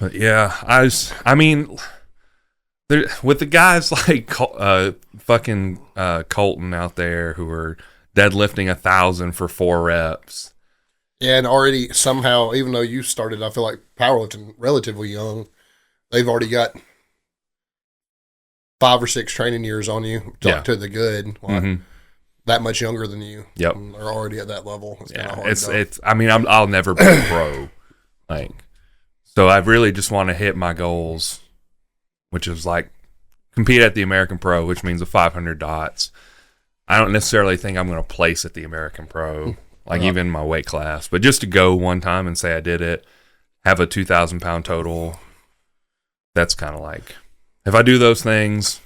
But yeah, I mean, with the guys like fucking Colton out there who are deadlifting 1,000 for 4 reps. Yeah, and already somehow, even though you started, I feel like powerlifting relatively young, they've already got 5 or 6 training years on you to the good. Like, that much younger than you. Yep. And they're already at that level. It's kind of hard. It's. I mean, I'll never be a pro. Like, so I really just want to hit my goals, which is like compete at the American Pro, which means a 500 dots. I don't necessarily think I'm going to place at the American Pro, like even my weight class, but just to go one time and say I did it, have a 2,000 pound total. That's kind of like, if I do those things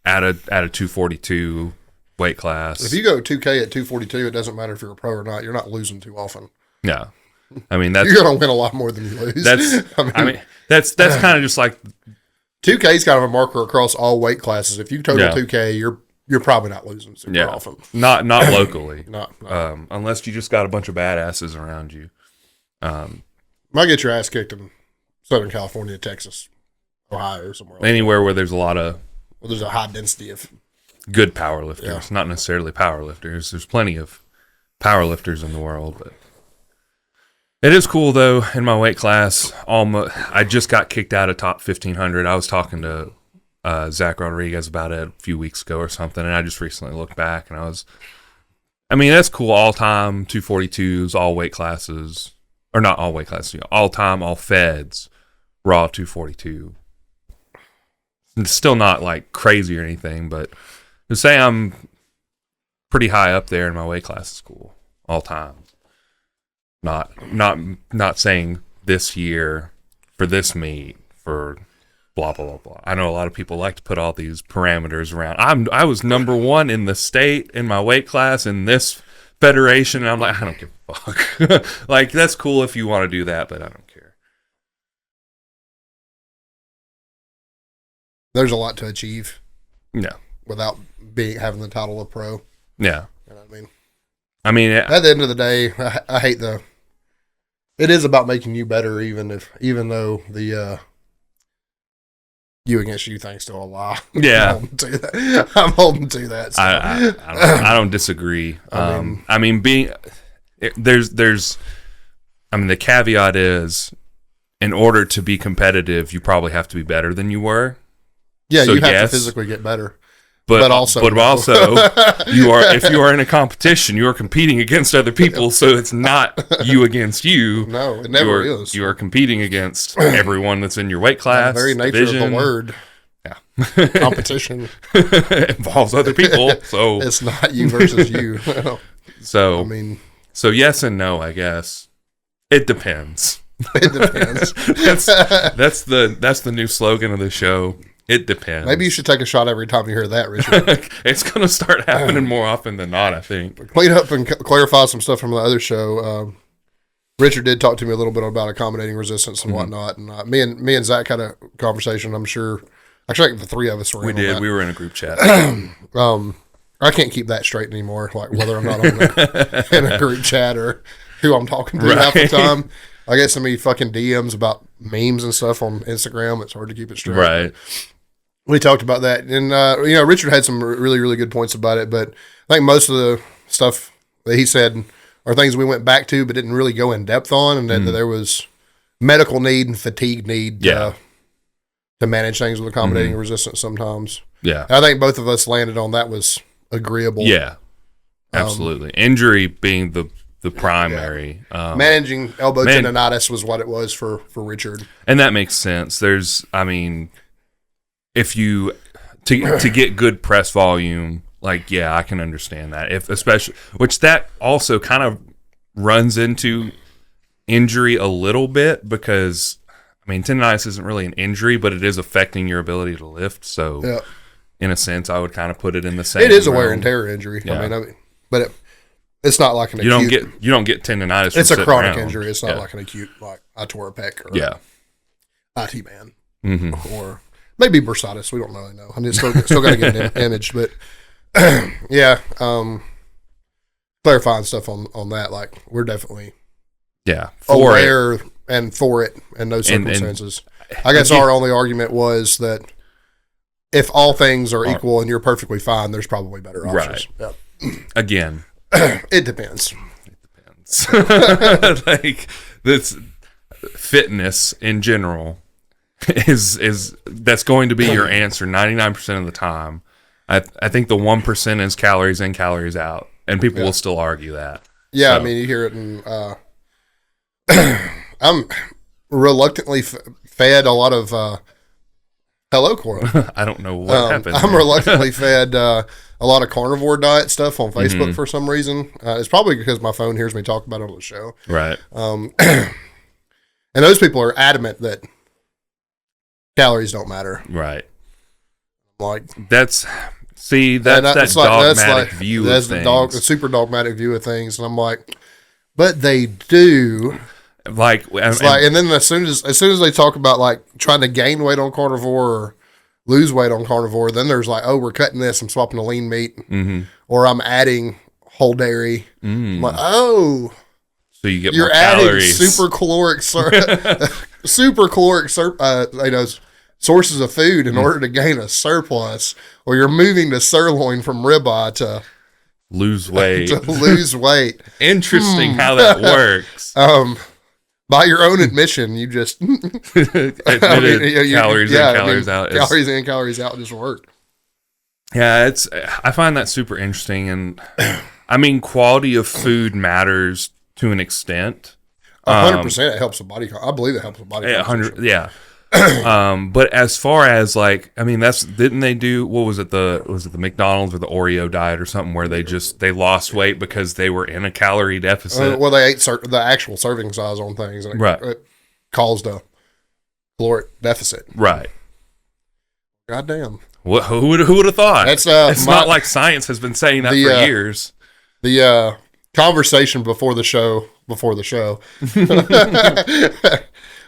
at a 242 weight class. If you go 2K at 242, it doesn't matter if you're a pro or not. You're not losing too often. Yeah. I mean, that's, you're going to win a lot more than you lose. That's kind of just like 2K is kind of a marker across all weight classes. If you total 2K, you're probably not losing super often. Not locally. not. Unless you just got a bunch of badasses around you. Might get your ass kicked in Southern California, Texas, Ohio, or somewhere else. Anywhere where there's a lot of there's a high density of good powerlifters, not necessarily powerlifters. There's plenty of powerlifters in the world, but it is cool though. In my weight class, I just got kicked out of top 1,500. I was talking to Zack Rodriguez about it a few weeks ago or something, and I just recently looked back and that's cool. All time 242s, all weight classes, or not all weight classes, all time, all feds, raw 242. It's still not like crazy or anything, but to say I'm pretty high up there in my weight class is cool. All time. Not saying this year for this meet for blah blah blah blah. I know a lot of people like to put all these parameters around. I was number 1 in the state in my weight class in this federation, and I'm like, I don't give a fuck. Like, that's cool if you want to do that, but I don't care. There's a lot to achieve. Yeah. Without having the title of pro. Yeah. You know what I mean? I mean, at the end of the day, I hate it is about making you better, even though the you against you thing's still a lie. Yeah. I'm holding to that. So. I don't disagree. The caveat is, in order to be competitive, you probably have to be better than you were. Yeah, so you have to physically get better. But also, if you are in a competition, you are competing against other people, so it's not you against you. No, it never is. You are competing against everyone that's in your weight class. The very nature division. of the word. Yeah. Competition involves other people, so it's not you versus you. So so yes and no, I guess. It depends. It depends. that's the new slogan of the show. It depends. Maybe you should take a shot every time you hear that, Richard. It's going to start happening more often than not, I think. Clean up and clarify some stuff from the other show. Richard did talk to me a little bit about accommodating resistance and whatnot. And me and Zack had a conversation, I'm sure. Actually, I think the three of us were in on that. We were in a group chat. I can't keep that straight anymore, like whether I'm not in a group chat or who I'm talking to half the time. I get so many fucking DMs about memes and stuff on Instagram. It's hard to keep it straight. Right. We talked about that. And, Richard had some really, really good points about it. But I think most of the stuff that he said are things we went back to but didn't really go in depth on. And that there was medical need and fatigue need to manage things with accommodating resistance sometimes. Yeah. And I think both of us landed on that was agreeable. Yeah. Absolutely. Injury being the primary. Yeah. Managing elbow tendonitis was what it was for Richard. And that makes sense. If you to get good press volume, like, yeah, I can understand that. Which that also kind of runs into injury a little bit, because tendonitis isn't really an injury, but it is affecting your ability to lift. So in a sense, I would kind of put it in the same. It is a wear and tear injury. Yeah. But it's not like an acute. You don't get tendonitis. It's a chronic injury. It's not like an acute, like I tore a pec or IT band or maybe bursitis. We don't really know. I'm just still got to get an image, but clarifying stuff on that. Like, we're definitely aware and for it in those circumstances. I guess again, our only argument was that if all things are equal and you're perfectly fine, there's probably better options. Right. Yep. Again, it depends. Like this fitness in general is that's going to be your answer 99% of the time. I think the 1% is calories in, calories out, and people will still argue that. Yeah, So, I mean, you hear it in. I'm reluctantly fed a lot of. Hello, Cora. I don't know what happened. I'm reluctantly fed a lot of carnivore diet stuff on Facebook for some reason. It's probably because my phone hears me talk about it on the show. Right. And those people are adamant that calories don't matter. Right. Like that's that dogmatic view of things. That's the super dogmatic view of things, and I'm like, but they do. Like, and then as soon as they talk about like trying to gain weight on carnivore or lose weight on carnivore, then there's like, oh, we're cutting this, I'm swapping to lean meat, or I'm adding whole dairy. I'm like, oh, so you get you're more adding calories. super caloric sources of food in order to gain a surplus, or you're moving the sirloin from ribeye to lose weight. Interesting how that works. By your own admission, you just admitted calories in, calories out. Calories in, calories out just work. Yeah, I find that super interesting, and I mean, quality of food matters to an extent. 100%, it helps the body. I believe it helps the body. 100, yeah. But as far as like, I mean, didn't they do, what was it, the McDonald's or the Oreo diet or something where they lost weight because they were in a calorie deficit? Well, they ate the actual serving size on things, and it caused a caloric deficit. Right. Goddamn. Who would have thought? It's not like science has been saying that for years. The conversation before the show.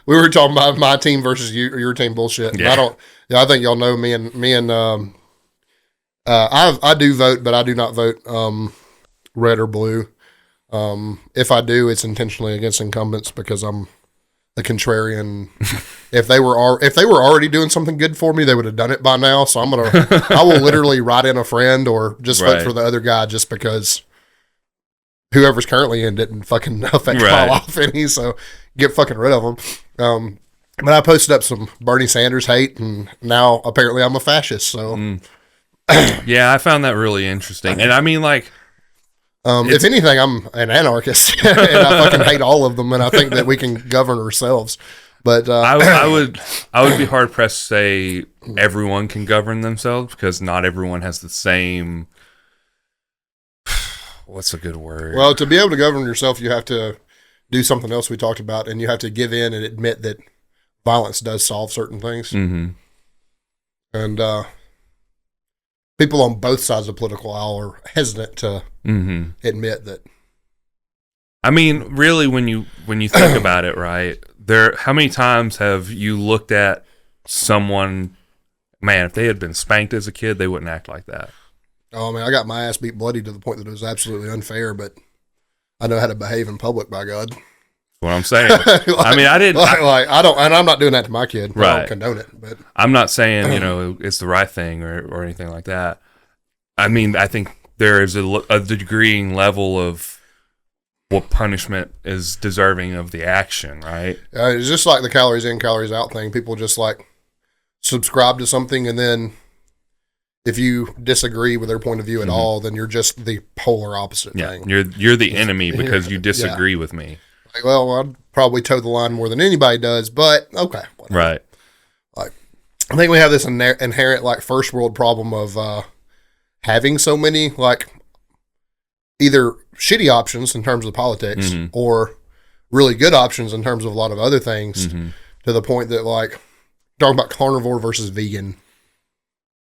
We were talking about my team versus your team bullshit. Yeah. I think y'all know me and I do vote, but I do not vote red or blue. If I do, it's intentionally against incumbents because I'm a contrarian. If they were already doing something good for me, they would have done it by now. So I will literally write in a friend or just vote for the other guy just because whoever's currently in didn't fucking affect my life any. So get fucking rid of them. But I posted up some Bernie Sanders hate, and now apparently I'm a fascist. So, yeah, I found that really interesting. And I mean, like, if anything, I'm an anarchist, and I fucking hate all of them, and I think that we can govern ourselves. But I would be hard pressed to say everyone can govern themselves because not everyone has the same. What's a good word? Well, to be able to govern yourself, you have to do something else we talked about, and you have to give in and admit that violence does solve certain things. Mm-hmm. And people on both sides of the political aisle are hesitant to admit that. I mean, really, when you think about it, right? How many times have you looked at someone? Man, if they had been spanked as a kid, they wouldn't act like that. Oh, man, I got my ass beat bloody to the point that it was absolutely unfair, but I know how to behave in public, by God. That's what I'm saying. I mean, I didn't. I don't, and I'm not doing that to my kid. Right. I don't condone it, but I'm not saying it's the right thing or anything like that. I mean, I think there is a degreeing level of what punishment is deserving of the action, right? It's just like the calories in, calories out thing. People just like subscribe to something, and then if you disagree with their point of view at all, then you're just the polar opposite thing. You're the enemy because you disagree with me. Like, well, I'd probably toe the line more than anybody does, but okay. Whatever. Right. Like, I think we have this inherent like first world problem of having so many like either shitty options in terms of politics or really good options in terms of a lot of other things to the point that like talking about carnivore versus vegan.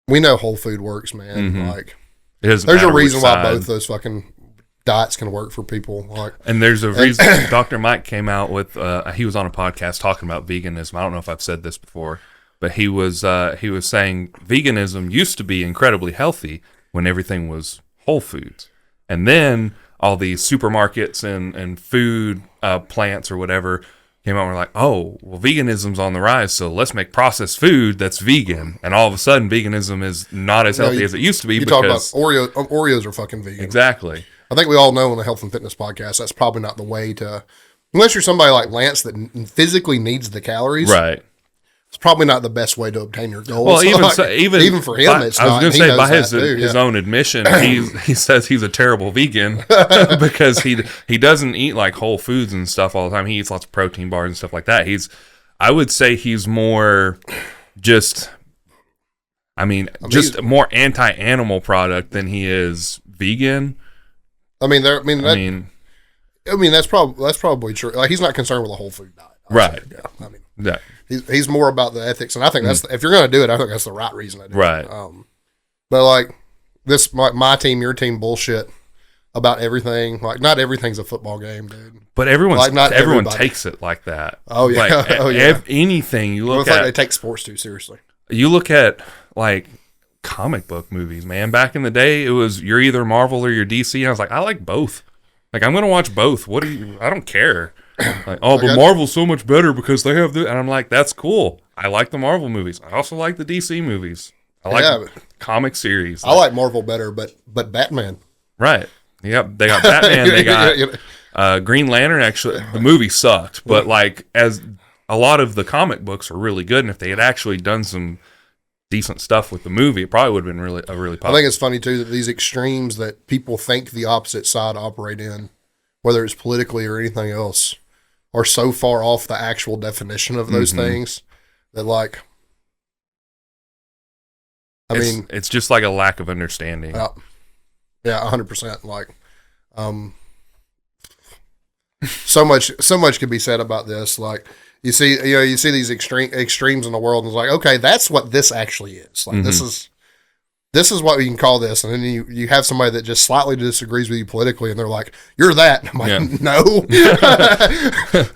We know whole food works, man. Like, there's a reason why both those fucking diets can work for people. Like, and there's a reason. Dr. Mike came out with. He was on a podcast talking about veganism. I don't know if I've said this before, but he was saying veganism used to be incredibly healthy when everything was whole foods, and then all these supermarkets and food plants or whatever came out and were like, oh, well, veganism's on the rise, so let's make processed food that's vegan. And all of a sudden, veganism is not as healthy as it used to be. You talk about Oreos are fucking vegan. Exactly. I think we all know on the health and fitness podcast, that's probably not the way to, unless you're somebody like Lance that physically needs the calories. Right. It's probably not the best way to obtain your goals. Well, even for him, it's not. I was going to say, by his own admission, he says he's a terrible vegan because he doesn't eat like whole foods and stuff all the time. He eats lots of protein bars and stuff like that. I would say he's more just more anti-animal product than he is vegan. That's probably true. Like, he's not concerned with a whole food diet. Right. Yeah. He's more about the ethics, and I think that's if you're going to do it, I think that's the right reason to do right. it. But like this, my team, your team, bullshit about everything. Like, not everything's a football game, dude. But everyone takes it like that. Oh yeah, anything you look at, they take sports too seriously. You look at like comic book movies, man. Back in the day, it was you're either Marvel or you're DC. And I was like, I like both. Like, I'm gonna watch both. I don't care. Like, but Marvel's so much better because they have this. And I'm like, that's cool. I like the Marvel movies. I also like the DC movies. I like comic series. I like Marvel better, but Batman. Right. Yep. They got Batman. They got Green Lantern. Actually, the movie sucked, but like, as a lot of the comic books are really good, and if they had actually done some decent stuff with the movie, it probably would have been really popular. I think it's funny too that these extremes that people think the opposite side operate in, whether it's politically or anything else, are so far off the actual definition of those things that, like, it's just like a lack of understanding. Yeah, 100%. Like, so much could be said about this. Like, you see these extremes in the world, and it's like, okay, that's what this actually is. Like, this is what we can call this. And then you have somebody that just slightly disagrees with you politically, and they're like, you're that. I'm like, no.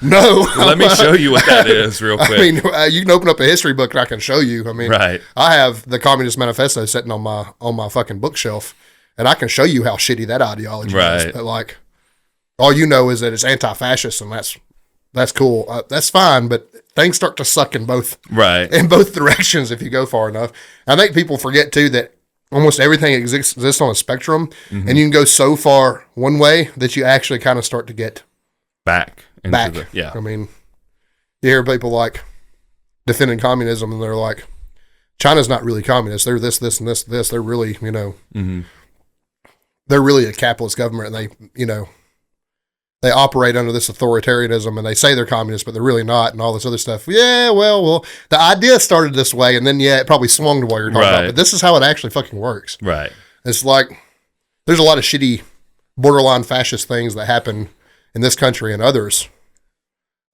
No. Let me show you what that is real quick. I mean, you can open up a history book and I can show you. I mean, right. I have the Communist Manifesto sitting on my fucking bookshelf, and I can show you how shitty that ideology is. But, like, all you know is that it's anti-fascist, and that's cool. That's fine, but things start to suck in both directions if you go far enough. I think people forget too that almost everything exists on a spectrum, and you can go so far one way that you actually kind of start to get back. I mean, you hear people like defending communism, and they're like, China's not really communist. They're this, and this. They're really, they're really a capitalist government, and they operate under this authoritarianism, and they say they're communist, but they're really not, and all this other stuff. Yeah, well, the idea started this way, and then, it probably swung to what you're talking about. But this is how it actually fucking works. Right. It's like, there's a lot of shitty borderline fascist things that happen in this country and others.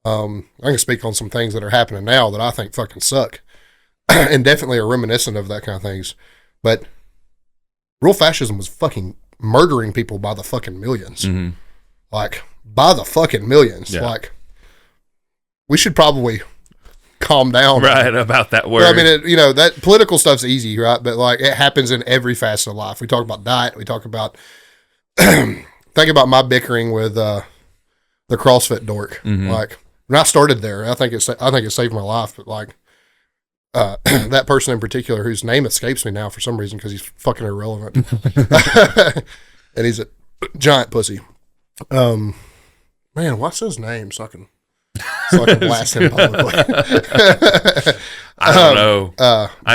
I can speak on some things that are happening now that I think fucking suck, and definitely are reminiscent of that kind of things. But real fascism was fucking murdering people by the fucking millions. Mm-hmm. Like, by the fucking millions. Yeah. Like, we should probably calm down. Right, about that word. Well, I mean, that political stuff's easy, right? But, like, it happens in every facet of life. We talk about diet. We talk about, think about my bickering with the CrossFit dork. Mm-hmm. Like, when I started there, I think it saved my life. But, like, that person in particular, whose name escapes me now for some reason because he's fucking irrelevant. And he's a giant pussy. Man, what's his name? So I can blast him publicly. I don't know.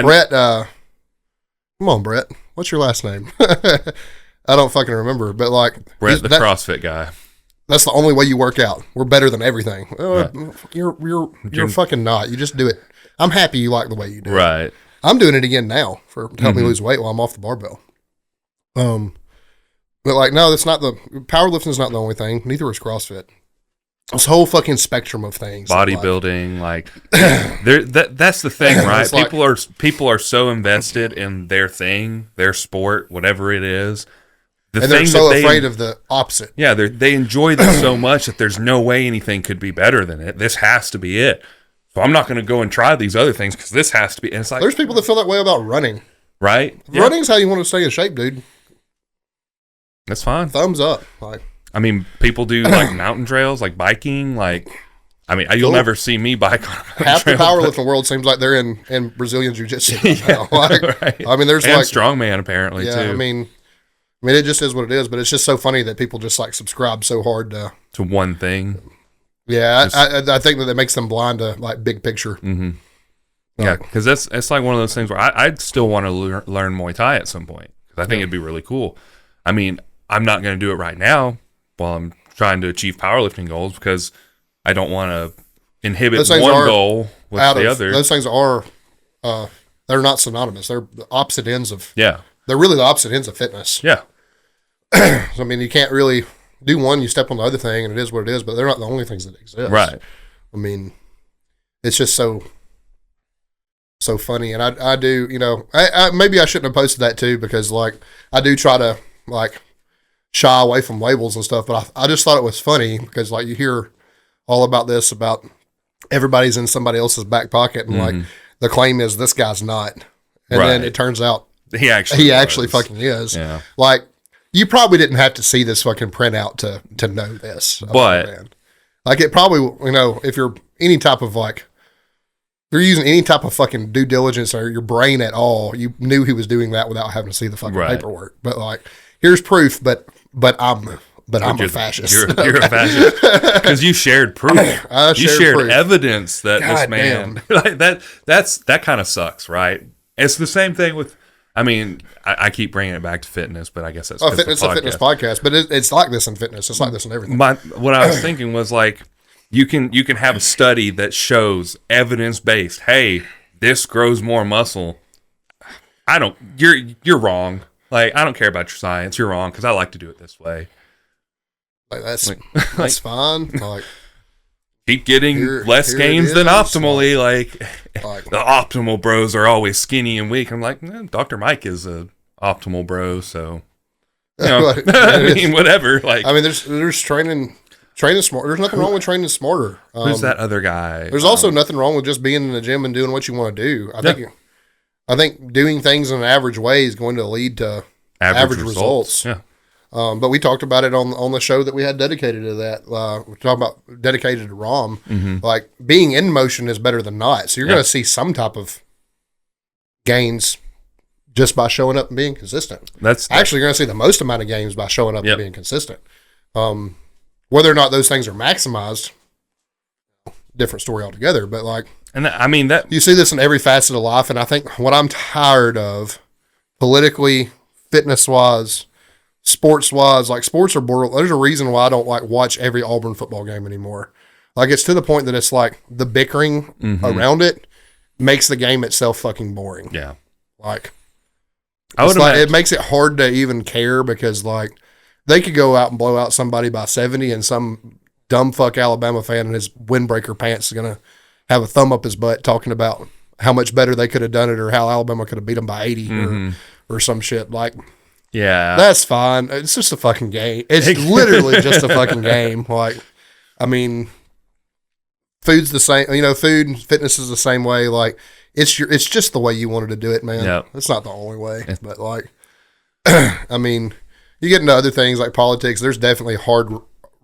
Brett. Come on, Brett. What's your last name? I don't fucking remember. But, like, Brett, the CrossFit guy. That's the only way you work out. We're better than everything. Right. You're fucking not. You just do it. I'm happy you like the way you do it. Right. I'm doing it again now to help me lose weight while I'm off the barbell. But, like, no, that's not powerlifting is not the only thing. Neither is CrossFit. This whole fucking spectrum of things. Bodybuilding, that's the thing, right? People are so invested in their thing, their sport, whatever it is. They're so afraid of the opposite. Yeah, they enjoy this so much that there's no way anything could be better than it. This has to be it. So I'm not going to go and try these other things because this has to be. And it's like, there's people that feel that way about running. Right? Running's how you want to stay in shape, dude. That's fine. Thumbs up. Like, I mean, people do like mountain trails, like biking. Like, I mean, you'll never see me bike on a half the trail, powerlifting world seems like they're in Brazilian jiu-jitsu right now. right. I mean, there's and like strongman apparently too. I mean, it just is what it is. But it's just so funny that people just like subscribe so hard to one thing. Yeah, I think that makes them blind to like big picture. Mm-hmm. Yeah, because it's like one of those things where I'd still want to learn Muay Thai at some point because I think it'd be really cool. I mean, I'm not going to do it right now while I'm trying to achieve powerlifting goals because I don't want to inhibit one goal with the other. Those things are they're not synonymous. They're the opposite ends of They're really the opposite ends of fitness. Yeah. So, I mean, you can't really do one, you step on the other thing, and it is what it is. But they're not the only things that exist. Right. I mean, it's just so funny, and I do, I maybe I shouldn't have posted that too because like I do try to like shy away from labels and stuff, but I just thought it was funny because like you hear all about this about everybody's in somebody else's back pocket and like the claim is this guy's not, and then it turns out he actually fucking is. Yeah. Like you probably didn't have to see this fucking printout to know this, but like it probably if you're any type of like. If you're using any type of fucking due diligence or your brain at all, you knew he was doing that without having to see the fucking paperwork. But like, here's proof. But I'm a fascist. You're a fascist because you shared proof. You shared proof. Evidence that God this man like that kind of sucks, right? It's the same thing with. I mean, I keep bringing it back to fitness, but I guess that's fitness. A fitness podcast, but it's like this in fitness. It's like this in everything. What I was thinking was like. You can have a study that shows evidence-based. Hey, this grows more muscle. You're wrong. Like I don't care about your science. You're wrong because I like to do it this way. Like that's fine. Like keep getting less gains than optimally. Like the optimal bros are always skinny and weak. I'm like, Dr. Mike is a optimal bro, so I mean, whatever. Like I mean, there's training smart. There's nothing wrong with training smarter. Who's that other guy? There's also nothing wrong with just being in the gym and doing what you want to do. I think doing things in an average way is going to lead to average results. Yeah. But we talked about it on the show that we had dedicated to that. We're talking about dedicated to ROM. Mm-hmm. Like being in motion is better than not. So you're going to see some type of gains just by showing up and being consistent. That's actually you're going to see the most amount of gains by showing up and being consistent. Whether or not those things are maximized, different story altogether. But like, and I mean that you see this in every facet of life. And I think what I'm tired of, politically, fitness wise, sports wise, like sports are boring. There's a reason why I don't like watch every Auburn football game anymore. Like it's to the point that it's like the bickering around it makes the game itself fucking boring. Yeah, like it makes it hard to even care because like. They could go out and blow out somebody by 70 and some dumb fuck Alabama fan in his windbreaker pants is going to have a thumb up his butt talking about how much better they could have done it or how Alabama could have beat them by 80 or some shit. Like, yeah, that's fine. It's just a fucking game. It's literally just a fucking game. Like, I mean, food's the same, food and fitness is the same way. Like, it's just the way you wanted to do it, man. Yep. It's not the only way, but like, I mean, you get into other things like politics. There's definitely hard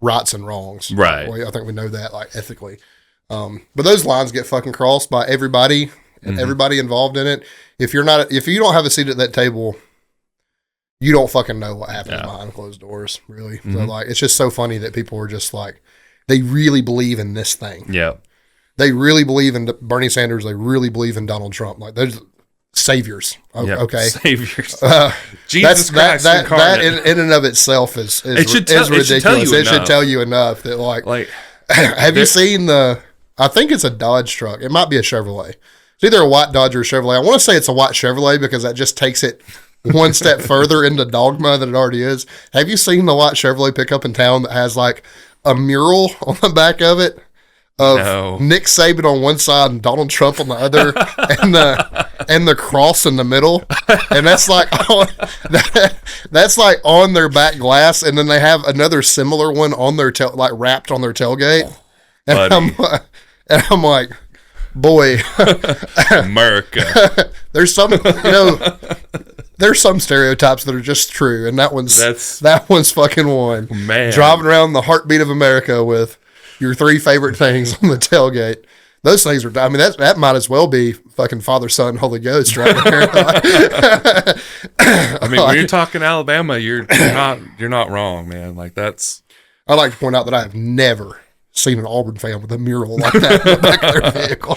rights and wrongs. Right. I think we know that, like ethically. But those lines get fucking crossed by everybody and everybody involved in it. If you don't have a seat at that table, you don't fucking know what happens behind closed doors. Really. So like, it's just so funny that people are just like, they really believe in this thing. Yeah. They really believe in Bernie Sanders. They really believe in Donald Trump. Like there's saviors. Okay. Saviors. Jesus Christ. That in and of itself is ridiculous. It should tell you enough that like have you seen I think it's a Dodge truck. It might be a Chevrolet. It's either a white Dodge or a Chevrolet. I want to say it's a white Chevrolet because that just takes it one step further into dogma than it already is. Have you seen the white Chevrolet pickup in town that has like a mural on the back of it? Of Nick Saban on one side and Donald Trump on the other, and the cross in the middle, and that's like that's like on their back glass, and then they have another similar one on their wrapped on their tailgate, and I'm like, boy, America. There's some there's some stereotypes that are just true, and that one's fucking one. Man, driving around the heartbeat of America with your 3 favorite things on the tailgate. Those things are, I mean, that might as well be fucking Father, Son, Holy Ghost right there. I mean, when you're talking Alabama, you're not wrong, man. Like that's. I like to point out that I have never seen an Auburn fan with a mural like that in the back of their vehicle.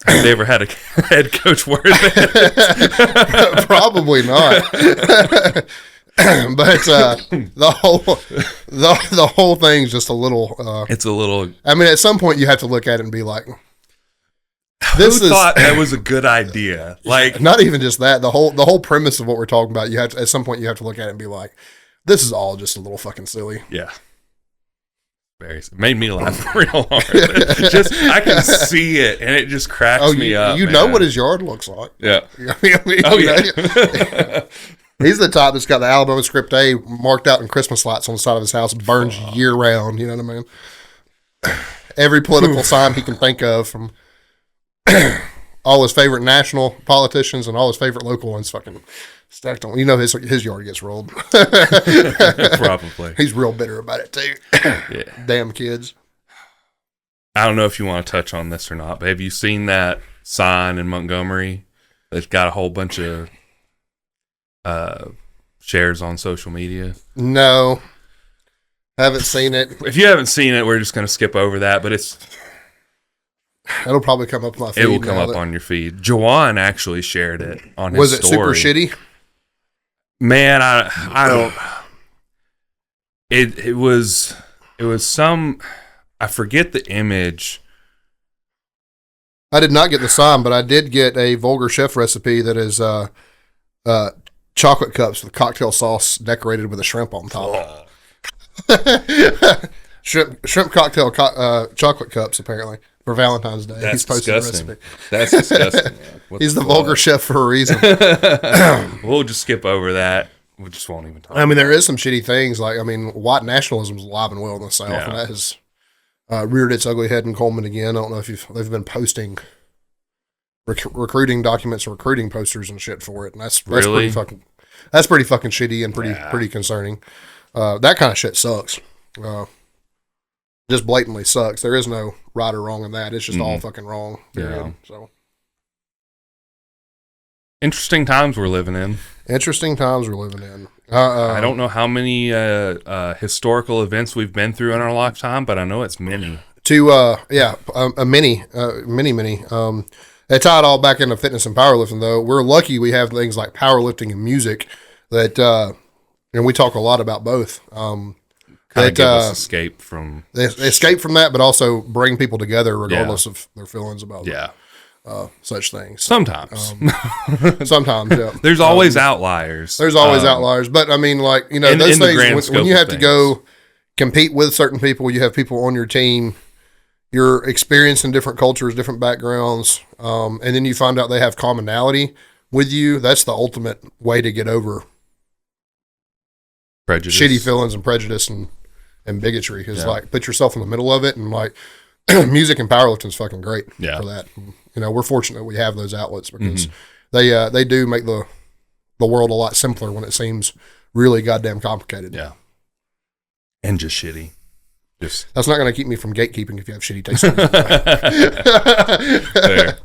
Have they ever had a head coach wear that? Probably not. But the whole thing's just a little. It's a little. I mean, at some point you have to look at it and be like, Who thought that was a good idea? Like, not even just that. The whole premise of what we're talking about. You have to, at some point you have to look at it and be like, this is all just a little fucking silly. Yeah. It made me laugh real hard. I can see it, and it just cracks me up. You know what his yard looks like. Yeah. Yeah. He's the type that's got the Alabama Script A marked out in Christmas lights on the side of his house, burns year round. You know what I mean? Every political sign he can think of, from all his favorite national politicians and all his favorite local ones, fucking stacked on. You know, his yard gets rolled. Probably. He's real bitter about it too. Yeah. Damn kids. I don't know if you want to touch on this or not, but have you seen that sign in Montgomery that's got a whole bunch of shares on social media? No, haven't seen it. If you haven't seen it, we're just going to skip over that, but it'll probably come up on my feed. It will come up on your feed. Jawan actually shared it on his Was it story. super shitty? Man, I don't. It was some. I forget the image. I did not get the sign, but I did get a vulgar chef recipe that is chocolate cups with cocktail sauce decorated with a shrimp on top. shrimp cocktail chocolate cups, apparently, for Valentine's Day. That's He's posted disgusting. the recipe. That's disgusting. He's the vulgar chef for a reason. We'll just skip over that. We just won't even talk. I mean, there is some shitty things. Like, I mean, white nationalism is alive and well in the South, Yeah. and that has reared its ugly head in Coleman again. I don't know if they've been posting recruiting documents and recruiting posters and shit for it, and that's Really? pretty fucking shitty and pretty concerning. That kind of shit sucks. Just blatantly sucks. There is no right or wrong in that. It's just all fucking wrong. Period. Yeah. So Interesting times we're living in. interesting times we're living in. I don't know how many historical events we've been through in our lifetime, but I know it's many. Many. They tie it all back into fitness and powerlifting, though. We're lucky we have things like powerlifting and music that, and we talk a lot about both. Kind of give us escape from that, but also bring people together regardless of their feelings about such things. Sometimes. Sometimes, yeah. There's always outliers. There's always outliers, but I mean, like, you know, in those the things, grand when scope you of have to things. go compete with certain people, you have people on your team, you're experiencing different cultures, different backgrounds, and then you find out they have commonality with you. That's the ultimate way to get over Prejudice. shitty feelings and prejudice and bigotry is like put yourself in the middle of it, and like music and powerlifting is fucking great for that. You know, we're fortunate we have those outlets because they do make the world a lot simpler when it seems really goddamn complicated. Yeah. And just shitty. That's not going to keep me from gatekeeping if you have shitty taste. Fair.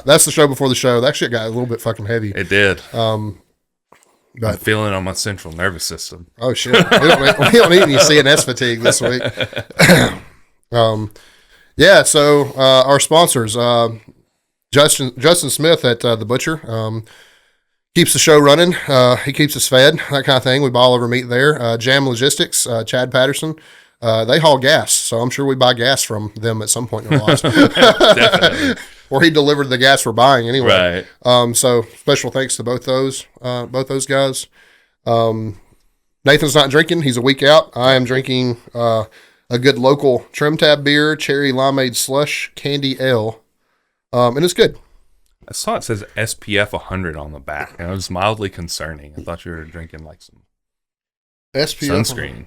That's the show before the show. That shit got a little bit fucking heavy. It did. But I'm feeling it on my central nervous system. oh shit, we don't need any CNS fatigue this week. So our sponsors, Justin Smith at the Butcher, keeps the show running. He keeps us fed, that kind of thing. We buy all of our meat there. Jam Logistics, Chad Patterson, they haul gas, so I'm sure we buy gas from them at some point in our lives. Definitely. Or he delivered the gas we're buying anyway. Right. So special thanks to both those guys. Nathan's not drinking; he's a week out. I am drinking a good local Trim Tab beer, cherry limeade slush, candy ale, and it's good. I saw it says SPF 100 on the back, and it was mildly concerning. I thought you were drinking like some SPF sunscreen.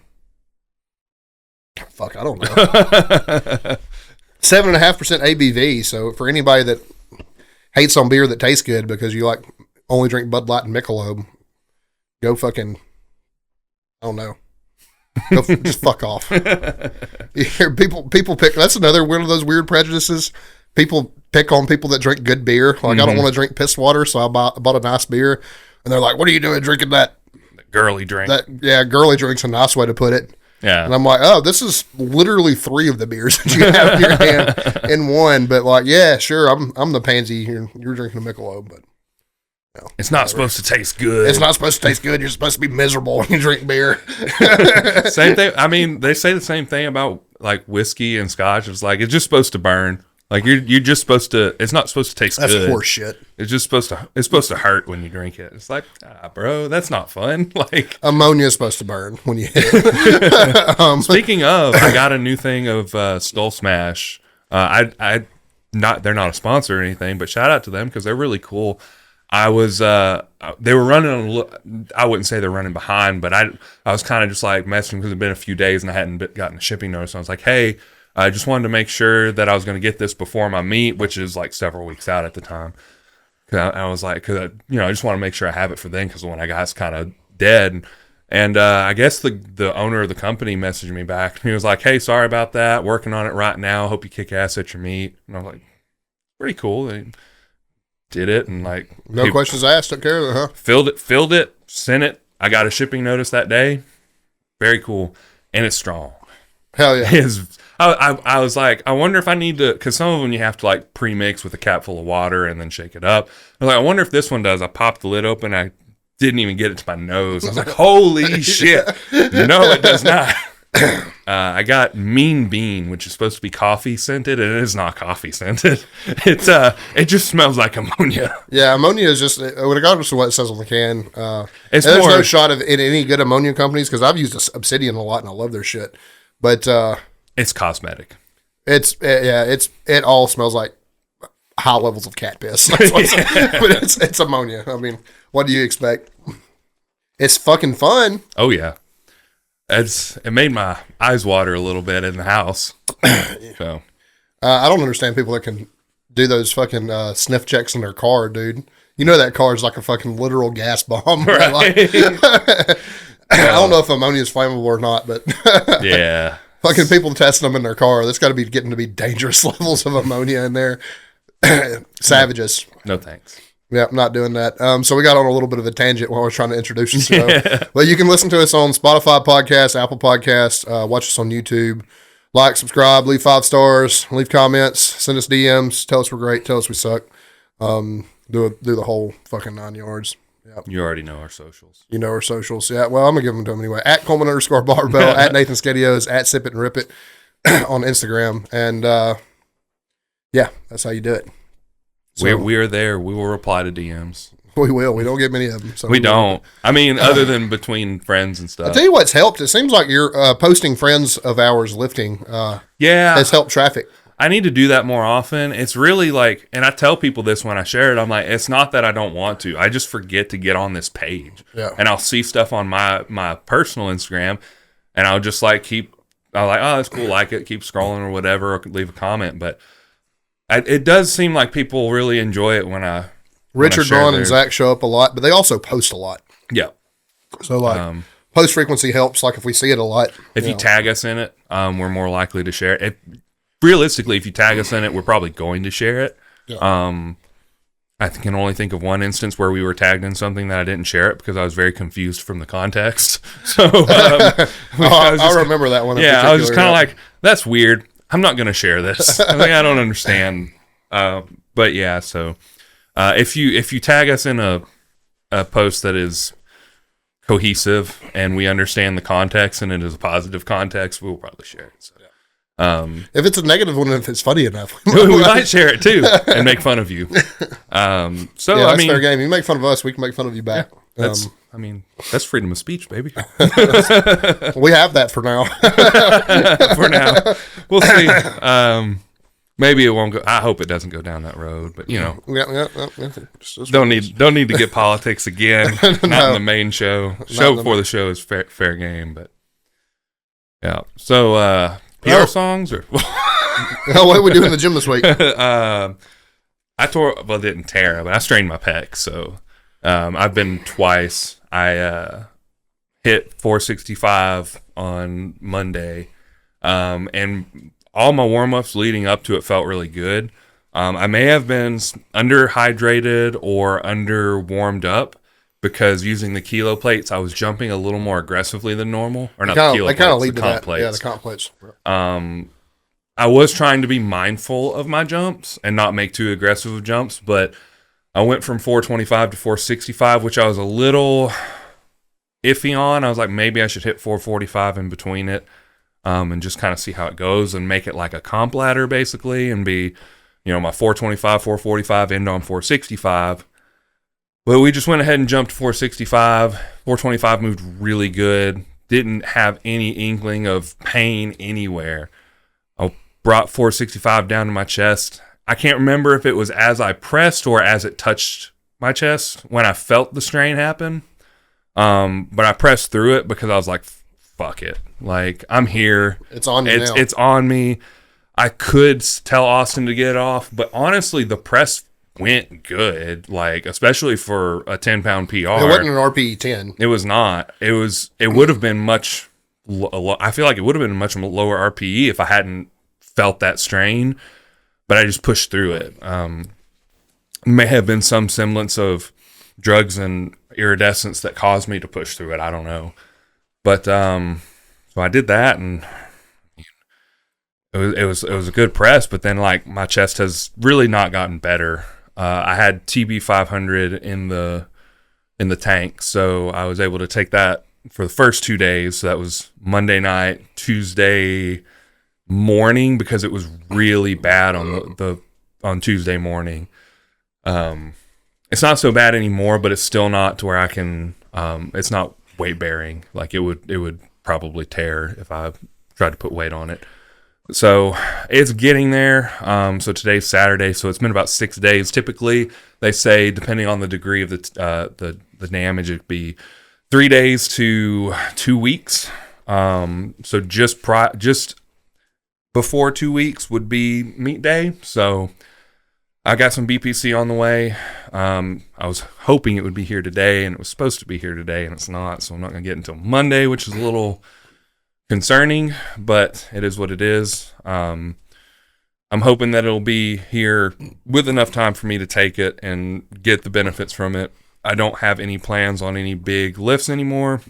Fuck, I don't know. 7.5% ABV. So for anybody that hates on beer that tastes good because you like only drink Bud Light and Michelob, go fucking, I don't know. Just fuck off. You hear people pick. That's another one of those weird prejudices. People pick on people that drink good beer. Like, I don't want to drink piss water, so I bought a nice beer. And they're like, what are you doing drinking that? Girly drink. Girly drink's a nice way to put it. Yeah. And I'm like, oh, this is literally 3 of the beers that you have in your hand in one. But like, yeah, sure, I'm the pansy here. You're drinking a Michelob, but it's not supposed to taste good. It's not supposed to taste good. You're supposed to be miserable when you drink beer. Same thing. I mean, they say the same thing about like whiskey and scotch. It's like, it's just supposed to burn. Like you're just supposed to. It's not supposed to taste good. That's horse shit. It's just supposed to. It's supposed to hurt when you drink it. It's like, bro, that's not fun. Like ammonia is supposed to burn when you hit it. Speaking of, I got a new thing of Skull Smash. They're not a sponsor or anything, but shout out to them because they're really cool. They were running. I wouldn't say they're running behind, but I was kind of just like messing because it'd been a few days and I hadn't gotten a shipping notice. I was like, hey. I just wanted to make sure that I was going to get this before my meet, which is like several weeks out at the time. I was like, I just want to make sure I have it for then because the one I got is kind of dead. And I guess the owner of the company messaged me back. He was like, hey, sorry about that. Working on it right now. Hope you kick ass at your meet. And I was like, pretty cool. They did it and like no questions asked. Took care of it, huh? Filled it, sent it. I got a shipping notice that day. Very cool, and it's strong. Hell yeah! I was like, I wonder if I need to, because some of them you have to like pre-mix with a cap full of water and then shake it up. I was like, I wonder if this one does. I popped the lid open. I didn't even get it to my nose. I was like, holy shit. No, it does not. I got Mean Bean, which is supposed to be coffee scented, and it is not coffee scented. It just smells like ammonia. Yeah, ammonia is just, regardless of what it says on the can, there's no shot of in any good ammonia companies, because I've used Obsidian a lot and I love their shit. But it's cosmetic. It all smells like high levels of cat piss. But it's ammonia. I mean, what do you expect? It's fucking fun. Oh yeah, it made my eyes water a little bit in the house. So I don't understand people that can do those fucking sniff checks in their car, dude. You know that car is like a fucking literal gas bomb. Right? Like, I don't know if ammonia is flammable or not, but yeah, fucking people testing them in their car. That's got to be getting to be dangerous levels of ammonia in there. Savages. No thanks. Yeah, I'm not doing that. So we got on a little bit of a tangent while we're trying to introduce the show. Yeah. But you can listen to us on Spotify Podcasts, Apple Podcasts, watch us on YouTube. Like, subscribe, leave 5 stars, leave comments, send us DMs, tell us we're great, tell us we suck. Do the whole fucking 9 yards. Yep. You already know our socials. You know our socials. Yeah, well, I'm going to give them to them anyway. At Coleman_Barbell, at Nathan Skedios, at Sip It and Rip It on Instagram. And yeah, that's how you do it. So, we are there. We will reply to DMs. We will. We don't get many of them. So we don't. I mean, other than between friends and stuff. I'll tell you what's helped. It seems like you're posting friends of ours lifting. Has helped traffic. I need to do that more often. It's really like, and I tell people this when I share it, I'm like, it's not that I don't want to. I just forget to get on this page. Yeah. And I'll see stuff on my personal Instagram, and I'll just like oh, that's cool, like it, keep scrolling or whatever, or leave a comment. But it does seem like people really enjoy it when I Richard, Ron, and Zack show up a lot, but they also post a lot. Yeah. So like post frequency helps. Like if we see it a lot, if you tag us in it, we're more likely to share it. Realistically, if you tag us in it, we're probably going to share it. Yeah. I can only think of one instance where we were tagged in something that I didn't share it because I was very confused from the context. So I remember that one. Yeah, I was just kind of like, that's weird. I'm not going to share this. I don't understand. But yeah, so if you tag us in a post that is cohesive and we understand the context and it is a positive context, we'll probably share it. So. If it's a negative one, if it's funny enough, we might share it too and make fun of you. So yeah, that's fair game. You make fun of us, we can make fun of you back. That's freedom of speech, baby. We have that for now. For now, we'll see. Maybe it won't go. I hope it doesn't go down that road. But yeah. Don't need to get politics again. Not in the main show. Show before the show is fair game. But yeah. So. PR songs or what are we doing in the gym this week? I didn't tear, but I strained my pec, so I've been twice. I hit 465 on Monday. And all my warm-ups leading up to it felt really good. I may have been underhydrated or under warmed up because using the kilo plates, I was jumping a little more aggressively than normal. Or not the kilo plates, kind of lead the to comp that. plates. Yeah, the comp plates. I was trying to be mindful of my jumps and not make too aggressive of jumps, but I went from 425 to 465, which I was a little iffy on. I was like, maybe I should hit 445 in between it, and just kind of see how it goes and make it like a comp ladder basically, and be, my 425, 445, end on 465. But we just went ahead and jumped 465. 425 moved really good. Didn't have any inkling of pain anywhere. I brought 465 down to my chest. I can't remember if it was as I pressed or as it touched my chest when I felt the strain happen. But I pressed through it because I was like, fuck it. Like, I'm here. It's on me now. It's on me. I could tell Austin to get it off, but honestly, the press went good, like, especially for a 10-pound PR. It wasn't an RPE 10. It was not. It would have been much, I feel like it would have been a much lower RPE if I hadn't felt that strain, but I just pushed through it. May have been some semblance of drugs and iridescence that caused me to push through it. I don't know. But, so I did that, and it was a good press, but then, like, my chest has really not gotten better. I had TB 500 in the tank, so I was able to take that for the first 2 days. So that was Monday night, Tuesday morning, because it was really bad on Tuesday morning. It's not so bad anymore, but it's still not to where I can. It's not weight bearing. Like, it would probably tear if I tried to put weight on it. So it's getting there. So today's Saturday, so it's been about 6 days. Typically, they say, depending on the degree of the damage, it'd be 3 days to 2 weeks. So just before 2 weeks would be meet day. So I got some BPC on the way. I was hoping it would be here today, and it was supposed to be here today, and it's not. So I'm not going to get it until Monday, which is a little concerning, but it is what it is. I'm hoping that it'll be here with enough time for me to take it and get the benefits from it. I don't have any plans on any big lifts anymore.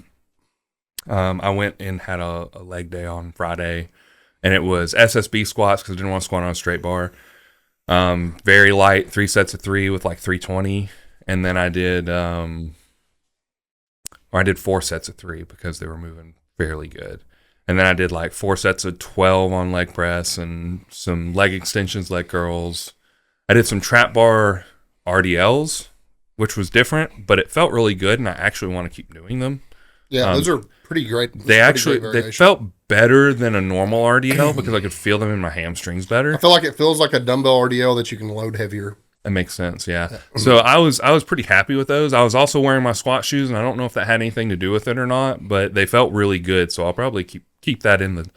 I went and had a leg day on Friday, and it was SSB squats because I didn't want to squat on a straight bar. Very light, 3 sets of 3 with like 320, and then I did 4 sets of 3 because they were moving fairly good. And then I did like 4 sets of 12 on leg press and some leg extensions, leg curls. I did some trap bar RDLs, which was different, but it felt really good, and I actually want to keep doing them. Yeah, those are pretty great. They felt better than a normal RDL because I could feel them in my hamstrings better. I feel like it feels like a dumbbell RDL that you can load heavier. That makes sense, yeah. So I was pretty happy with those. I was also wearing my squat shoes, and I don't know if that had anything to do with it or not, but they felt really good. So I'll probably keep that in the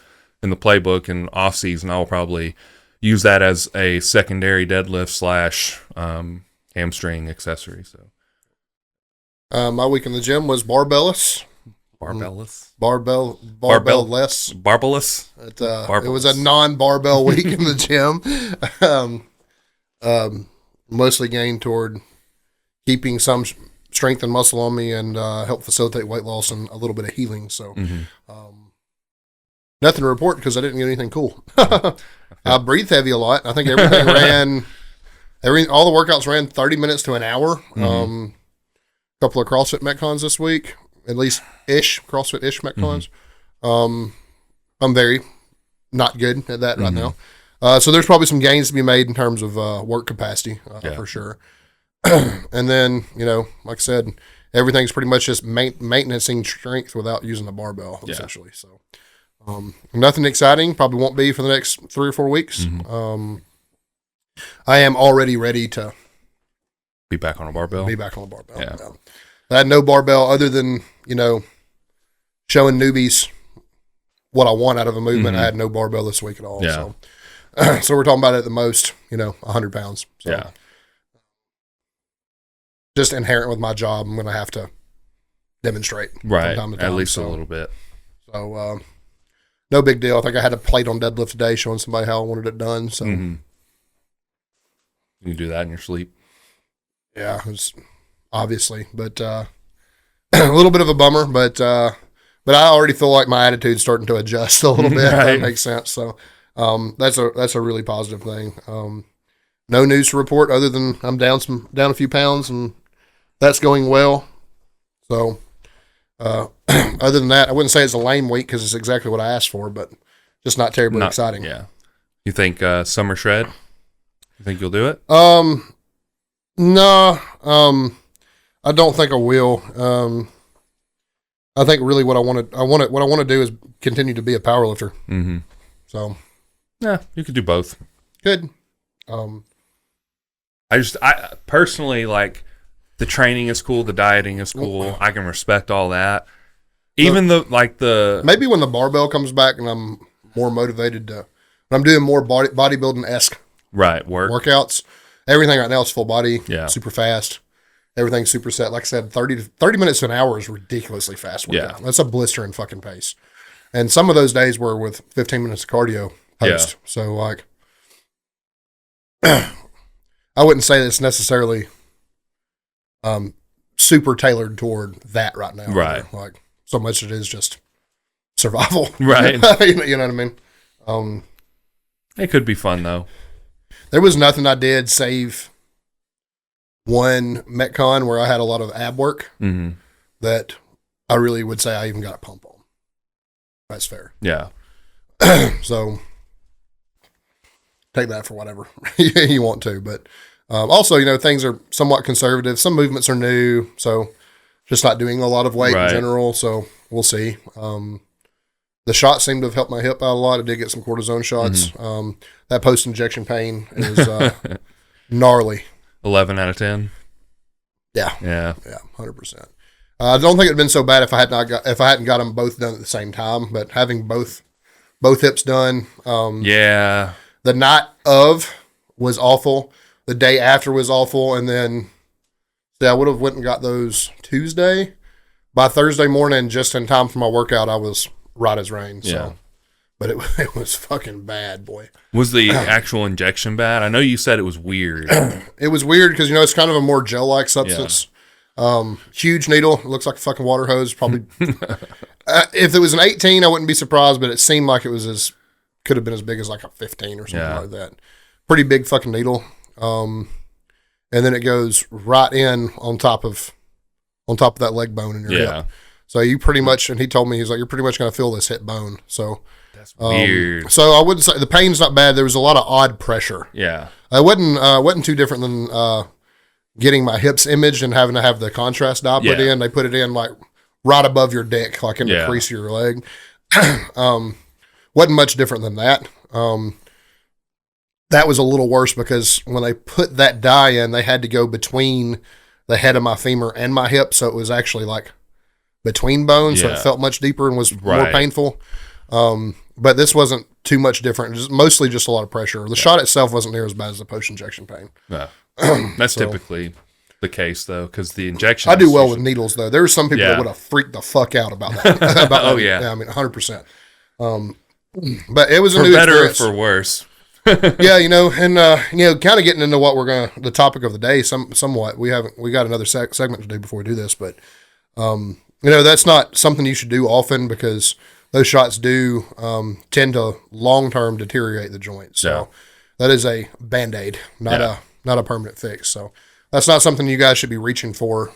playbook, and off season I'll probably use that as a secondary deadlift / hamstring accessory. So my week in the gym was barbelless. Barbelless. Barbell-less. Barbelless. It was a non-barbell week in the gym. Mostly gained toward keeping some strength and muscle on me and help facilitate weight loss and a little bit of healing. So nothing to report because I didn't get anything cool. I breathed heavy a lot. I think everything all the workouts ran 30 minutes to an hour. A couple of CrossFit Metcons this week, at least CrossFit-ish Metcons. I'm very not good at that right now. So there's probably some gains to be made in terms of work capacity for sure. And then, like I said, everything's pretty much just maintaining strength without using a barbell, essentially. So nothing exciting. Probably won't be for the next 3 or 4 weeks. I am already ready to be back on a barbell. Yeah. I had no barbell other than, showing newbies what I want out of a movement. I had no barbell this week at all. Yeah. So we're talking about at the most, 100 pounds. So yeah. Just inherent with my job, I'm going to have to demonstrate. Right. From time to time. At least a little bit. So So no big deal. I think I had a plate on deadlift today showing somebody how I wanted it done. So You can do that in your sleep. yeah, it's obviously, but a little bit of a bummer, but I already feel like my attitude's starting to adjust a little bit. If that makes sense. So that's a really positive thing. No news to report other than I'm down a few pounds, and that's going well. So other than that, I wouldn't say it's a lame week because it's exactly what I asked for, but just not terribly exciting. Yeah. You think summer shred? You think you'll do it? No. I don't think I will. I think really what I want to do is continue to be a powerlifter. Mm-hmm. So yeah, you could do both. Good. I personally like the training is cool, the dieting is cool. I can respect all that. Even maybe when the barbell comes back and I'm more motivated when I'm doing more bodybuilding-esque workouts. Everything right now is full body, super fast. Everything's super set. Like I said, 30 minutes to an hour is ridiculously fast workout. That's a blistering fucking pace. And some of those days were with 15 minutes of cardio post. So like I wouldn't say that it's necessarily super tailored toward that right now. Right. Like so much it is just survival. Right. You know what I mean? It could be fun though. There was nothing I did save one Metcon where I had a lot of ab work that I really would say I even got a pump on. That's fair. Yeah. So take that for whatever you want to. But also, things are somewhat conservative. Some movements are new. So just not doing a lot of weight in general. So we'll see. The shots seem to have helped my hip out a lot. I did get some cortisone shots. That post-injection pain is gnarly. 11 out of 10. Yeah. 100%. I don't think it'd been so bad if I hadn't got them both done at the same time. But having both hips done, the night of was awful. The day after was awful, and then I would have went and got those Tuesday. By Thursday morning, just in time for my workout, I was right as rain. So. But it was fucking bad, boy. Was the actual injection bad? I know you said it was weird. It was weird because, it's kind of a more gel-like substance. Huge needle. It looks like a fucking water hose. Probably. If it was an 18, I wouldn't be surprised, but it seemed like it was could have been as big as like a 15 or something like that. Pretty big fucking needle. And then it goes right in on top of that leg bone in your hip. So you pretty much, and he told me, he's like, you're pretty much going to feel this hip bone. So that's weird. So I wouldn't say the pain's not bad. There was a lot of odd pressure. Yeah. It wasn't too different than getting my hips imaged and having to have the contrast dye put in. They put it in like right above your dick, like in the crease of your leg. Wasn't much different than that. That was a little worse because when they put that dye in, they had to go between the head of my femur and my hip. So it was actually like between bones. So it felt much deeper and was more painful. But this wasn't too much different. It was mostly just a lot of pressure. The shot itself wasn't near as bad as the post-injection pain. Yeah. That's typically the case, though, because the injection... I do well with needles, though. There were some people that would have freaked the fuck out about that. Yeah, I mean, 100%. But it was a new better experience. or for worse. Yeah, and kind of getting into what the topic of the day, somewhat. We got another segment to do before we do this, but that's not something you should do often because those shots do tend to long-term deteriorate the joint. So that is a Band-Aid, not a permanent fix. So that's not something you guys should be reaching for.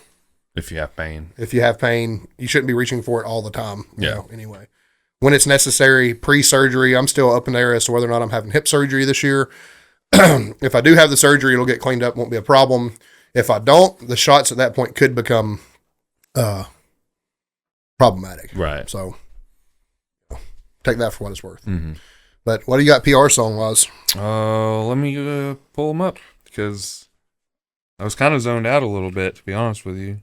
If you have pain. If you have pain, you shouldn't be reaching for it all the time. Anyway. When it's necessary, pre-surgery, I'm still up in the air as to whether or not I'm having hip surgery this year. If I do have the surgery, it'll get cleaned up, won't be a problem. If I don't, the shots at that point could become problematic. Right. So take that for what it's worth. Mm-hmm. But what do you got PR song-wise? Let me pull them up because I was kind of zoned out a little bit, to be honest with you.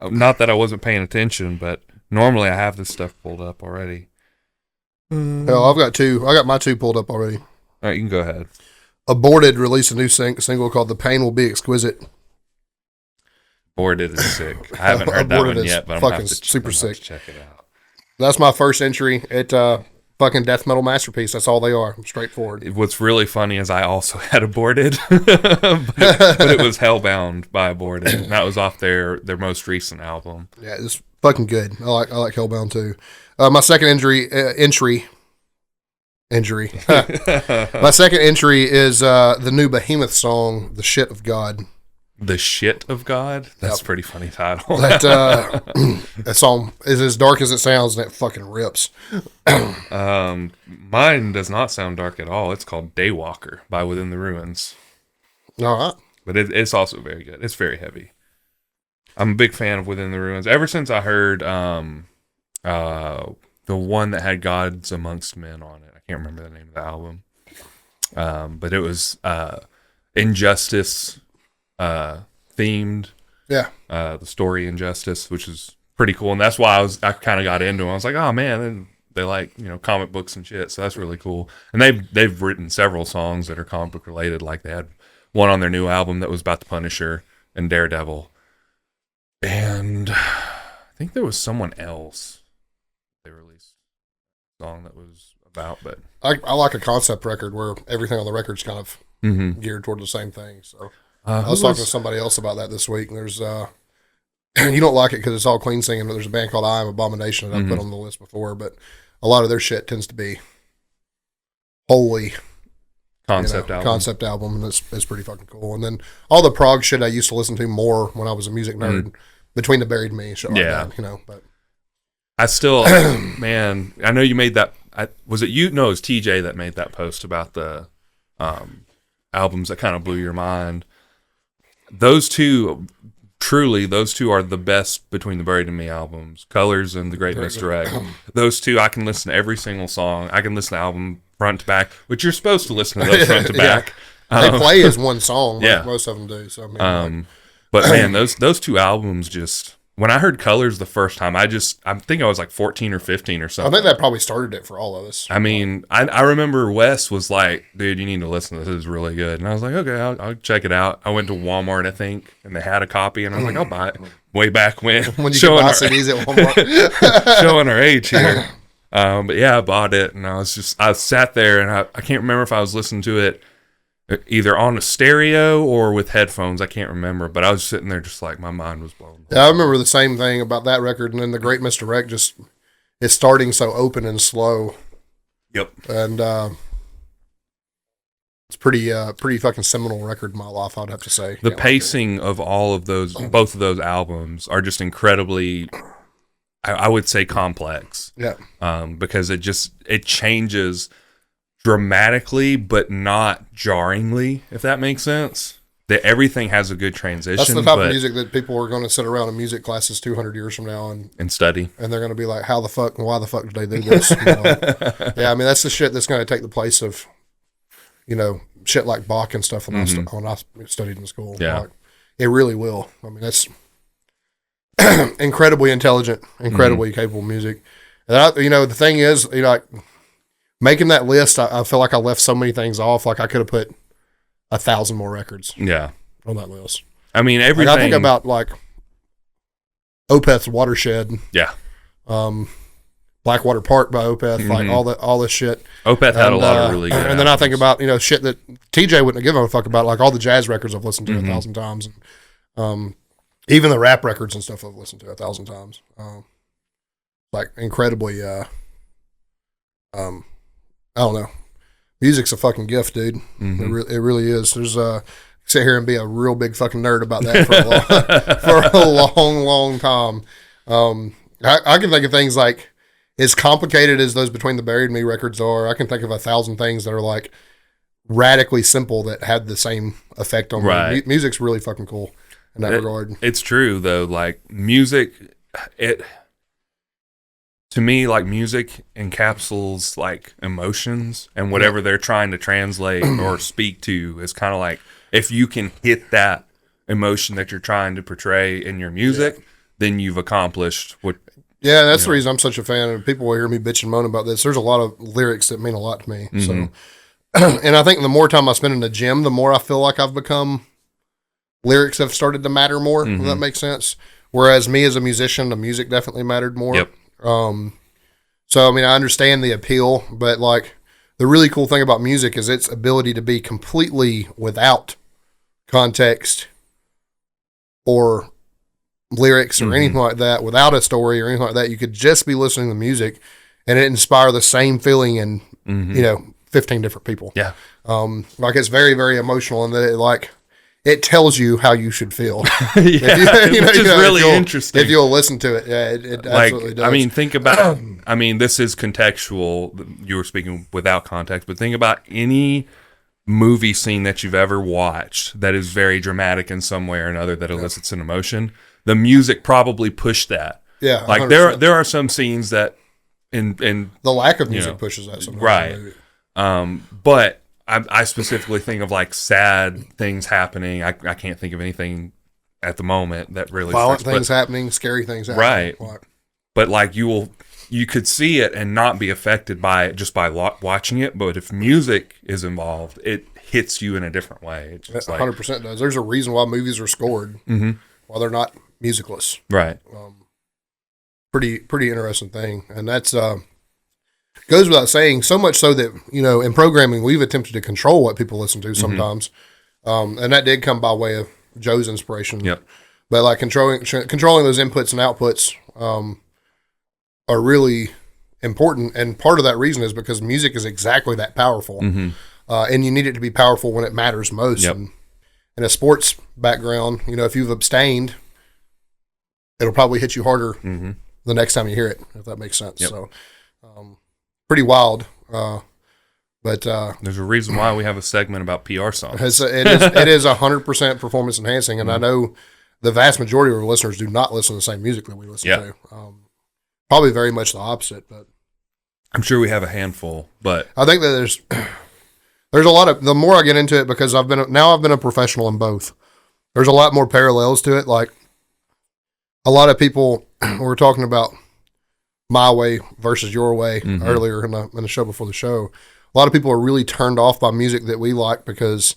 Not that I wasn't paying attention, but normally I have this stuff pulled up already. Hell, I've got two. I got my two pulled up already. All right, you can go ahead. Aborted released a new single called "The Pain Will Be Exquisite." Aborted is sick. I haven't heard that one yet, but I'm gonna have to super sick. Check it out. That's my first entry at fucking death metal masterpiece. That's all they are. Straightforward. What's really funny is I also had Aborted, but it was Hellbound by Aborted. And that was off their most recent album. Yeah, it's fucking good. I like Hellbound too. My second entry. My second entry is the new Behemoth song, "The Shit of God." The Shit of God? That's a pretty funny title. That song is as dark as it sounds, and it fucking rips. Mine does not sound dark at all. It's called Daywalker by Within the Ruins. All right. But it's also very good. It's very heavy. I'm a big fan of Within the Ruins. Ever since I heard the one that had Gods Amongst Men on it. I can't remember the name of the album. But it was Injustice themed. Yeah. The story Injustice, which is pretty cool. And that's why I kind of got into them. I was like, oh man, they like, comic books and shit. So that's really cool. And they've written several songs that are comic book related. Like they had one on their new album that was about the Punisher and Daredevil. And I think there was someone else they released a song that was about, but I like a concept record where everything on the record's kind of geared toward the same thing. So I was talking to somebody else about that this week, and there's you don't like it because it's all clean singing, but there's a band called I Am Abomination that I've put on the list before, but a lot of their shit tends to be wholly concept album, and it's pretty fucking cool. And then all the prog shit I used to listen to more when I was a music nerd, Between the Buried Me, shit like that, but I still, man, I know you made that. Was it you? No, it was TJ that made that post about the albums that kind of blew your mind. Those two are the best Between the Buried and Me albums. Colors and The Great Misdirect. Those two, I can listen to every single song. I can listen to the album front to back, which you're supposed to listen to those front to back. They play as one song, like most of them do. So, but man, those two albums just... When I heard Colors the first time, I think I was like 14 or 15 or something. I think that probably started it for all of us. I mean, I remember Wes was like, dude, you need to listen to this. This is really good. And I was like, okay, I'll check it out. I went to Walmart, I think, and they had a copy, and I was like, I'll buy it. Way back when. When you could buy CDs at Walmart. Showing our age here. But yeah, I bought it, and I sat there, and I can't remember if I was listening to it either on a stereo or with headphones. I can't remember, but I was sitting there just like my mind was blown. Yeah, I remember the same thing about that record, and then The Great Misdirect just is starting so open and slow. Yep. And it's pretty fucking seminal record in my life, I'd have to say. The pacing of all of those, both of those albums are just incredibly, I would say, complex. Yeah. Because it changes dramatically, but not jarringly, if that makes sense. That everything has a good transition. That's the type of music that people are going to sit around in music classes 200 years from now and study. And they're going to be like, how the fuck and why the fuck did they do this? Yeah, I mean, that's the shit that's going to take the place of, shit like Bach and stuff when I studied in school. Yeah. Like, it really will. I mean, that's incredibly intelligent, incredibly capable music. And the thing is, like, making that list, I feel like I left so many things off. Like I could have put 1,000 more records. Yeah. On that list. I mean, everything. Like I think about like Opeth's Watershed. Yeah. Blackwater Park by Opeth. Like all this shit. Opeth had a lot of really good. And then I think about shit that TJ wouldn't have given a fuck about. Like all the jazz records I've listened to 1,000 times. And, even the rap records and stuff I've listened to 1,000 times. Like incredibly. I don't know. Music's a fucking gift, dude. It really is. There's sit here and be a real big fucking nerd about that for a long time. I can think of things like, as complicated as those Between the Buried Me records are, I can think of 1,000 things that are like radically simple that had the same effect on me. Music's really fucking cool in that regard. It's true though. Like music, to me, like music encapsulates like emotions, and whatever they're trying to translate or speak to is kind of like, if you can hit that emotion that you're trying to portray in your music, then you've accomplished what. Yeah, that's the reason I'm such a fan. And people will hear me bitch and moan about this. There's a lot of lyrics that mean a lot to me. So, and I think the more time I spend in the gym, the more I feel like I've become. Lyrics have started to matter more. If that makes sense. Whereas me as a musician, the music definitely mattered more. Yep. So, I mean, I understand the appeal, but like the really cool thing about music is its ability to be completely without context or lyrics or anything like that, without a story or anything like that. You could just be listening to music and it inspire the same feeling in, 15 different people. Yeah. Like it's very, very emotional and that it tells you how you should feel. Yeah, which is really interesting. If you'll listen to it. Yeah, it absolutely does. I mean, think about, this is contextual. You were speaking without context, but think about any movie scene that you've ever watched that is very dramatic in some way or another that elicits an emotion. The music probably pushed that. Yeah. Like 100%. there are some scenes that in the lack of music pushes that sometimes. Right. But I specifically think of like sad things happening. I can't think of anything at the moment that really violent things happening, scary things happening. Right. But like you could see it and not be affected by it just by watching it. But if music is involved, it hits you in a different way. It's 100% does. There's a reason why movies are scored while they're not musicless. Right. Pretty interesting thing. And that's goes without saying, so much so that, in programming, we've attempted to control what people listen to sometimes. And that did come by way of Joe's inspiration. Yep. But like controlling those inputs and outputs are really important. And part of that reason is because music is exactly that powerful. And you need it to be powerful when it matters most. Yep. And in a sports background, if you've abstained, it'll probably hit you harder the next time you hear it, if that makes sense. Yep. So, pretty wild. But there's a reason why we have a segment about PR songs. It is 100% performance enhancing, and I know the vast majority of our listeners do not listen to the same music that we listen to. Probably very much the opposite, but I'm sure we have a handful. But I think that there's a lot of, the more I get into it, because I've been a professional in both. There's a lot more parallels to it. Like a lot of people were talking about my way versus your way earlier in the show before the show. A lot of people are really turned off by music that we like because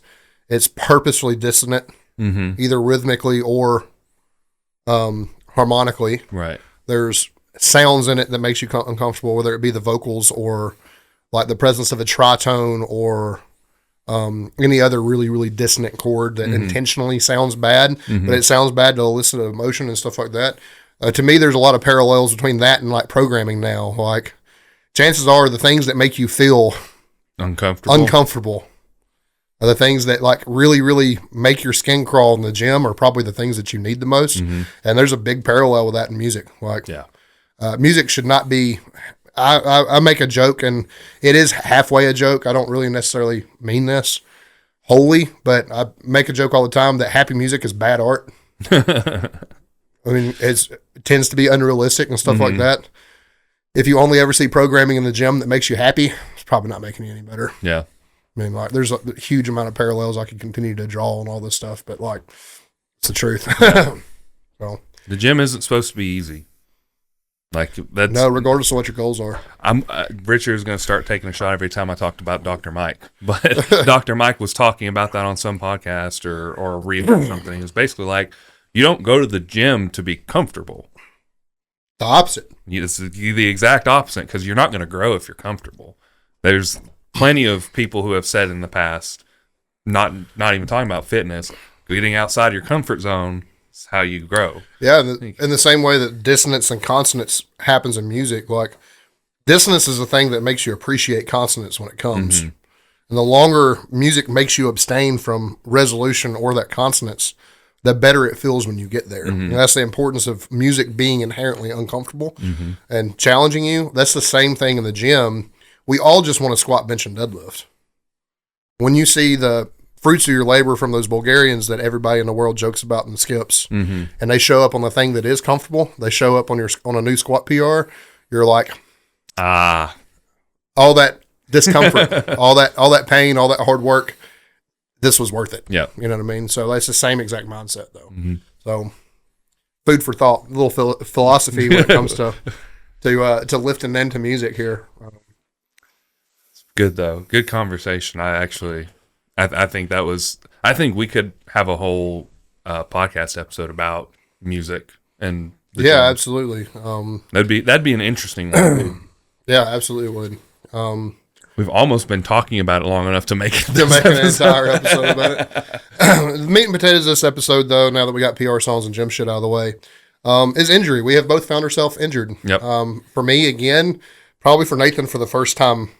it's purposefully dissonant, either rhythmically or harmonically. Right. There's sounds in it that makes you uncomfortable, whether it be the vocals or like the presence of a tritone or any other really, really dissonant chord that intentionally sounds bad, but it sounds bad to elicit emotion and stuff like that. To me, there's a lot of parallels between that and like programming now. Like chances are the things that make you feel uncomfortable are the things that like really, really make your skin crawl in the gym are probably the things that you need the most. And there's a big parallel with that in music. Like music should not be, I make a joke and it is halfway a joke. I don't really necessarily mean this wholly, but I make a joke all the time that happy music is bad art. I mean, it tends to be unrealistic and stuff like that. If you only ever see programming in the gym that makes you happy, it's probably not making you any better. Yeah. I mean, like, there's a huge amount of parallels I could continue to draw on all this stuff, but like, it's the truth. Yeah. So the gym isn't supposed to be easy. Like that's no, regardless of what your goals are. Richard's going to start taking a shot every time I talked about Dr. Mike, but Dr. Mike was talking about that on some podcast or a reel or something. It was basically like, you don't go to the gym to be comfortable. The opposite. It's the exact opposite, because you're not going to grow if you're comfortable. There's plenty of people who have said in the past, not even talking about fitness, getting outside your comfort zone is how you grow. Yeah, in the same way that dissonance and consonance happens in music, like dissonance is the thing that makes you appreciate consonance when it comes. And the longer music makes you abstain from resolution or that consonance, the better it feels when you get there. And that's the importance of music being inherently uncomfortable and challenging you. That's the same thing in the gym. We all just want to squat, bench, and deadlift. When you see the fruits of your labor from those Bulgarians that everybody in the world jokes about in the skips, and they show up on the thing that is comfortable, they show up on a new squat PR, you're like, all that discomfort, all that pain, all that hard work, this was worth it. Yeah. You know what I mean? So that's the same exact mindset though. So food for thought, a little philosophy when it comes to lifting into music here. Good though. Good conversation. I think we could have a whole podcast episode about music and absolutely. that'd be an interesting one. Yeah, absolutely would. We've almost been talking about it long enough to make it To make an entire episode about it. The meat and potatoes of this episode, though, now that we got PR songs and gym shit out of the way, is injury. We have both found ourselves injured. Yep. For me, again, probably for Nathan for the first time.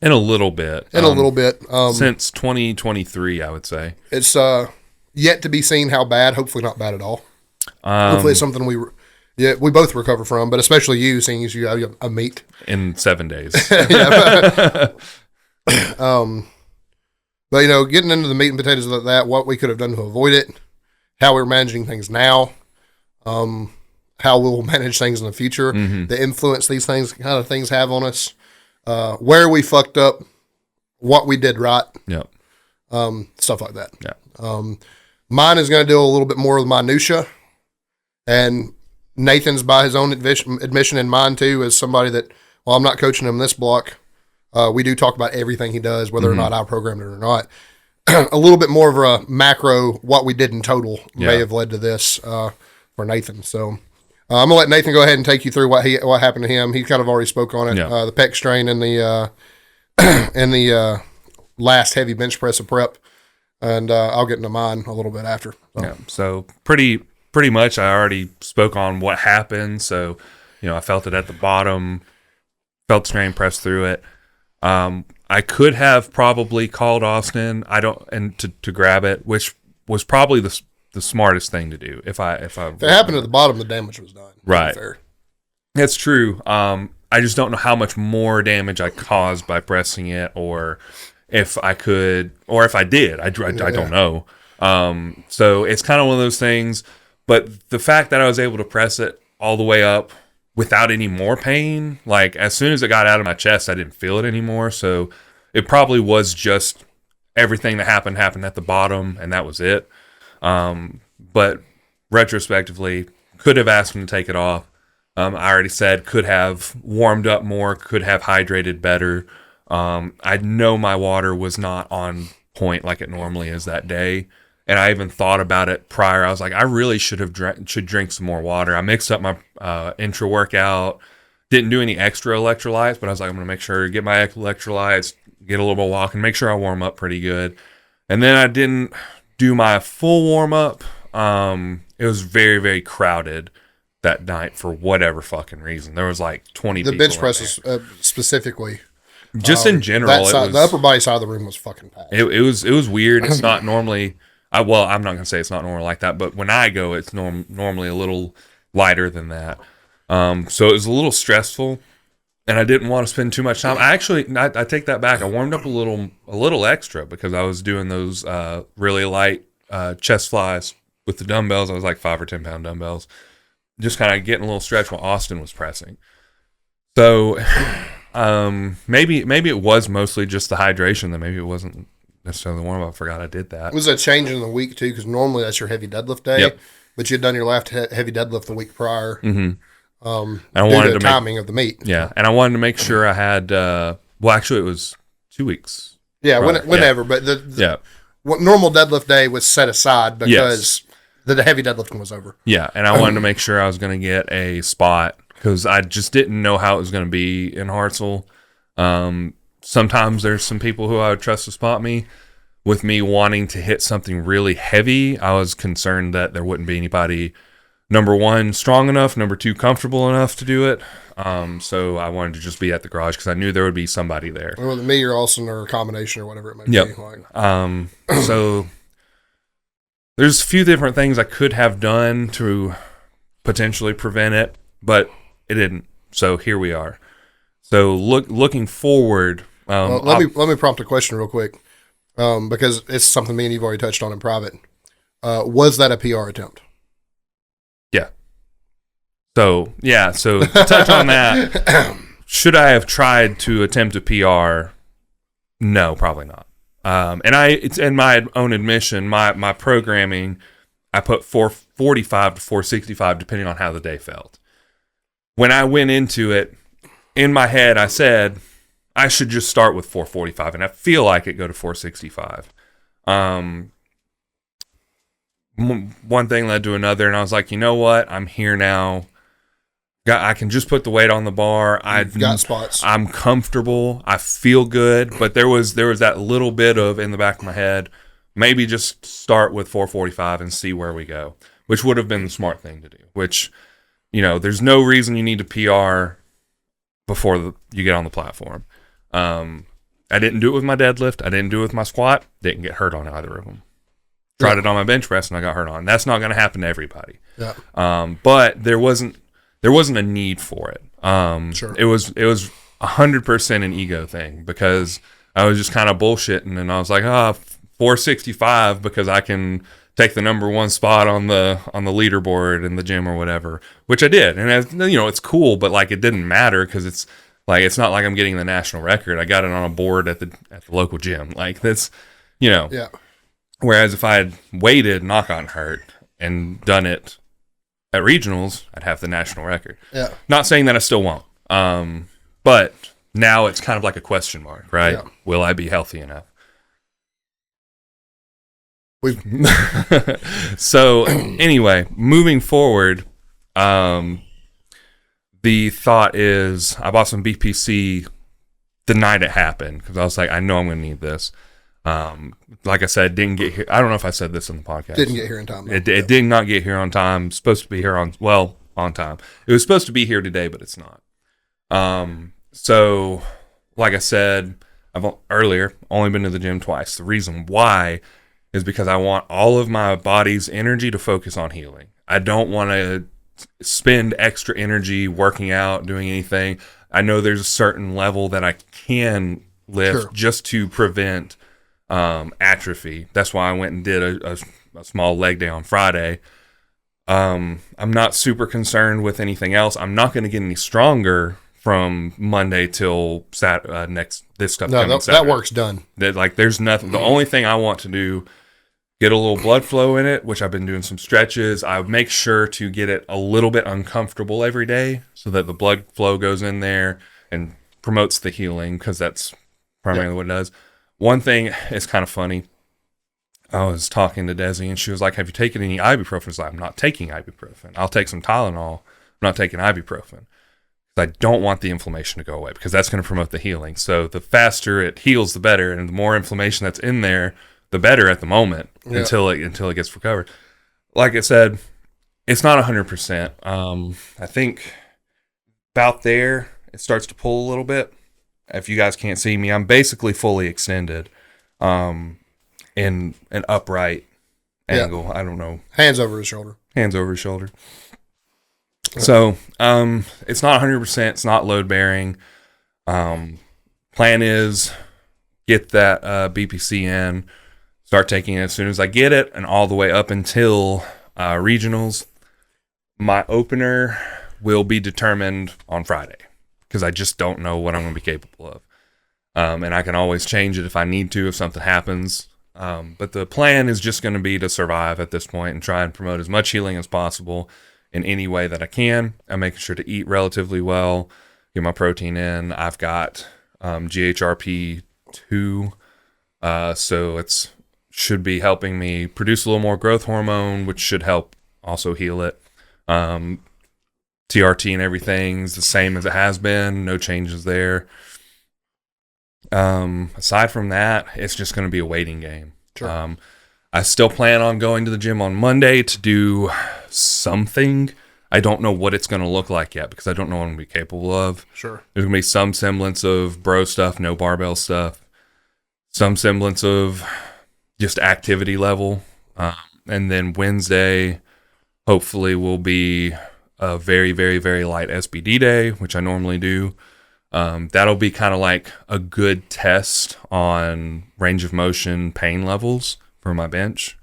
In a little bit. Since 2023, I would say. It's yet to be seen how bad. Hopefully not bad at all. Hopefully it's something we both recover from, but especially you, seeing as you have a meat. In 7 days. But, getting into the meat and potatoes of that, what we could have done to avoid it, how we're managing things now, how we'll manage things in the future, the influence these kind of things have on us, where we fucked up, what we did right, Yep. Stuff like that. Yeah. Mine is going to deal a little bit more with minutia, and Nathan's, by his own admission, and mine too, as somebody that, while I'm not coaching him this block, we do talk about everything he does, whether or not I programmed it or not. A little bit more of a macro, what we did in total may have led to this for Nathan. So I'm gonna let Nathan go ahead and take you through what happened to him. He kind of already spoke on it. The pec strain and the last heavy bench press of prep, and I'll get into mine a little bit after. So pretty much I already spoke on what happened. So I felt it at the bottom, felt the strain, pressed through it. I could have probably called Austin. To grab it, which was probably the smartest thing to do. If it happened at the bottom, the damage was done. Right. Fair. That's true. I just don't know how much more damage I caused by pressing it, or if I could, or if I did. I don't know. So it's kind of one of those things. But the fact that I was able to press it all the way up without any more pain, like as soon as it got out of my chest, I didn't feel it anymore. So it probably was just everything that happened at the bottom, and that was it. But retrospectively, could have asked him to take it off. I already said could have warmed up more, could have hydrated better. I know my water was not on point like it normally is that day. And I even thought about it prior. I was like, I really should drink some more water. I mixed up my intra workout, didn't do any extra electrolytes, but I was like, I'm going to make sure to get my electrolytes, get a little bit of walk, and make sure I warm up pretty good. And then I didn't do my full warm up. It was very, very crowded that night for whatever fucking reason. There was like 20 people. The bench presses specifically. Just in general, the upper body side of the room was fucking packed. It was weird. It's not normally. I'm not going to say it's not normal like that, but when I go, it's normally a little lighter than that. So it was a little stressful, and I didn't want to spend too much time. I take that back. I warmed up a little extra because I was doing those really light chest flies with the dumbbells. I was like 5 or 10 pound dumbbells, just kind of getting a little stretch while Austin was pressing. So maybe it was mostly just the hydration. Then maybe it wasn't necessarily warm up. I forgot I did that. It was a change in the week too, because normally that's your heavy deadlift day, but you'd done your last heavy deadlift the week prior. And I due wanted to the timing of the meat. Yeah, and I wanted to make sure I had. Actually, it was 2 weeks. Yeah, whenever. But what normal deadlift day was set aside because the heavy deadlifting was over. Yeah, and I wanted to make sure I was going to get a spot because I just didn't know how it was going to be in Hartselle. Sometimes there's some people who I would trust to spot me. With me wanting to hit something really heavy, I was concerned that there wouldn't be anybody, number one, strong enough, number two, comfortable enough to do it. So I wanted to just be at the garage because I knew there would be somebody there. Whether me or Austin or a combination or whatever it may be. Like. So there's a few different things I could have done to potentially prevent it, but it didn't. So here we are. So looking forward. Let me prompt a question real quick, because it's something me and you've already touched on in private. Was that a PR attempt? Yeah. So to touch on that, should I have tried to attempt a PR? No, probably not. It's in my own admission, my programming, I put 445 to 465 depending on how the day felt. When I went into it, in my head, I said I should just start with 445, and I feel like it go to 465. One thing led to another, and I was like, you know what? I'm here now. I can just put the weight on the bar. You've got spots. I'm comfortable. I feel good. But there was that little bit of in the back of my head, maybe just start with 445 and see where we go, which would have been the smart thing to do. Which, there's no reason you need to PR before you get on the platform. I didn't do it with my deadlift. I didn't do it with my squat. Didn't get hurt on either of them. Tried it on my bench press and I got hurt on. That's not going to happen to everybody. Yeah. But there wasn't a need for it. Sure. It was 100% an ego thing because I was just kind of bullshitting and I was like, 465 because I can take the number one spot on the leaderboard in the gym or whatever, which I did. And it's cool, but like it didn't matter because it's not like I'm getting the national record. I got it on a board at the local gym. Like that's, Yeah. Whereas if I had waited, not gotten hurt, and done it at regionals, I'd have the national record. Yeah. Not saying that I still won't. But now it's kind of like a question mark, right? Yeah. Will I be healthy enough? So anyway, moving forward, the thought is I bought some BPC the night it happened because I was like, I know I'm going to need this. Like I said, didn't get here. I don't know if I said this in the podcast. Didn't get here in time. It did not get here on time. Supposed to be here on time. It was supposed to be here today, but it's not. So like I said, I've earlier only been to the gym twice. The reason why is because I want all of my body's energy to focus on healing. I don't want to spend extra energy working out, doing anything. I know there's a certain level that I can lift just to prevent atrophy. That's why I went and did a small leg day on Friday. I'm not super concerned with anything else. I'm not going to get any stronger from Monday till this stuff. No, that work's done. There's nothing. The only thing I want to do, get a little blood flow in it, which I've been doing some stretches. I make sure to get it a little bit uncomfortable every day so that the blood flow goes in there and promotes the healing because that's primarily what it does. One thing is kind of funny. I was talking to Desi and she was like, have you taken any ibuprofen? I was like, I'm not taking ibuprofen. I'll take some Tylenol. I'm not taking ibuprofen. I don't want the inflammation to go away because that's going to promote the healing. So the faster it heals, the better. And the more inflammation that's in there, the better at the moment until it gets recovered. Like I said, it's not 100%. I think about there, it starts to pull a little bit. If you guys can't see me, I'm basically fully extended in an upright angle. I don't know. Hands over his shoulder. So it's not 100%. It's not load bearing. Plan is get that BPC in, start taking it as soon as I get it, and all the way up until regionals. My opener will be determined on Friday because I just don't know what I'm going to be capable of. And I can always change it if I need to, if something happens. But the plan is just going to be to survive at this point and try and promote as much healing as possible in any way that I can. I'm making sure to eat relatively well, get my protein in. I've got GHRP2, so it's should be helping me produce a little more growth hormone, which should help also heal it. TRT and everything's the same as it has been. No changes there. Aside from that, it's just going to be a waiting game. Sure. I still plan on going to the gym on Monday to do something. I don't know what it's going to look like yet because I don't know what I'm going to be capable of. Sure. There's going to be some semblance of bro stuff, no barbell stuff, some semblance of just activity level. And then Wednesday, hopefully, will be a very, very, very light SBD day, which I normally do. That'll be kind of like a good test on range of motion pain levels for my bench.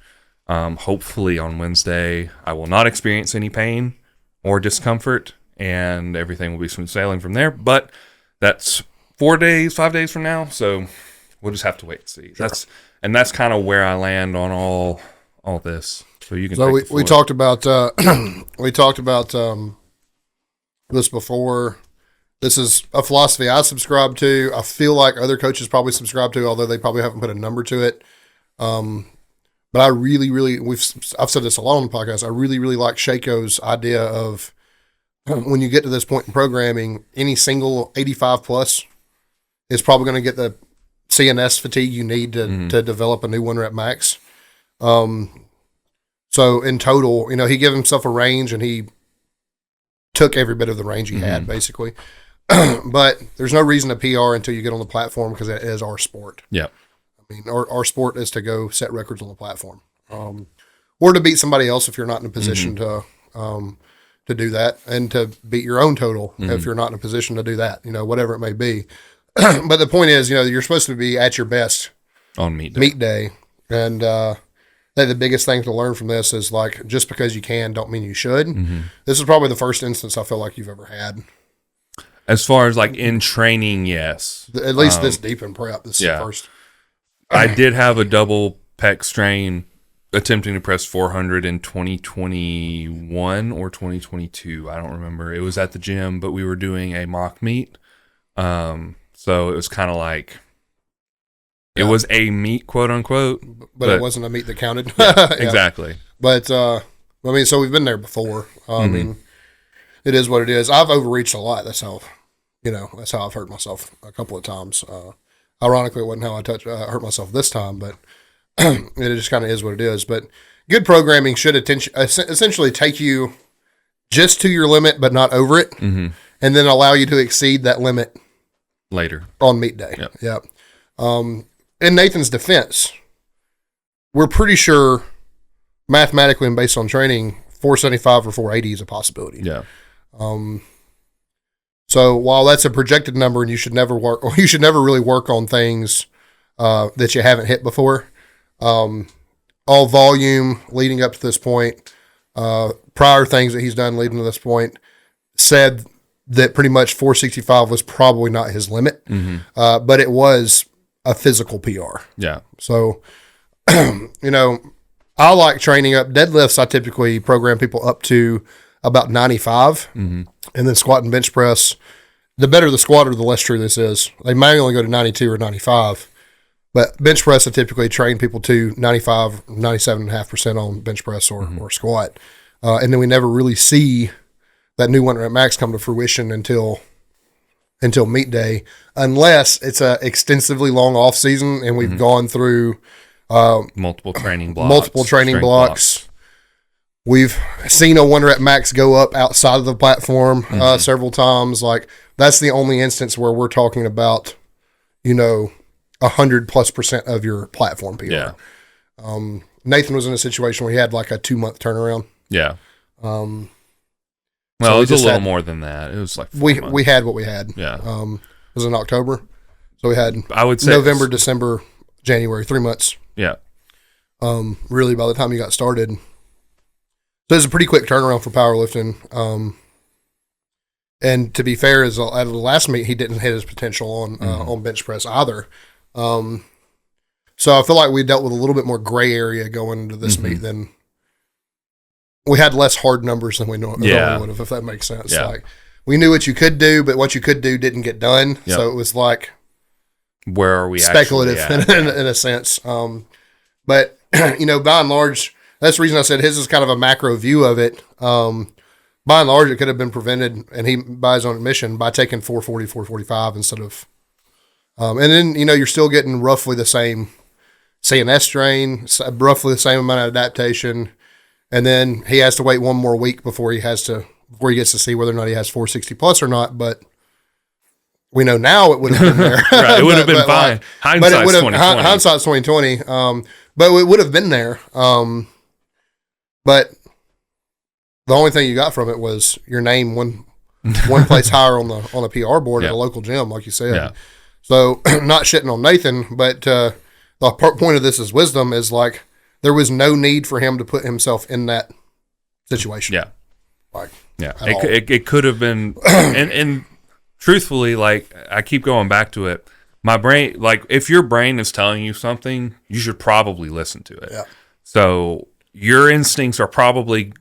Hopefully on Wednesday, I will not experience any pain or discomfort, and everything will be smooth sailing from there. But that's 5 days from now, so we'll just have to wait and see. Sure. That's kind of where I land on all this. So you can. So we talked about this before. This is a philosophy I subscribe to. I feel like other coaches probably subscribe to, although they probably haven't put a number to it. But I really, I've said this a lot on the podcast. I really, really like Shaco's idea of when you get to this point in programming, any single 85 plus is probably going to get the CNS fatigue you need to develop a new 1 rep max. So in total, he gave himself a range and he took every bit of the range he had basically. But there's no reason to PR until you get on the platform because it is our sport. Yeah. I mean, our sport is to go set records on the platform, or to beat somebody else if you're not in a position to do that, and to beat your own total if you're not in a position to do that. Whatever it may be. But the point is, you're supposed to be at your best on meet day, and I think the biggest thing to learn from this is like just because you can don't mean you should. This is probably the first instance I feel like you've ever had. As far as like in training, yes. At least this deep in prep. This is the first. I did have a double pec strain attempting to press 400 in 2021 or 2022. I don't remember. It was at the gym, but we were doing a mock meet. So it was kind of like, it was a meet, quote unquote. But it wasn't a meet that counted. Exactly. But, so we've been there before. I mean, it is what it is. I've overreached a lot. That's how I've hurt myself a couple of times. Ironically, it wasn't how I hurt myself this time, but it just kind of is what it is. But good programming should essentially take you just to your limit, but not over it, and then allow you to exceed that limit later on meet day. Yep. In Nathan's defense, we're pretty sure mathematically and based on training, 475 or 480 is a possibility. Yeah. So while that's a projected number and you should never really work on things that you haven't hit before, all volume leading up to this point, prior things that he's done leading to this point, said that pretty much 465 was probably not his limit, but it was a physical PR. Yeah. So, I like training up deadlifts. I typically program people up to about 95, and then squat and bench press. The better the squatter, the less true this is. They may only go to 92 or 95, but bench press, I typically train people to 95, 97.5% on bench press or squat. And then we never really see that new 1 rep max come to fruition until meet day, unless it's a extensively long off season and we've gone through multiple training blocks. We've seen a 1 rep max go up outside of the platform several times. Like that's the only instance where we're talking about, 100+% of your platform PR. Yeah. Nathan was in a situation where he had like a 2-month turnaround. Yeah. Well, it was a little more than that. It was like 4 months. We had what we had. Yeah. It was in October. So we had, I would say, November, December, January, 3 months. Yeah. Really by the time you got started. So it's a pretty quick turnaround for powerlifting. And to be fair, at the last meet, he didn't hit his potential on bench press either. So I feel like we dealt with a little bit more gray area going into this meet than we had less hard numbers than we normally would have, if that makes sense. Yeah. Like we knew what you could do, but what you could do didn't get done. Yep. So it was like, where are we speculative in a sense. But by and large, that's the reason I said his is kind of a macro view of it. By and large, it could have been prevented, and he, by his own admission, by taking 440, 445 instead of, and then, you're still getting roughly the same CNS strain, roughly the same amount of adaptation. And then he has to wait one more week before he gets to see whether or not he has 460 plus or not. But we know now it would have been there. Right. It would have been fine. Hindsight's 2020. Hindsight's 2020. But it would have been there. But the only thing you got from it was your name one place higher on a PR board at a local gym, like you said. Yeah. So not shitting on Nathan, but the point of this is wisdom is like there was no need for him to put himself in that situation. Yeah. Yeah. It could have been, and truthfully, like I keep going back to it. My brain, like if your brain is telling you something, you should probably listen to it. Yeah. So your instincts are probably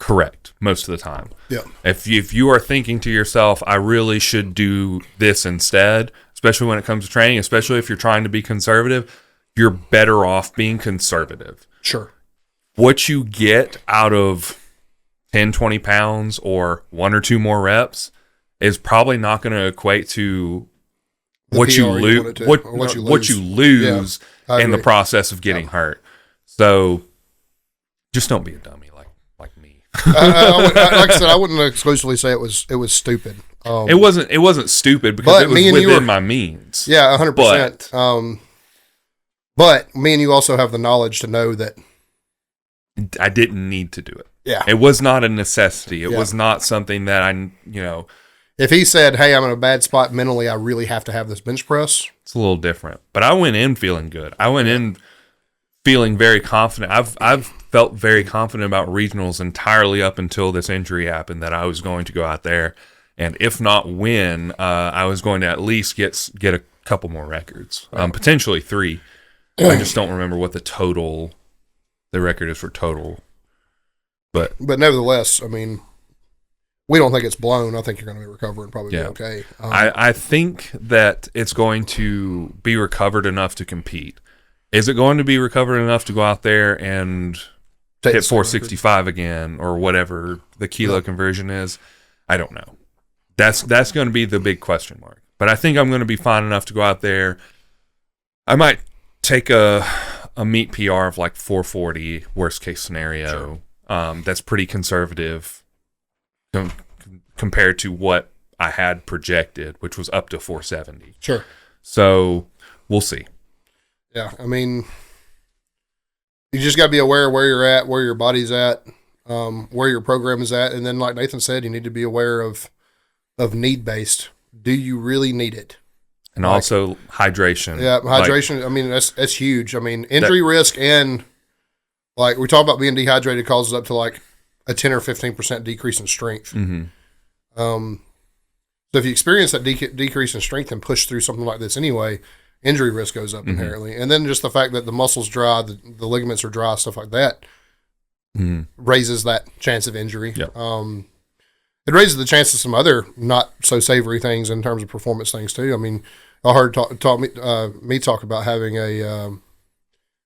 correct most of the time. Yeah. If you are thinking to yourself, I really should do this instead, especially when it comes to training, especially if you're trying to be conservative, you're better off being conservative. Sure. What you get out of 10, 20 pounds or 1 or 2 more reps is probably not going to equate to what you lose in the process of getting hurt. So just don't be a dummy like me. Like I said, I wouldn't exclusively say it was stupid. It wasn't stupid because it was within my means. Yeah, 100%. But me and you also have the knowledge to know that I didn't need to do it. Yeah. It was not a necessity. It was not something that if he said, "Hey, I'm in a bad spot mentally, I really have to have this bench press." It's a little different. But I went in feeling good. I went in feeling very confident. I've felt very confident about regionals entirely up until this injury happened, that I was going to go out there and if not win, I was going to at least get a couple more records, potentially 3. I just don't remember what the record is for total. But nevertheless, I mean, we don't think it's blown. I think you're going to be recovering, probably be okay. I think that it's going to be recovered enough to compete. Is it going to be recovered enough to go out there and hit 465 again or whatever the kilo conversion is? I don't know. That's going to be the big question mark. But I think I'm going to be fine enough to go out there. I might take a meet PR of like 440, worst case scenario. Sure. That's pretty conservative compared to what I had projected, which was up to 470. Sure. So we'll see. Yeah, I mean, you just got to be aware of where you're at, where your body's at, where your program is at, and then, like Nathan said, you need to be aware of need-based. Do you really need it? And also hydration. Yeah, hydration. I mean, that's huge. I mean, injury risk and like we talk about being dehydrated causes up to like a 10 or 15% decrease in strength. Mm-hmm. So if you experience that decrease in strength and push through something like this anyway, injury risk goes up inherently. And then just the fact that the muscle's dry, the ligaments are dry, stuff like that, raises that chance of injury. Yep. It raises the chance of some other not so savory things in terms of performance things too. I mean, I heard me talk about having an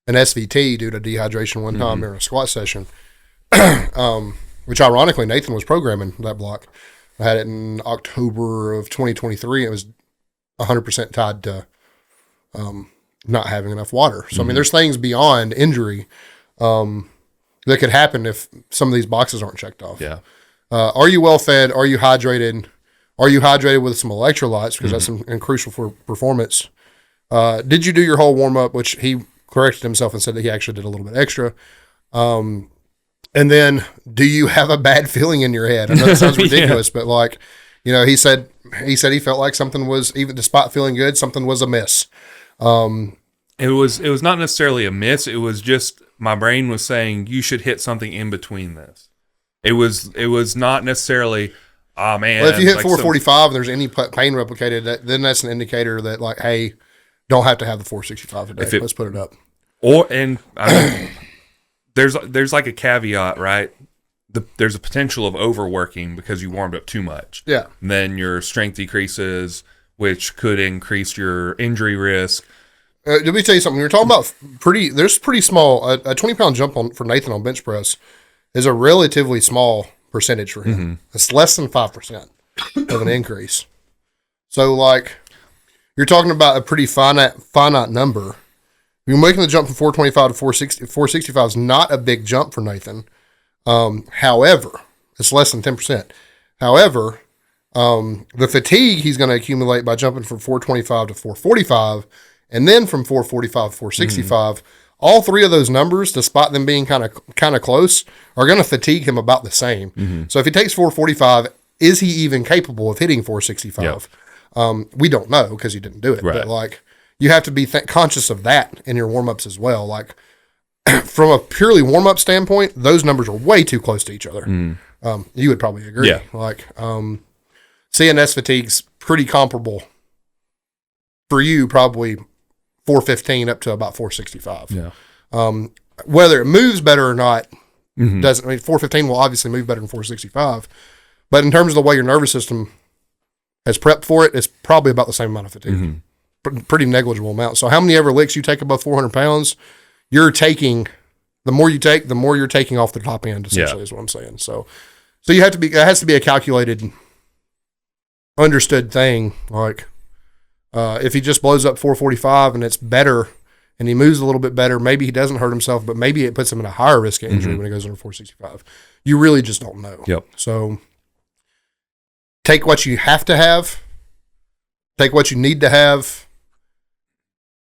SVT due to dehydration one time during a squat session, which ironically Nathan was programming that block. I had it in October of 2023. It was 100% tied to not having enough water. So, I mean, there's things beyond injury that could happen if some of these boxes aren't checked off. Yeah. Are you well fed? Are you hydrated? Are you hydrated with some electrolytes? Because that's crucial for performance. Did you do your whole warm up? Which he corrected himself and said that he actually did a little bit extra. And then, do you have a bad feeling in your head? I know that sounds ridiculous, but like, he said he felt like something was, even despite feeling good, something was amiss. It was not necessarily a miss. It was just my brain was saying you should hit something in between this. It was not necessarily, oh man. Well, if you hit 445 and there's any pain replicated, then that's an indicator that like, hey, don't have to have the 465 today. Let's put it up. There's like a caveat, right? There's a potential of overworking because you warmed up too much. Yeah. And then your strength decreases, which could increase your injury risk. Let me tell you something. You're talking about there's pretty small, a 20-pound jump for Nathan on bench press is a relatively small percentage for him. It's less than 5% of an increase. So, like, you're talking about a pretty finite number. You're making the jump from 425 to 465 is not a big jump for Nathan. However, it's less than 10%. However, the fatigue he's going to accumulate by jumping from 425 to 445 and then from 445 to 465, all three of those numbers, despite them being kind of close, are going to fatigue him about the same. So if he takes 445, is he even capable of hitting 465? Yep. We don't know because he didn't do it. Right. But like, you have to be conscious of that in your warm-ups as well. Like, from a purely warm-up standpoint, those numbers are way too close to each other. You would probably agree. Yeah. Like, CNS fatigue's pretty comparable for you, probably 415 up to about 465. Yeah. Whether it moves better or not doesn't. I mean, 415 will obviously move better than 465, but in terms of the way your nervous system has prepped for it, it's probably about the same amount of fatigue. Pretty negligible amount. So how many ever licks you take above 400 pounds, you're taking. The more you take, the more you're taking off the top end. Essentially, is what I'm saying. So So it has to be a calculated, understood thing. Like, if he just blows up 445 and it's better and he moves a little bit better, maybe he doesn't hurt himself, but maybe it puts him in a higher risk of injury when he goes under 465. You really just don't know. Yep. So take what you have to have, take what you need to have,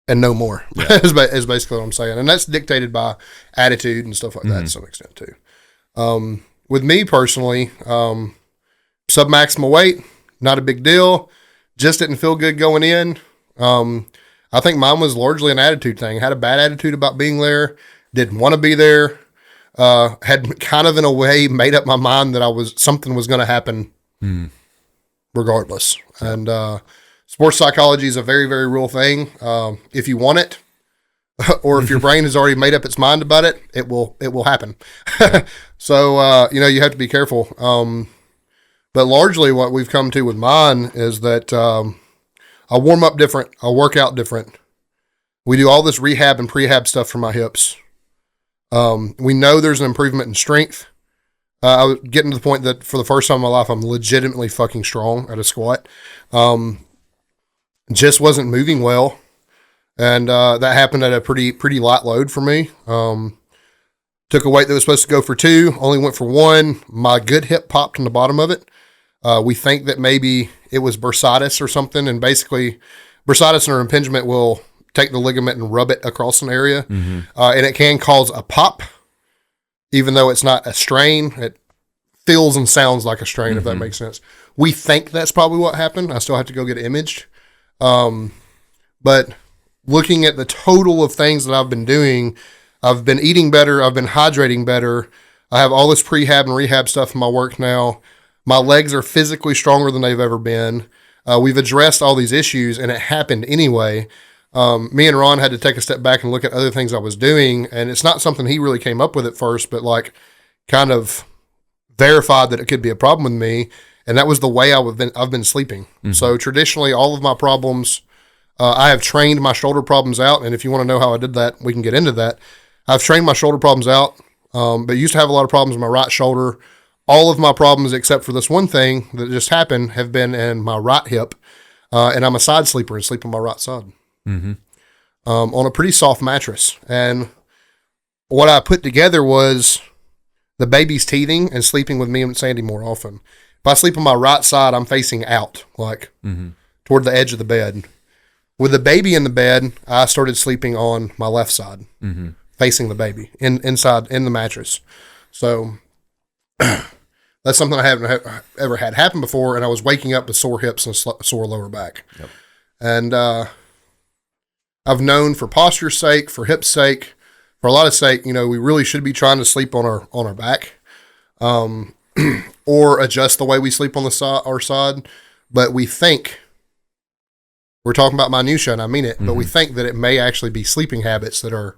and no more. Yeah. is basically what I'm saying. And that's dictated by attitude and stuff like that to some extent too. With me personally, submaximal weight, not a big deal. Just didn't feel good going in. I think mine was largely an attitude thing. Had a bad attitude about being there. Didn't want to be there. Had kind of in a way made up my mind that something was going to happen regardless. And sports psychology is a very, very real thing. If you want it, or if your brain has already made up its mind about it, it will happen. So you have to be careful. But largely what we've come to with mine is that I warm up different. I work out different. We do all this rehab and prehab stuff for my hips. We know there's an improvement in strength. I was getting to the point that for the first time in my life, I'm legitimately fucking strong at a squat. Just wasn't moving well. And that happened at a pretty light load for me. Took a weight that was supposed to go for 2, only went for 1. My good hip popped in the bottom of it. We think that maybe it was bursitis or something, and basically bursitis or impingement will take the ligament and rub it across an area, and it can cause a pop, even though it's not a strain. It feels and sounds like a strain, if that makes sense. We think that's probably what happened. I still have to go get it imaged. But looking at the total of things that I've been doing, I've been eating better. I've been hydrating better. I have all this prehab and rehab stuff in my work now. My legs are physically stronger than they've ever been. We've addressed all these issues, and it happened anyway. Me and Ron had to take a step back and look at other things I was doing, and it's not something he really came up with at first, but like kind of verified that it could be a problem with me, and that was the way I've been sleeping. So traditionally, all of my problems, I have trained my shoulder problems out, and if you want to know how I did that, we can get into that. I've trained my shoulder problems out, but used to have a lot of problems with my right shoulder. All of my problems, except for this one thing that just happened, have been in my right hip, and I'm a side sleeper and sleep on my right side on a pretty soft mattress. And what I put together was the baby's teething and sleeping with me and Sandy more often. If I sleep on my right side, I'm facing out, like toward the edge of the bed. With the baby in the bed, I started sleeping on my left side, facing the baby inside in the mattress. So that's something I haven't ever had happen before, and I was waking up with sore hips and sore lower back. Yep. And I've known for posture's sake, for hip's sake, for a lot of sake, we really should be trying to sleep on our back, or adjust the way we sleep on our side. But we think, we're talking about minutia, and I mean it, but we think that it may actually be sleeping habits that are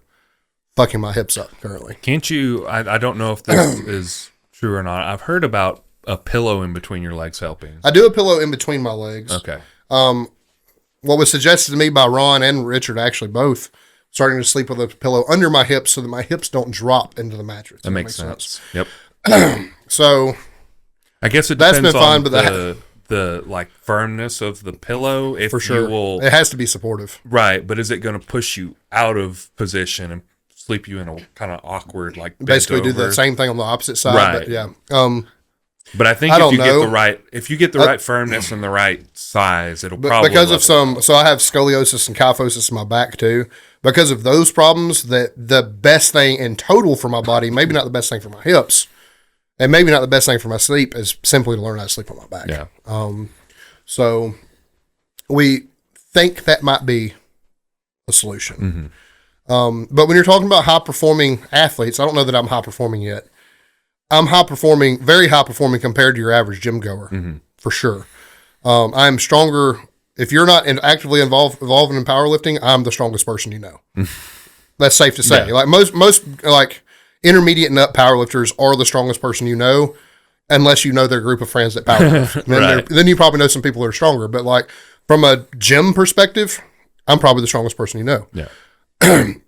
fucking my hips up currently. Can't you, I don't know if this is true or not. I've heard about a pillow in between your legs helping. I do a pillow in between my legs. Okay. What was suggested to me by Ron and Richard, actually both, starting to sleep with a pillow under my hips so that my hips don't drop into the mattress. That makes sense. Yep. So I guess it depends on the like firmness of the pillow. If for sure. It has to be supportive. Right, but is it going to push you out of position and sleep you in a kind of awkward, like basically do the same thing on the opposite side? Right. But yeah. But I think if you get the right firmness and the right size, it'll probably because of so I have scoliosis and kyphosis in my back too. Because of those problems, that the best thing in total for my body, maybe not the best thing for my hips, and maybe not the best thing for my sleep, is simply to learn how to sleep on my back. Yeah. So we think that might be a solution. But when you're talking about high performing athletes, I don't know that I'm high performing yet. I'm high performing, very high performing compared to your average gym goer, for sure. I'm stronger. If you're not actively involved in powerlifting, I'm the strongest person you know. That's safe to say. Yeah. Like most like intermediate and up powerlifters are the strongest person you know, unless you know their group of friends that powerlift. Then you probably know some people that are stronger. But like from a gym perspective, I'm probably the strongest person you know. Yeah.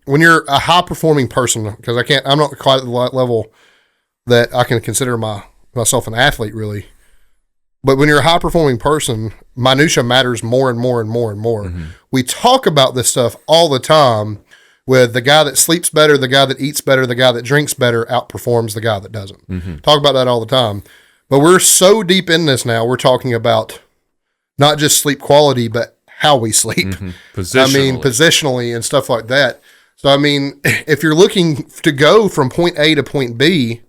When you're a high performing person, because I'm not quite at the level that I can consider myself an athlete really. But when you're a high performing person, minutia matters more and more and more and more. We talk about this stuff all the time with the guy that sleeps better, the guy that eats better, the guy that drinks better outperforms the guy that doesn't. Talk about that all the time. But we're so deep in this now, we're talking about not just sleep quality, but how we sleep. Positionally and stuff like that. So, if you're looking to go from point A to point B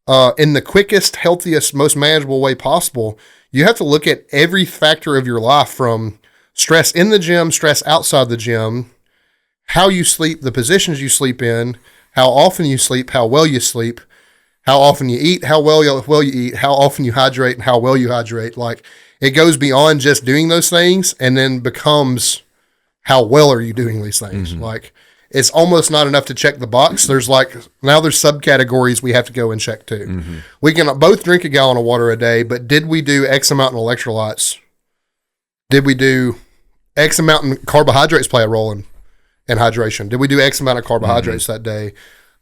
in the quickest, healthiest, most manageable way possible, you have to look at every factor of your life, from stress in the gym, stress outside the gym, how you sleep, the positions you sleep in, how often you sleep, how well you sleep, how often you eat, how well you eat, how often you hydrate, and how well you hydrate. Like, it goes beyond just doing those things and then becomes how well are you doing these things. Like, it's almost not enough to check the box. There's subcategories we have to go and check too. We can both drink a gallon of water a day, but did we do X amount in electrolytes? Did we do X amount in carbohydrates play a role in hydration? Did we do X amount of carbohydrates that day?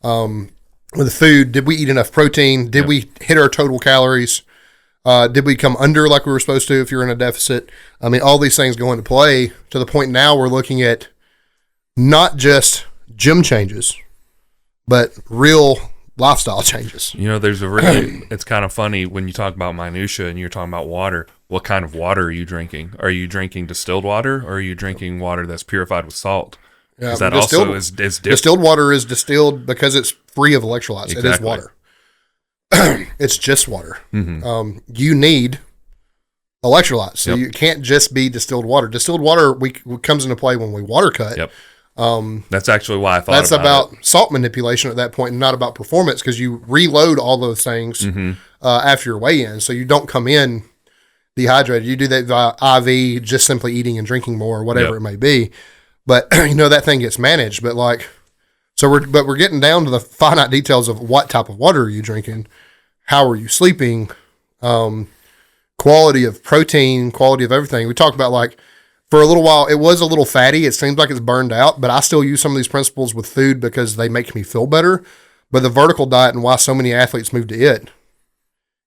With the food, did we eat enough protein? Did we hit our total calories? Did we come under like we were supposed to if you're in a deficit? All these things go into play to the point now we're looking at not just gym changes, but real lifestyle changes. It's kind of funny when you talk about minutia and you're talking about water. What kind of water are you drinking? Are you drinking distilled water, or are you drinking water that's purified with salt? Yeah, that also is different. Distilled water is distilled because it's free of electrolytes. Exactly. It is water. It's just water. You need electrolytes, so you can't just be distilled water. Distilled water comes into play when we water cut. That's actually why I thought that's about salt manipulation at that point, and not about performance, because you reload all those things after your weigh-in, so you don't come in dehydrated. You do that via IV, just simply eating and drinking more, or whatever it may be. But that thing gets managed. But we're getting down to the finite details of what type of water are you drinking, how are you sleeping, quality of protein, quality of everything. We talked about, for a little while, it was a little fatty. It seems like it's burned out, but I still use some of these principles with food because they make me feel better. But the vertical diet, and why so many athletes moved to it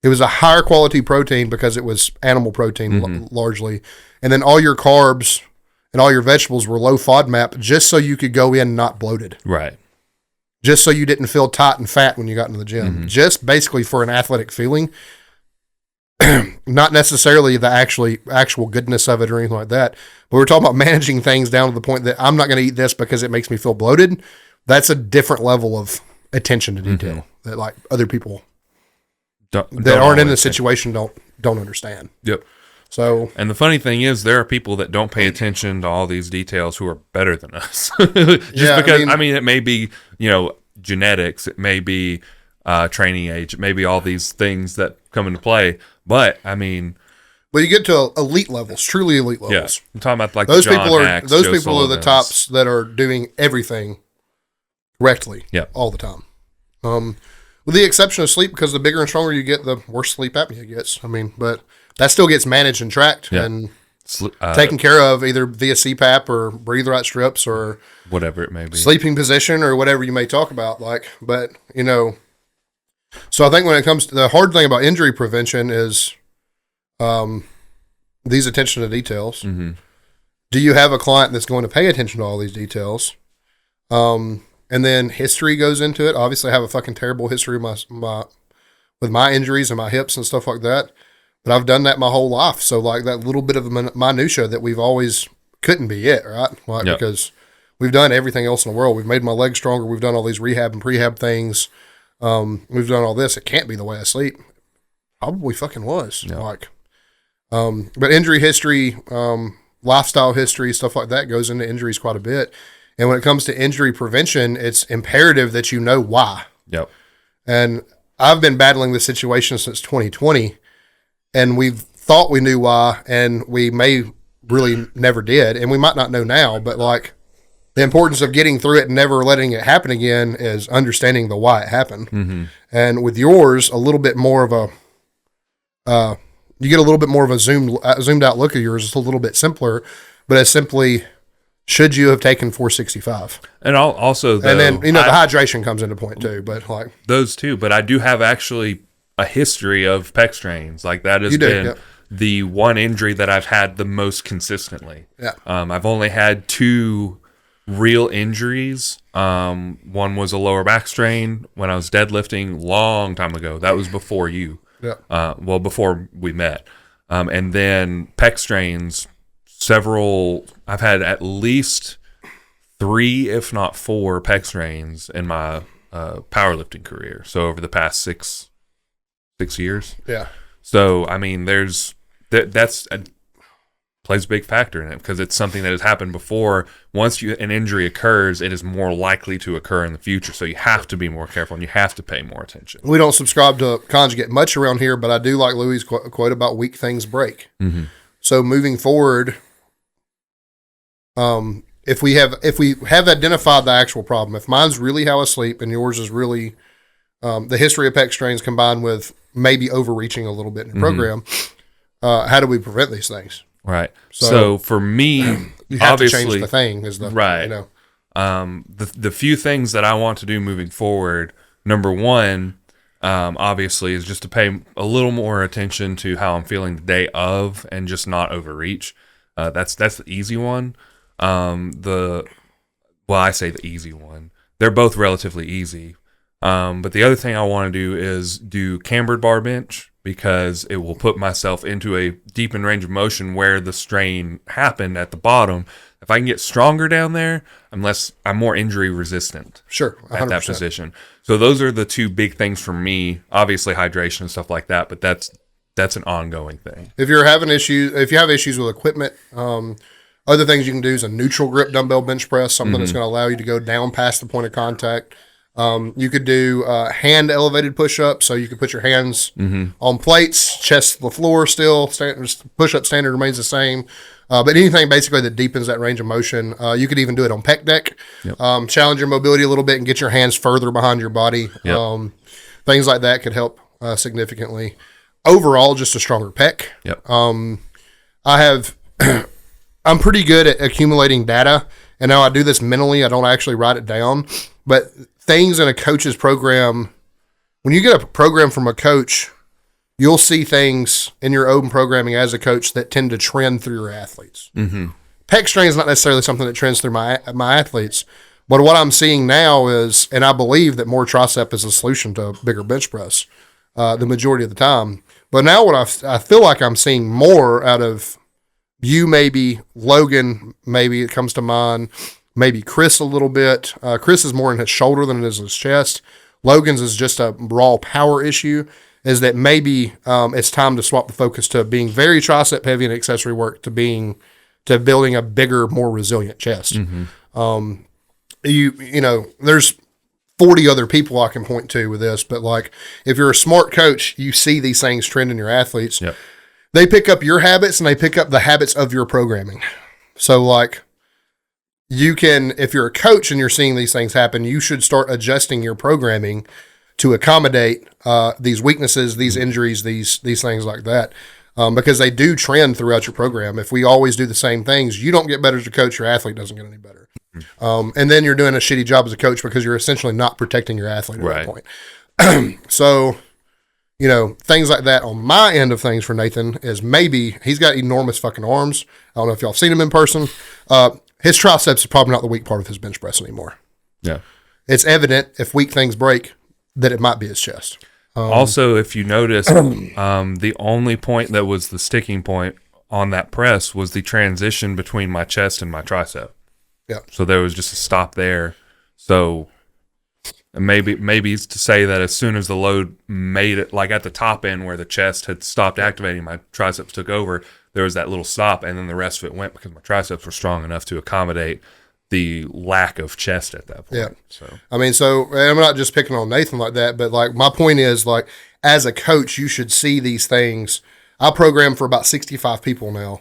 was a higher quality protein because it was animal protein largely. And then all your carbs and all your vegetables were low FODMAP, just so you could go in not bloated. Right. Just so you didn't feel tight and fat when you got into the gym. Just basically for an athletic feeling. Not necessarily the actual goodness of it or anything like that. But we're talking about managing things down to the point that I'm not going to eat this because it makes me feel bloated. That's a different level of attention to detail that other people that aren't in the situation don't understand. Yep. So, and the funny thing is, there are people that don't pay attention to all these details who are better than us. Because it may be genetics, it may be training age, it may be all these things that come into play. But you get to elite levels, truly elite levels. Yeah, I'm talking about those John people are Hacks, those Joe people Sullivans. are the tops that are doing everything correctly, all the time. With the exception of sleep, because the bigger and stronger you get, the worse sleep apnea gets. But that still gets managed and tracked and taken care of either via CPAP or breathe right strips or whatever it may be, sleeping position or whatever you may talk about. So I think when it comes to the hard thing about injury prevention is these attention to details. Do you have a client that's going to pay attention to all these details? And then history goes into it. Obviously, I have a fucking terrible history with my injuries and my hips and stuff like that. But I've done that my whole life. So, that little bit of minutia that we've always couldn't be it, right? Because we've done everything else in the world. We've made my legs stronger. We've done all these rehab and prehab things. We've done all this. It can't be the way I sleep. Probably fucking was. Yeah. But injury history, lifestyle history, stuff like that goes into injuries quite a bit. And when it comes to injury prevention, it's imperative that you know why. Yep. And I've been battling this situation since 2020, and we've thought we knew why, and we may really never did, and we might not know now, but the importance of getting through it and never letting it happen again is understanding the why it happened. And with yours, a little bit more of you get a little bit more of a zoomed out look at yours. It's a little bit simpler, but it's simply, should you have taken 465? And also, and then the hydration comes into point too. But those two. But I do have actually a history of pec strains. Like that has been yep. the one injury that I've had the most consistently. Yeah. I've only had 2 real injuries. One was a lower back strain when I was deadlifting long time ago. That was before you. Yeah. Before we met. And then pec strains, I've had at least 3, if not 4 pec strains in my powerlifting career. So over the past 6 years. Yeah. So, I mean, that's plays a big factor in it because it's something that has happened before. Once an injury occurs, it is more likely to occur in the future. So you have to be more careful and you have to pay more attention. We don't subscribe to conjugate much around here, but I do like Louis' quote about weak things break. Mm-hmm. So moving forward, if we have identified the actual problem, if mine's really how I sleep and yours is really the history of pec strains combined with maybe overreaching a little bit in the program, how do we prevent these things? Right. So for me, you have obviously, to change the thing. Is the right. You know, the few things that I want to do moving forward. Number one, obviously, is just to pay a little more attention to how I'm feeling the day of, and just not overreach. That's the easy one. I say the easy one. They're both relatively easy. But the other thing I want to do is do cambered bar bench, because it will put myself into a deepened range of motion where the strain happened at the bottom. If I can get stronger down there, I'm more injury resistant. Sure, 100%. At that position. So those are the 2 big things for me. Obviously hydration and stuff like that, but that's an ongoing thing. If you have issues with equipment, other things you can do is a neutral grip dumbbell bench press, something that's going to allow you to go down past the point of contact. You could do hand elevated push-ups, so you could put your hands on plates, chest to the floor still. Push-up standard remains the same. But anything basically that deepens that range of motion. You could even do it on pec deck. Yep. Challenge your mobility a little bit and get your hands further behind your body. Yep. Things like that could help significantly. Overall, just a stronger pec. Yep. I'm pretty good at accumulating data, and now I do this mentally. I don't actually write it down. But things in a coach's program, when you get a program from a coach, you'll see things in your own programming as a coach that tend to trend through your athletes. Mm-hmm. Pec strain is not necessarily something that trends through my athletes, but what I'm seeing now is, and I believe that more tricep is a solution to bigger bench press the majority of the time. But now what I feel like I'm seeing more out of you, maybe Logan, maybe it comes to mind, maybe Chris a little bit. Chris is more in his shoulder than it is his chest. Logan's is just a raw power issue, is that maybe it's time to swap the focus to being very tricep heavy and accessory work to building a bigger, more resilient chest. Mm-hmm. There's 40 other people I can point to with this, but like if you're a smart coach, you see these things trend in your athletes. Yep. They pick up your habits and they pick up the habits of your programming. So like you can, if you're a coach and you're seeing these things happen, you should start adjusting your programming to accommodate these weaknesses, these injuries, these things like that, because they do trend throughout your program. If we always do the same things, you don't get better as a coach, your athlete doesn't get any better. And then you're doing a shitty job as a coach because you're essentially not protecting your athlete at that point. So, things like that on my end of things for Nathan is maybe he's got enormous fucking arms. I don't know if y'all have seen him in person. His triceps is probably not the weak part of his bench press anymore. Yeah. It's evident if weak things break that it might be his chest. Also, if you notice, the only point that was the sticking point on that press was the transition between my chest and my tricep. Yeah. So there was just a stop there. So maybe it's to say that as soon as the load made it, like at the top end where the chest had stopped activating, my triceps took over. There was that little stop, and then the rest of it went because my triceps were strong enough to accommodate the lack of chest at that point. Yeah. So I'm not just picking on Nathan like that, but like my point is, like, as a coach, you should see these things. I program for about 65 people now.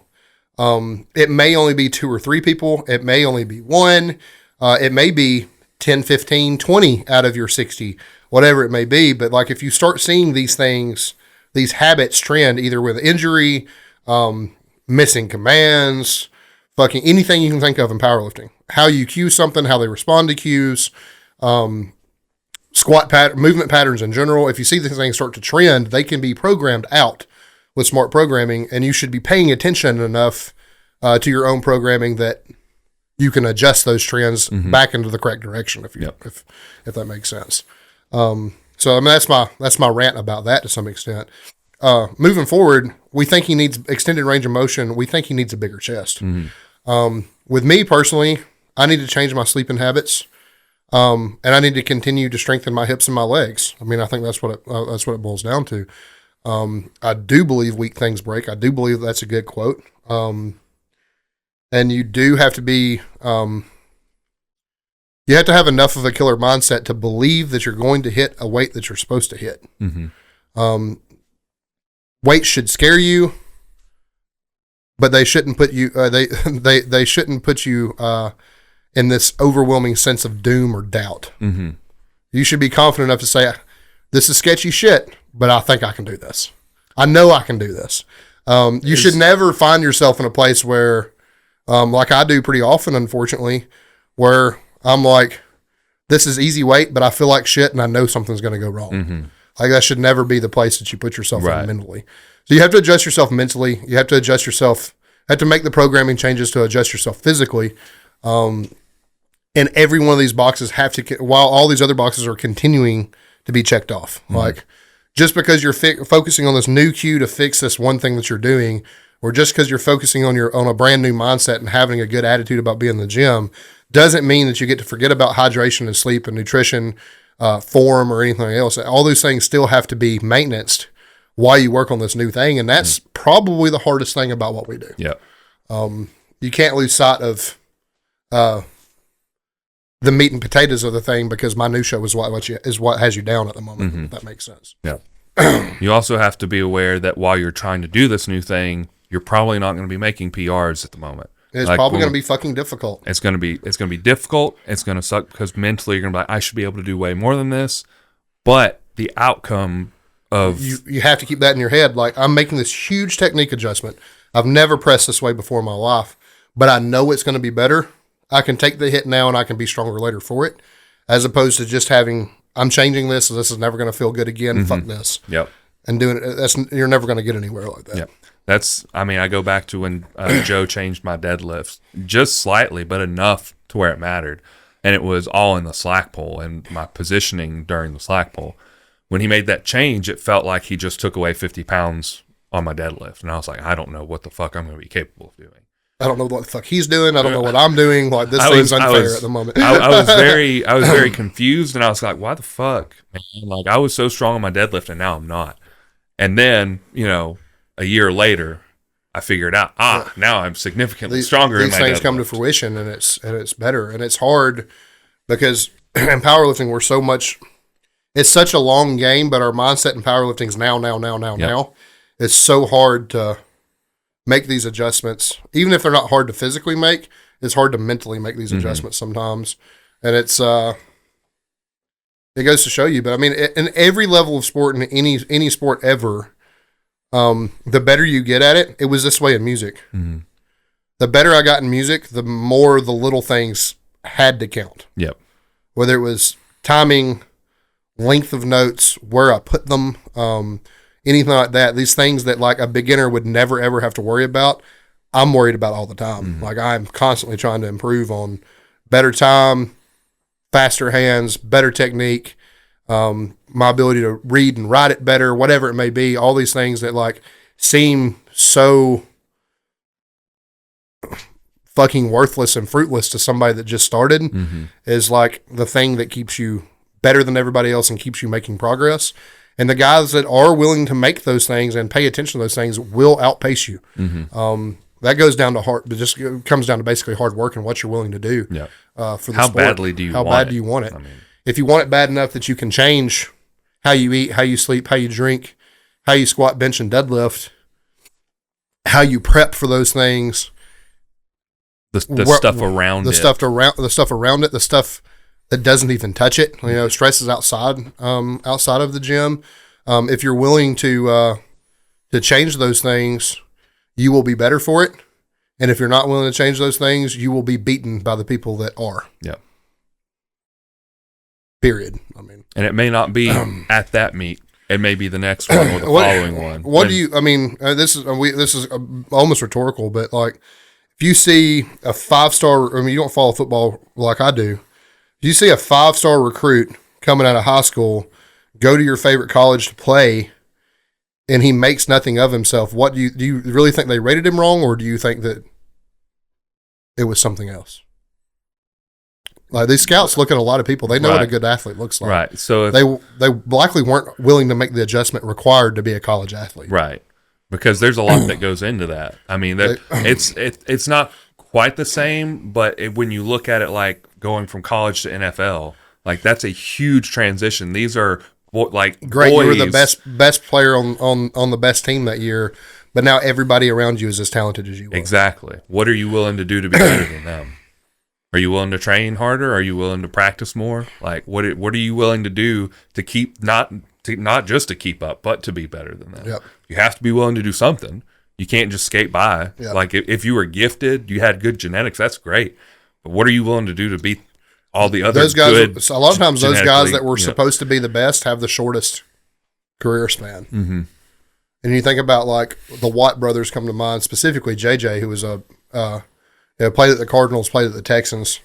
It may only be 2 or 3 people. It may only be 1. It may be 10, 15, 20 out of your 60, whatever it may be. But like, if you start seeing these things, these habits trend either with injury, missing commands, fucking anything you can think of in powerlifting, how you cue something, how they respond to cues, movement patterns in general. If you see these things start to trend, they can be programmed out with smart programming, and you should be paying attention enough to your own programming that you can adjust those trends back into the correct direction. If that makes sense. So I mean that's my rant about that to some extent. Moving forward, we think he needs extended range of motion. We think he needs a bigger chest. With me personally, I need to change my sleeping habits, and I need to continue to strengthen my hips and my legs. I mean, I think that's what it boils down to. I do believe weak things break. I do believe that's a good quote. And you do have to be, you have to have enough of a killer mindset to believe that you're going to hit a weight that you're supposed to hit. Weights should scare you, but they shouldn't put you. They shouldn't put you in this overwhelming sense of doom or doubt. You should be confident enough to say, "This is sketchy shit, but I think I can do this. I know I can do this." You should never find yourself in a place where, like I do pretty often, unfortunately, where I'm like, "This is easy weight, but I feel like shit, and I know something's going to go wrong." Like that should never be the place that you put yourself in mentally. So you have to adjust yourself mentally. You have to adjust yourself. Have to make the programming changes to adjust yourself physically. And every one of these boxes have to, while all these other boxes are continuing to be checked off. Like just because you're focusing on this new cue to fix this one thing that you're doing, or just because you're focusing on a brand new mindset and having a good attitude about being in the gym, doesn't mean that you get to forget about hydration and sleep and nutrition, form, or anything else. All those things still have to be maintained while you work on this new thing, and that's probably the hardest thing about what we do. You can't lose sight of the meat and potatoes of the thing, because minutia is what has you down at the moment. If that makes sense. You also have to be aware that while you're trying to do this new thing, you're probably not going to be making PRs at the moment. It's probably going to be fucking difficult. It's going to be difficult. It's going to suck because mentally you're going to be like, I should be able to do way more than this. But the outcome of you have to keep that in your head. Like, I'm making this huge technique adjustment. I've never pressed this way before in my life, but I know it's going to be better. I can take the hit now and I can be stronger later for it, as opposed to just having, I'm changing this, so this is never going to feel good again. Fuck this. And doing it, you're never going to get anywhere like that. I go back to when Joe changed my deadlifts just slightly, but enough to where it mattered. And it was all in the slack pull and my positioning during the slack pull. When he made that change, it felt like he just took away 50 pounds on my deadlift. And I was like, I don't know what the fuck I'm going to be capable of doing. I don't know what the fuck he's doing. I don't know what I'm doing. Like, this seems unfair at the moment. I was very confused, and I was like, why the fuck, man? Like, I was so strong on my deadlift, and now I'm not. And then, a year later, I figured out, now I'm significantly stronger in my deadlift. These things come to fruition, and it's better. And it's hard because in powerlifting, it's such a long game, but our mindset in powerlifting is now. It's so hard to make these adjustments. Even if they're not hard to physically make, it's hard to mentally make these adjustments sometimes. And it goes to show you. But I mean, in every level of sport, in any sport ever, the better you get at it. It was this way in music. The better I got in music, the more the little things had to count. Whether it was timing, length of notes, where I put them, anything like that. These things that like a beginner would never ever have to worry about, I'm worried about all the time. Like, I'm constantly trying to improve on better time, faster hands, better technique, my ability to read and write it better, whatever it may be. All these things that like seem so fucking worthless and fruitless to somebody that just started is like the thing that keeps you better than everybody else and keeps you making progress. And the guys that are willing to make those things and pay attention to those things will outpace you. That goes down to hard, but just comes down to basically hard work and what you're willing to do. For the how sport. Badly do you how want bad it? do you want it? I mean, if you want it bad enough that you can change how you eat, how you sleep, how you drink, how you squat, bench, and deadlift, how you prep for those things, the stuff around the stuff around it, the stuff that doesn't even touch it. Stress is outside of the gym. If you're willing to change those things, you will be better for it. And if you're not willing to change those things, you will be beaten by the people that are. period. I mean, and it may not be at that meet. It may be the next one or the following one. What do you? I mean, this is almost rhetorical, but like, if you see a 5-star, I mean, you don't follow football like I do. If you see a 5-star recruit coming out of high school, go to your favorite college to play, and he makes nothing of himself, what do you really think they rated him wrong, or do you think that it was something else? Like, these scouts look at a lot of people. They know what a good athlete looks like. Right. So if, they likely weren't willing to make the adjustment required to be a college athlete. Right. Because there's a lot that goes into that. I mean, it's not quite the same, but when you look at it like going from college to NFL, like that's a huge transition. These are like great. Boys. You were the best player on the best team that year, but now everybody around you is as talented as you are. Exactly. What are you willing to do to be better than them? Are you willing to train harder? Are you willing to practice more? Like, what are you willing to do to keep not just to keep up, but to be better than them? Yep. You have to be willing to do something. You can't just skate by. Yep. Like, if you were gifted, you had good genetics, that's great. But what are you willing to do to beat all the other those guys? good A lot of times, those guys that were you know, supposed to be the best have the shortest career span. Mm-hmm. And you think about like the Watt brothers come to mind, specifically JJ, who was played at the Cardinals, played at the Texans.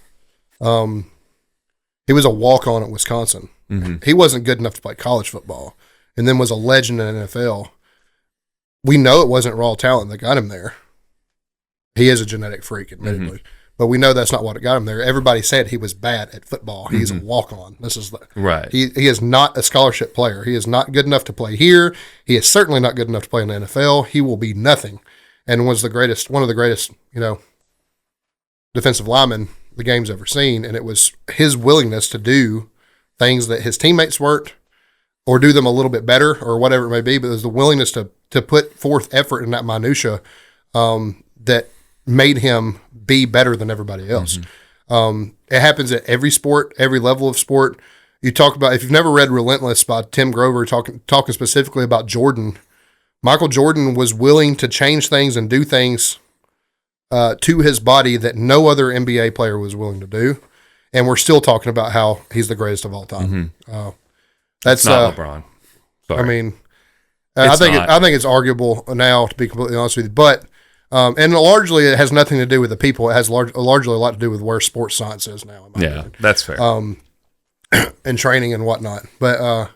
He was a walk-on at Wisconsin. Mm-hmm. He wasn't good enough to play college football, and then was a legend in the NFL. We know it wasn't raw talent that got him there. He is a genetic freak, admittedly, but we know that's not what got him there. Everybody said he was bad at football. He's a walk-on. This is right. He is not a scholarship player. He is not good enough to play here. He is certainly not good enough to play in the NFL. He will be nothing, and was one of the greatest, defensive linemen the game's ever seen. And it was his willingness to do things that his teammates weren't, or do them a little bit better, or whatever it may be. But it was the willingness to put forth effort in that minutia that made him be better than everybody else. It happens at every sport, every level of sport. You talk about, if you've never read Relentless by Tim Grover, talking specifically about Jordan, Michael Jordan was willing to change things and do things to his body that no other NBA player was willing to do. And we're still talking about how he's the greatest of all time. That's not LeBron. Sorry. I mean, I think it's arguable now, to be completely honest with you. But and largely it has nothing to do with the people. It has largely a lot to do with where sports science is now. Yeah, that's fair. And training and whatnot. But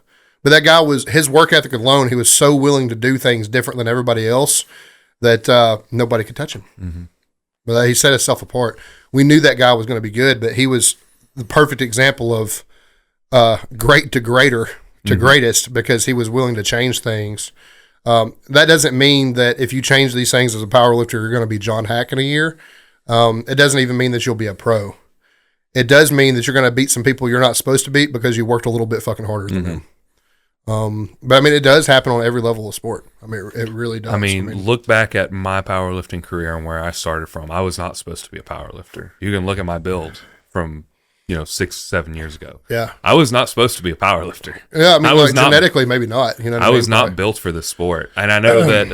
that guy his work ethic alone, he was so willing to do things different than everybody else that nobody could touch him. Mm-hmm. But he set himself apart. We knew that guy was going to be good, but he was the perfect example of great to greater to greatest, because he was willing to change things. That doesn't mean that if you change these things as a power lifter, you're going to be John Hack in a year. It doesn't even mean that you'll be a pro. It does mean that you're going to beat some people you're not supposed to beat because you worked a little bit fucking harder than them. But I mean, it does happen on every level of sport. I mean, it really does. I mean, look back at my powerlifting career and where I started from. I was not supposed to be a powerlifter. You can look at my build from 6-7 years ago. Yeah, I was not supposed to be a powerlifter. Yeah, I mean, genetically, maybe not. I was not built for this sport, and I know that.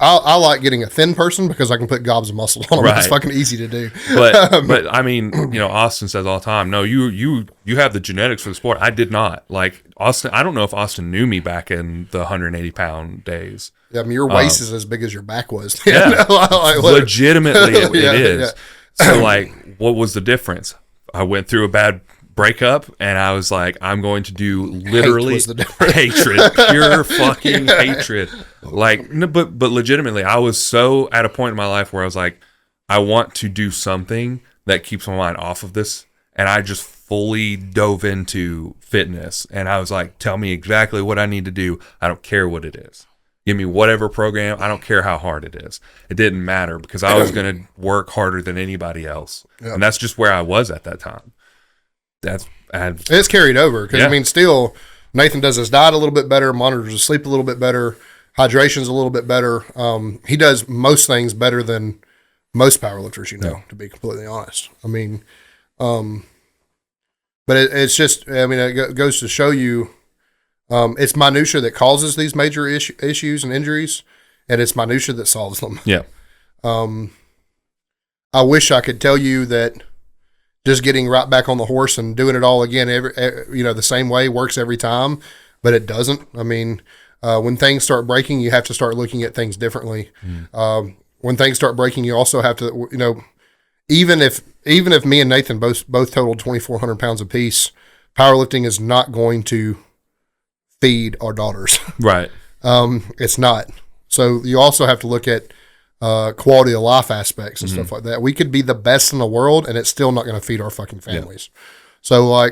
I like getting a thin person because I can put gobs of muscle on them. Right. It's fucking easy to do. But I mean, Austin says all the time, no, you have the genetics for the sport. I did not. Like Austin, I don't know if Austin knew me back in the 180-pound days. Yeah, I mean, your waist is as big as your back was. Yeah, legitimately, it is. Yeah. So, like, what was the difference? I went through a bad breakup, and I was like, I'm going to do literally hatred, pure fucking hatred. Like, no, but legitimately, I was so at a point in my life where I was like, I want to do something that keeps my mind off of this, and I just fully dove into fitness, and I was like, tell me exactly what I need to do. I don't care what it is. Give me whatever program. I don't care how hard it is. It didn't matter because I was going to work harder than anybody else. Yep. And that's just where I was at that time. It's carried over because, I mean, still, Nathan does his diet a little bit better, monitors his sleep a little bit better, hydration's a little bit better. He does most things better than most powerlifters, to be completely honest. I mean, but it's just, I mean, it goes to show you, it's minutia that causes these major issues and injuries, and it's minutia that solves them. Yeah. I wish I could tell you that just getting right back on the horse and doing it all again, the same way works every time, but it doesn't. I mean, when things start breaking, you have to start looking at things differently. When things start breaking, you also have to, even if me and Nathan both totaled 2,400 pounds apiece, powerlifting is not going to feed our daughters. Right. It's not. So you also have to look at quality of life aspects and stuff like that. We could be the best in the world, and it's still not going to feed our fucking families. Yeah. So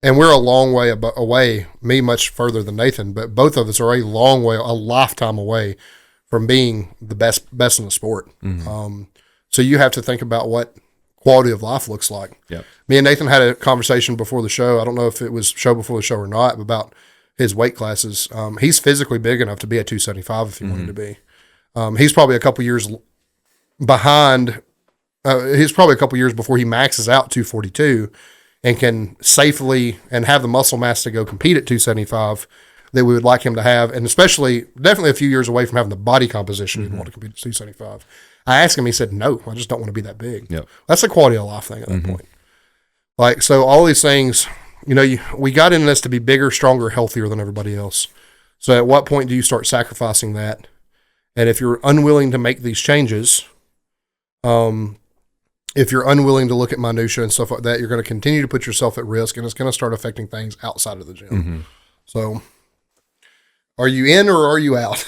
and we're a long way away, me much further than Nathan, but both of us are a long way, a lifetime away from being the best in the sport. So you have to think about what quality of life looks like. Yep. Me and Nathan had a conversation before the show. I don't know if it was show before the show or not, about his weight classes. He's physically big enough to be at 275 if he wanted to be. He's probably a couple years behind. He's probably a couple years before he maxes out 242 and can safely and have the muscle mass to go compete at 275 that we would like him to have. And definitely a few years away from having the body composition he'd want to compete at 275. I asked him, he said, no, I just don't want to be that big. Yep. That's a quality of life thing at that point. So all these things, we got in this to be bigger, stronger, healthier than everybody else. So at what point do you start sacrificing that? And if you're unwilling to make these changes, if you're unwilling to look at minutia and stuff like that, you're going to continue to put yourself at risk, and it's going to start affecting things outside of the gym. So are you in or are you out?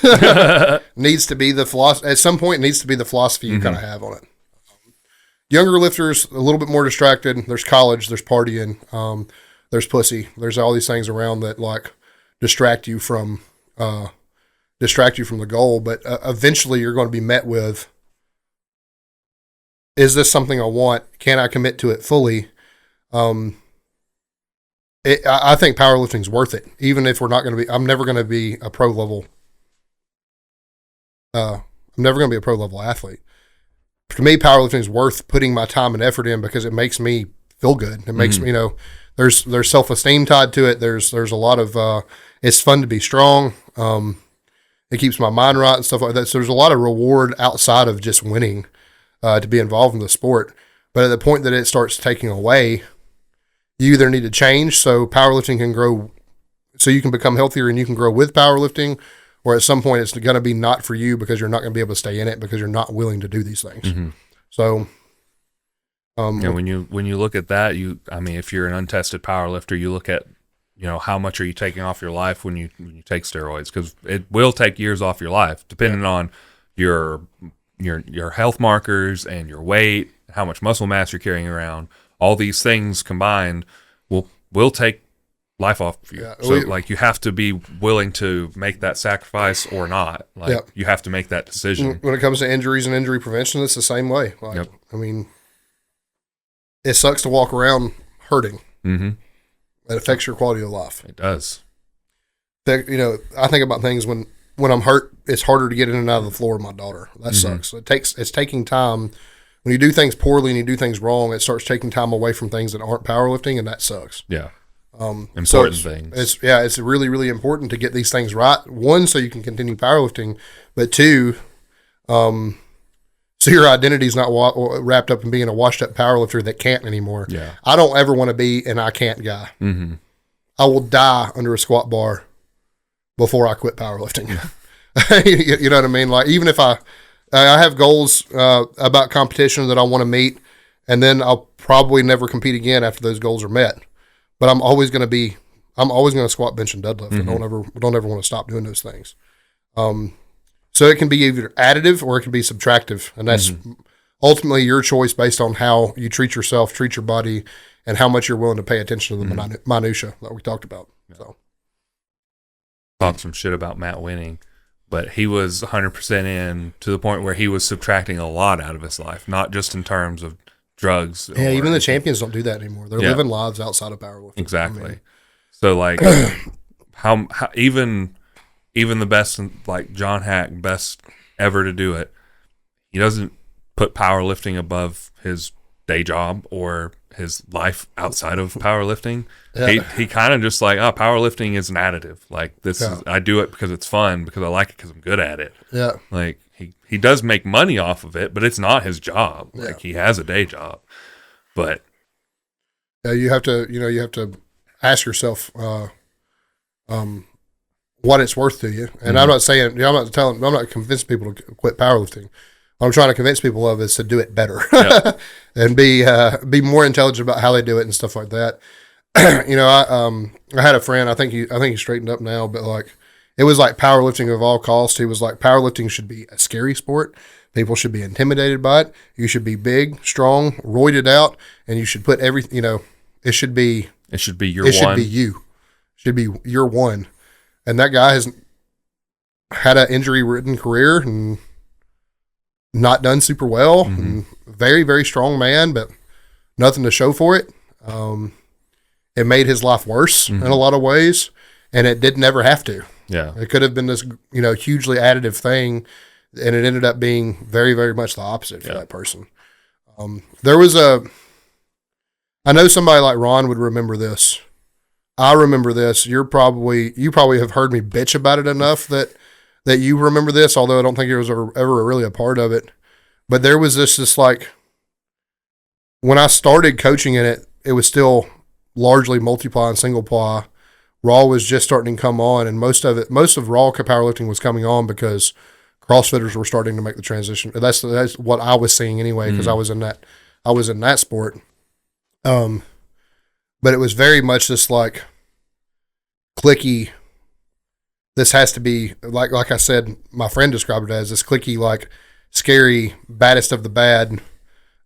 Needs to be the philosophy. At some point, it needs to be the philosophy you kind of have on it. Younger lifters, a little bit more distracted. There's college, there's partying, there's pussy. There's all these things around that distract you from the goal. But eventually, you're going to be met with, is this something I want? Can I commit to it fully? I think powerlifting's worth it, even if we're not going to be. I'm never going to be a pro level. I'm never going to be a pro level athlete. To me, powerlifting is worth putting my time and effort in because it makes me feel good. It makes me, there's self esteem tied to it. There's a lot of. It's fun to be strong. It keeps my mind right and stuff like that. So there's a lot of reward outside of just winning to be involved in the sport. But at the point that it starts taking away, you either need to change so powerlifting can grow, so you can become healthier and you can grow with powerlifting, or at some point it's going to be not for you because you're not going to be able to stay in it because you're not willing to do these things. So, when you look at that, if you're an untested powerlifter, you look at, how much are you taking off your life when you take steroids? Because it will take years off your life, depending on your health markers and your weight, how much muscle mass you're carrying around. All these things combined will take life off of you. Yeah, so you have to be willing to make that sacrifice or not. You have to make that decision. When it comes to injuries and injury prevention, it's the same way. It sucks to walk around hurting. It affects your quality of life. It does. I think about things when I'm hurt, it's harder to get in and out of the floor with my daughter. That sucks. It's taking time. When you do things poorly and you do things wrong, it starts taking time away from things that aren't powerlifting, and that sucks. Yeah. Important things. It's really, really important to get these things right. One, so you can continue powerlifting, but two, so your identity's not wrapped up in being a washed-up powerlifter that can't anymore. Yeah. I don't ever want to be an I can't guy. I will die under a squat bar before I quit powerlifting. You know what I mean? Even if I have goals about competition that I want to meet, and then I'll probably never compete again after those goals are met. But I'm always going to squat, bench, and deadlift. I don't ever want to stop doing those things. So it can be either additive or it can be subtractive, and that's ultimately your choice based on how you treat yourself, treat your body, and how much you're willing to pay attention to the minutia that we talked about. So, talk some shit about Matt winning. But he was 100% in to the point where he was subtracting a lot out of his life, not just in terms of drugs. Yeah, even the champions don't do that anymore. They're living lives outside of powerlifting. Exactly. So, how even the best, like John Hack, best ever to do it, he doesn't put powerlifting above his day job or his life outside of powerlifting. Yeah. He kind of just powerlifting is an additive. I do it because it's fun, because I like it, because I'm good at it. Yeah. He does make money off of it, but it's not his job. He has a day job. But you have to ask yourself what it's worth to you. And I'm not saying, I'm not convincing people to quit powerlifting. What I'm trying to convince people of is to do it better and be more intelligent about how they do it and stuff like that. I had a friend, I think he straightened up now, but like, it was like powerlifting of all costs. He was like, powerlifting should be a scary sport. People should be intimidated by it. You should be big, strong, roided out, and you should put everything, it should be your one. Should be you. Should be your one. And that guy has had an injury-ridden career and not done super well. And very, very strong man, but nothing to show for it. It made his life worse in a lot of ways, and it didn't ever have to. Yeah. It could have been this, hugely additive thing, and it ended up being very, very much the opposite for that person. There was I know somebody like Ron would remember this. I remember this. You probably have heard me bitch about it enough that you remember this, although I don't think it was ever really a part of it. But there was this like, when I started coaching in it, it was still largely multiply and single ply. Raw was just starting to come on, and most of raw powerlifting was coming on because CrossFitters were starting to make the transition. That's what I was seeing anyway, because I was in that sport. But it was very much this like clicky. This has to be like I said, my friend described it as this clicky, like scary, baddest of the bad.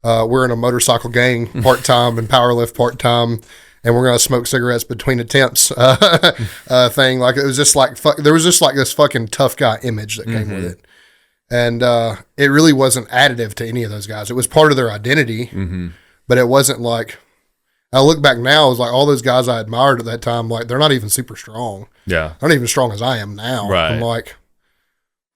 We're in a motorcycle gang part-time and powerlift part-time, and we're going to smoke cigarettes between attempts thing. Like, it was just like, there was just like this fucking tough guy image that came with it. And it really wasn't additive to any of those guys. It was part of their identity, but it wasn't like, I look back now, it was like all those guys I admired at that time, like, they're not even super strong. Yeah. They're not even as strong as I am now. Right. I'm like,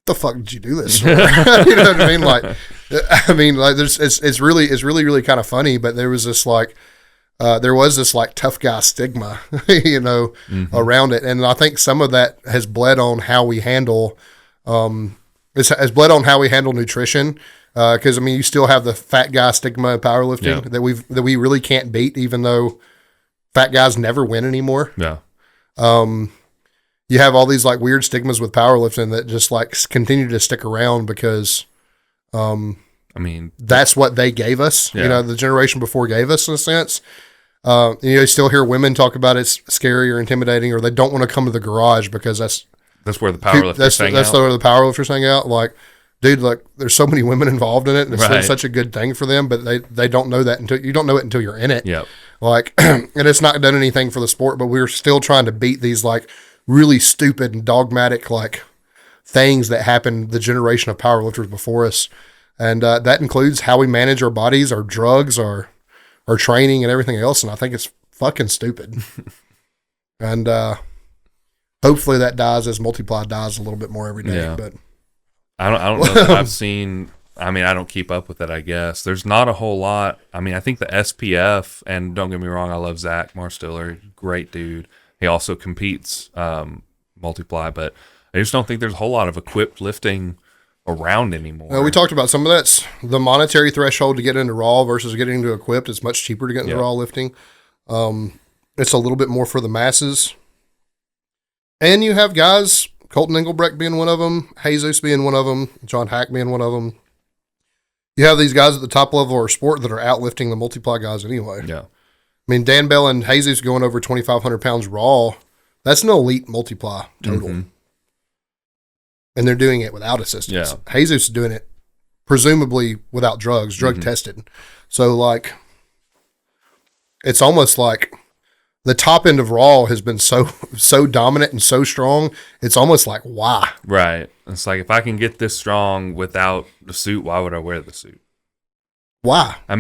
the fuck did you do this for? You know what I mean? Like, it's really kind of funny, but there was this like, tough guy stigma, around it. And I think some of that has bled on how we handle, has bled on how we handle nutrition. Cause you still have the fat guy stigma in powerlifting that we really can't beat, even though fat guys never win anymore. Yeah. You have all these like weird stigmas with powerlifting that just like continue to stick around because, that's what they gave us. Yeah. The generation before gave us, in a sense. You still hear women talk about it's scary or intimidating, or they don't want to come to the garage because that's where the powerlifters hang out. That's where the powerlifters hang out. Like, dude, like, there's so many women involved in it, and it's such a good thing for them, but they don't know that you don't know it until you're in it. Yep. Like, and it's not done anything for the sport, but we're still trying to beat these like really stupid and dogmatic like things that happened the generation of powerlifters before us, and that includes how we manage our bodies, our drugs, our training, and everything else. And I think it's fucking stupid. And hopefully that dies as multiply dies a little bit more every day. Yeah. But I don't know that I've seen. I don't keep up with it, I guess. There's not a whole lot. I think the SPF, and don't get me wrong, I love Zack Marstiller, great dude. He also competes multiply, but I just don't think there's a whole lot of equipped lifting around anymore. We talked about some of that's the monetary threshold to get into raw versus getting into equipped. It's much cheaper to get into raw lifting. It's a little bit more for the masses. And you have guys, Colton Engelbrecht being one of them, Jesus being one of them, John Hack being one of them. You have these guys at the top level of our sport that are outlifting the multiply guys anyway. Yeah. Dan Bell and Jesus going over 2,500 pounds raw. That's an elite multiply total. And they're doing it without assistance. Yeah. Jesus is doing it presumably without drugs, drug tested. So like, it's almost like the top end of raw has been so dominant and so strong. It's almost like, why? Right. It's like, if I can get this strong without the suit, why would I wear the suit? Why? I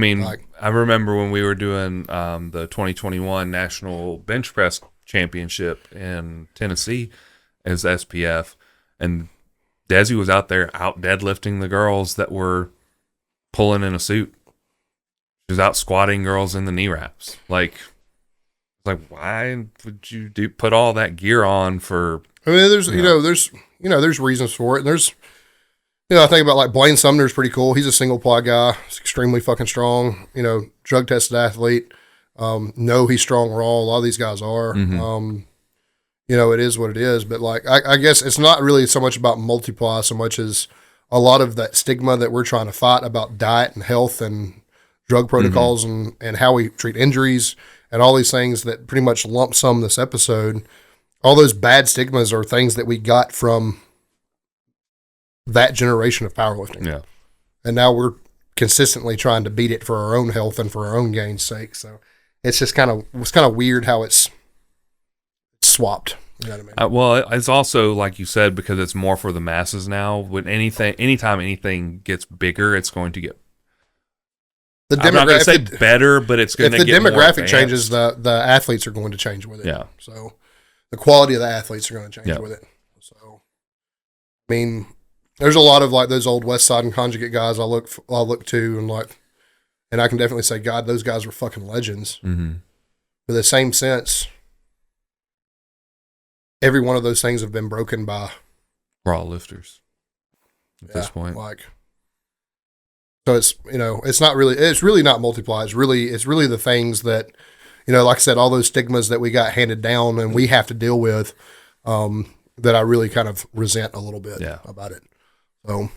remember when we were doing the 2021 National Bench Press Championship in Tennessee as SPF, and Desi was out there out deadlifting the girls that were pulling in a suit. She was out squatting girls in the knee wraps. Like, why would you put all that gear on for? There's there's reasons for it. And there's I think about like Blaine Sumner's pretty cool. He's a single ply guy. He's extremely fucking strong. Drug tested athlete. Know he's strong raw. A lot of these guys are. It is what it is. But like, I guess it's not really so much about multiply so much as a lot of that stigma that we're trying to fight about diet and health and drug protocols and how we treat injuries and all these things that pretty much lump sum this episode. All those bad stigmas are things that we got from that generation of powerlifting. Yeah. And now we're consistently trying to beat it for our own health and for our own gain's sake. So it's just kind of weird how it's swapped. You know what I mean? Well, it's also, like you said, because it's more for the masses now. Anytime anything gets bigger, it's going to get. I'm not going to say better, but it's going to get if the more demographic advanced. changes, the athletes are going to change with it. Yeah. So the quality of the athletes are going to change with it. So, I mean, there's a lot of like those old West Side and Conjugate guys I look to and I can definitely say, God, those guys were fucking legends. Mm-hmm. But the same sense, every one of those things have been broken by raw lifters at this point. So it's really not multiply. It's really the things that, like I said, all those stigmas that we got handed down and we have to deal with, that I really kind of resent a little bit about it. So,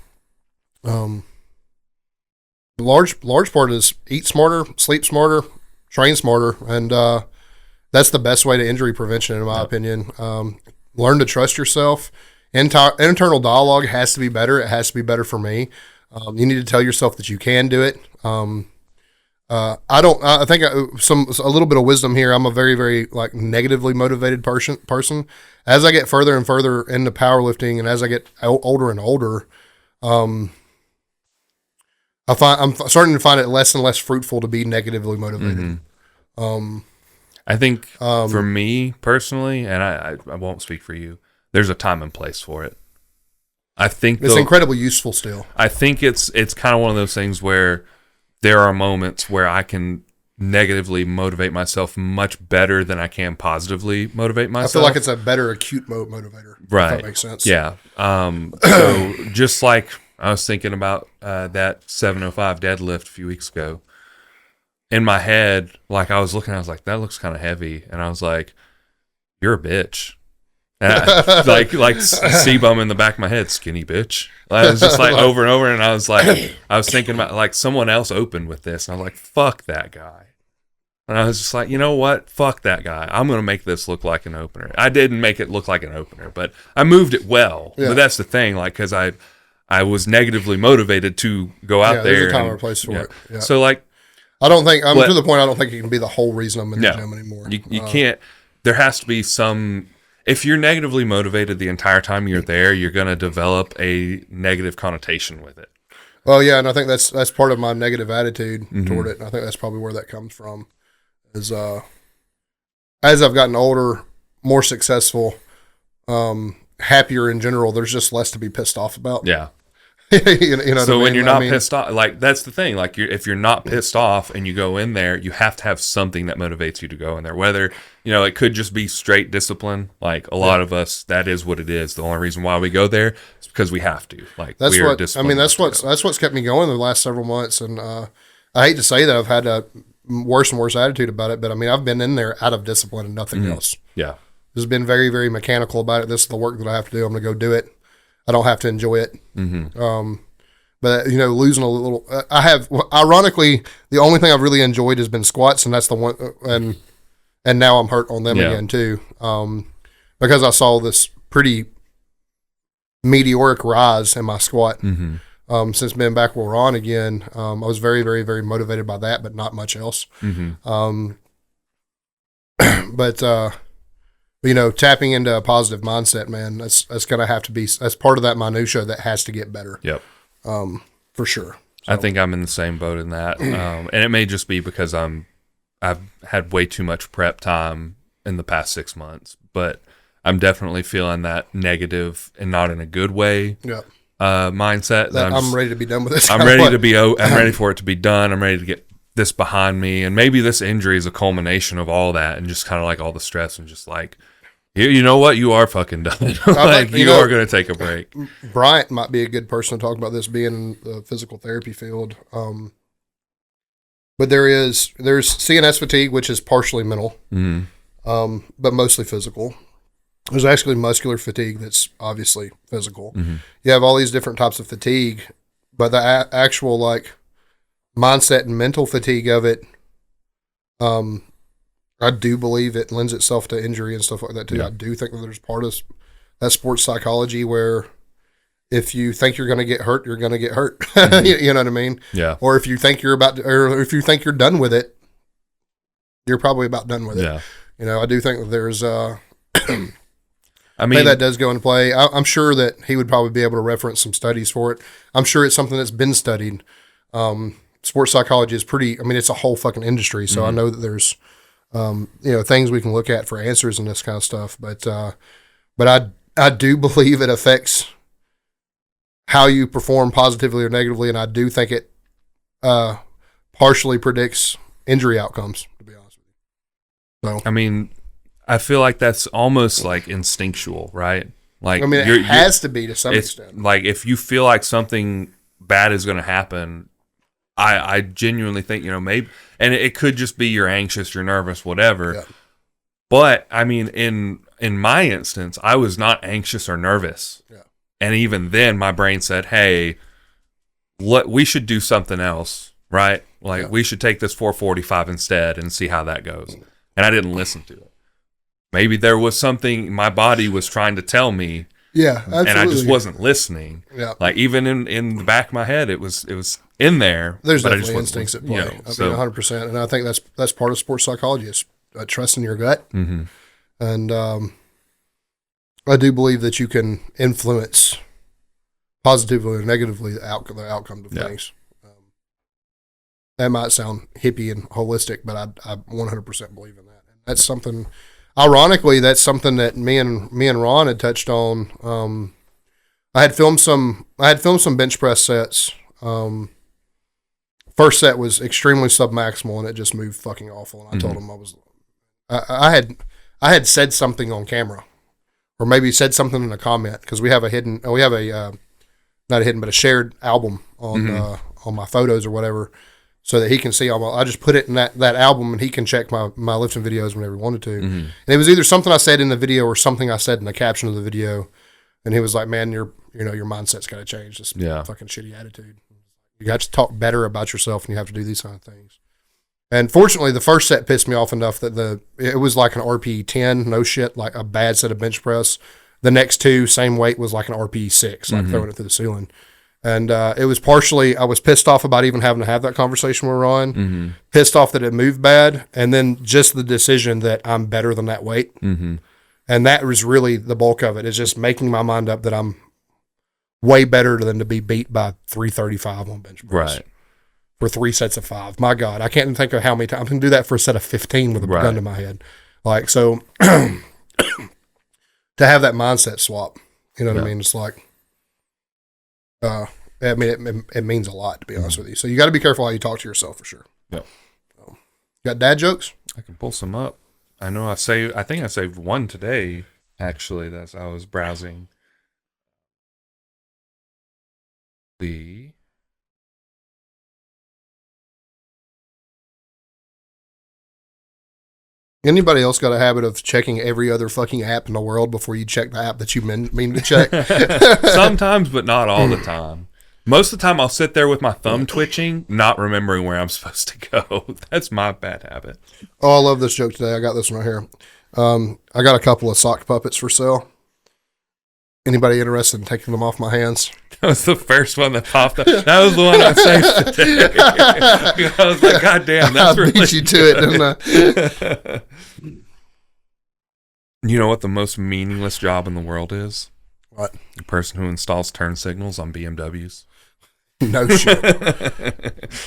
large part is eat smarter, sleep smarter, train smarter. And, that's the best way to injury prevention, in my opinion. Learn to trust yourself. Internal dialogue has to be better. It has to be better for me. You need to tell yourself that you can do it. I think a little bit of wisdom here. I'm a very, very like negatively motivated person. As I get further and further into powerlifting, and as I get older and older, I'm starting to find it less and less fruitful to be negatively motivated. I think for me personally, and I won't speak for you, there's a time and place for it. I think it's incredibly useful still. I think it's kind of one of those things where there are moments where I can negatively motivate myself much better than I can positively motivate myself. I feel like it's a better acute motivator. Right. If that makes sense. Yeah. So just like I was thinking about that 705 deadlift a few weeks ago, in my head, like I was looking, I was like, that looks kind of heavy. And I was like, you're a bitch. And like C-bum in the back of my head, skinny bitch. I was just like over and over, and I was thinking about like someone else opened with this, and I was like, fuck that guy. And I was just like, you know what? Fuck that guy. I'm going to make this look like an opener. I didn't make it look like an opener, but I moved it well. Yeah. But that's the thing, like, because I was negatively motivated to go out there. There's a time and place for it. Yeah. So like, I don't think I'm to the point. I don't think it can be the whole reason I'm in the gym anymore. You can't. There has to be some. If you're negatively motivated the entire time you're there, you're going to develop a negative connotation with it. Well, yeah, and I think that's part of my negative attitude toward it. And I think that's probably where that comes from. Is as I've gotten older, more successful, happier in general, there's just less to be pissed off about. Yeah. you know so what when you're not pissed off, like that's the thing. Like if you're not pissed off and you go in there, you have to have something that motivates you to go in there. Whether it could just be straight discipline. Like a lot of us, that is what it is. The only reason why we go there is because we have to. Like that's we are what disciplined. I mean. That's what's kept me going the last several months. And I hate to say that I've had a worse and worse attitude about it, but I mean I've been in there out of discipline and nothing else. Yeah, just been very, very mechanical about it. This is the work that I have to do. I'm going to go do it. I don't have to enjoy it. But losing a little, I have. Ironically, the only thing I've really enjoyed has been squats, and that's the one. And now I'm hurt on them again too, because I saw this pretty meteoric rise in my squat since being back where we're on again. I was very, very, very motivated by that, but not much else. But tapping into a positive mindset, man, that's going to have to be. That's part of that minutia that has to get better. Yep. For sure. So. I think I'm in the same boat in that. And it may just be because I've had way too much prep time in the past 6 months, but I'm definitely feeling that negative and not in a good way mindset. I'm ready to be done with this. I'm ready for it to be done. I'm ready to get this behind me. And maybe this injury is a culmination of all that and just kind of like all the stress and just like, You know what? You are fucking done. Like, you are going to take a break. Bryant might be a good person to talk about this, being in the physical therapy field. But there's CNS fatigue, which is partially mental, but mostly physical. There's actually muscular fatigue that's obviously physical. You have all these different types of fatigue, but the actual like mindset and mental fatigue of it, I do believe it lends itself to injury and stuff like that too. Yeah. I do think that there's part of that sports psychology where if you think you're going to get hurt, you're going to get hurt. You know what I mean? Yeah. Or if you think you're or if you think you're done with it, you're probably about done with it. Yeah. You know, I do think that there's, I mean, that does go into play. I'm sure that he would probably be able to reference some studies for it. I'm sure it's something that's been studied. Sports psychology is pretty, I mean, it's a whole fucking industry. So I know that there's, things we can look at for answers and this kind of stuff. But I do believe it affects how you perform positively or negatively. And I do think it partially predicts injury outcomes, to be honest with you. So, I mean, I feel like that's almost like instinctual, right? Like, I mean, it has to be to some extent. Like, if you feel like something bad is going to happen, I genuinely think, maybe, and it could just be you're anxious, you're nervous, whatever. Yeah. But I mean, in my instance, I was not anxious or nervous. Yeah. And even then my brain said, hey, we should do something else, right? Like, we should take this 445 instead and see how that goes. And I didn't listen to it. Maybe there was something my body was trying to tell me. Yeah, absolutely. And I just wasn't listening. Yeah. Like, even in the back of my head, it was in there. There's definitely instincts at play. I mean, 100%. And I think that's part of sports psychology is trusting your gut. Mm-hmm. And I do believe that you can influence positively or negatively the outcome of things. That might sound hippie and holistic, but I 100% believe in that. And that's something. Ironically, that's something that me and Ron had touched on. I had filmed some bench press sets. First set was extremely submaximal, and it just moved fucking awful. And I told him I had said something on camera, or maybe said something in a comment, because we have not a hidden, but a shared album on my photos or whatever, so that he can see all I just put it in that album, and he can check my lifting videos whenever he wanted to. And it was either something I said in the video or something I said in the caption of the video, and he was like, "Man, your mindset's got to change. This fucking shitty attitude. You got to talk better about yourself, and you have to do these kind of things." And fortunately, the first set pissed me off enough that it was like an RP 10, no shit, like a bad set of bench press. The next two, same weight, was like an RP 6, like throwing it through the ceiling. And it was partially, I was pissed off about even having to have that conversation with Ron, pissed off that it moved bad, and then just the decision that I'm better than that weight. And that was really the bulk of it, is just making my mind up that I'm way better than to be beat by 335 on bench press. Right. For 3 sets of 5. My God, I can't even think of how many times I can do that for a set of 15 with a gun to my head. Like, so to have that mindset swap, you know what I mean? It's like, I mean, it means a lot, to be honest with you. So you got to be careful how you talk to yourself, for sure. Yeah. Got dad jokes? I can pull some up. I know I think I saved one today, actually, that's I was browsing the Anybody else got a habit of checking every other fucking app in the world before you check the app that you mean to check? Sometimes, but not all the time. Most of the time, I'll sit there with my thumb twitching, not remembering where I'm supposed to go. That's my bad habit. Oh, I love this joke today. I got this one right here. I got a couple of sock puppets for sale. Anybody interested in taking them off my hands? That was the first one that popped up. That was the one I saved today. I was like, God damn, that's really beat you to it, didn't I? You know what the most meaningless job in the world is? What? The person who installs turn signals on BMWs. No shit.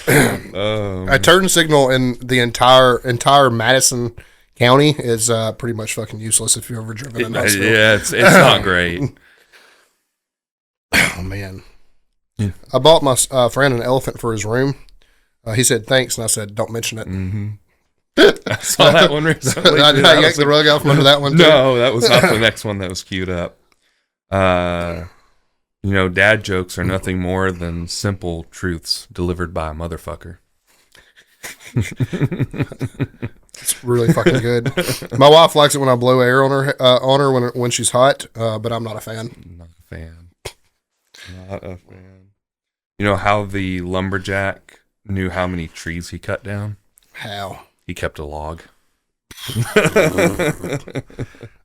A turn signal in the entire Madison County is pretty much fucking useless if you've ever driven in Knoxville. Yeah, it's not great. Oh, man. Yeah. I bought my friend an elephant for his room. He said, thanks, and I said, don't mention it. I saw that one recently. I yanked the rug out from under that one, too. No, that was not the next one that was queued up. Dad jokes are nothing more than simple truths delivered by a motherfucker. It's really fucking good. My wife likes it when I blow air on her when she's hot, but I'm not a fan. Not a fan. Not a fan. You know how the lumberjack knew how many trees he cut down? How? He kept a log.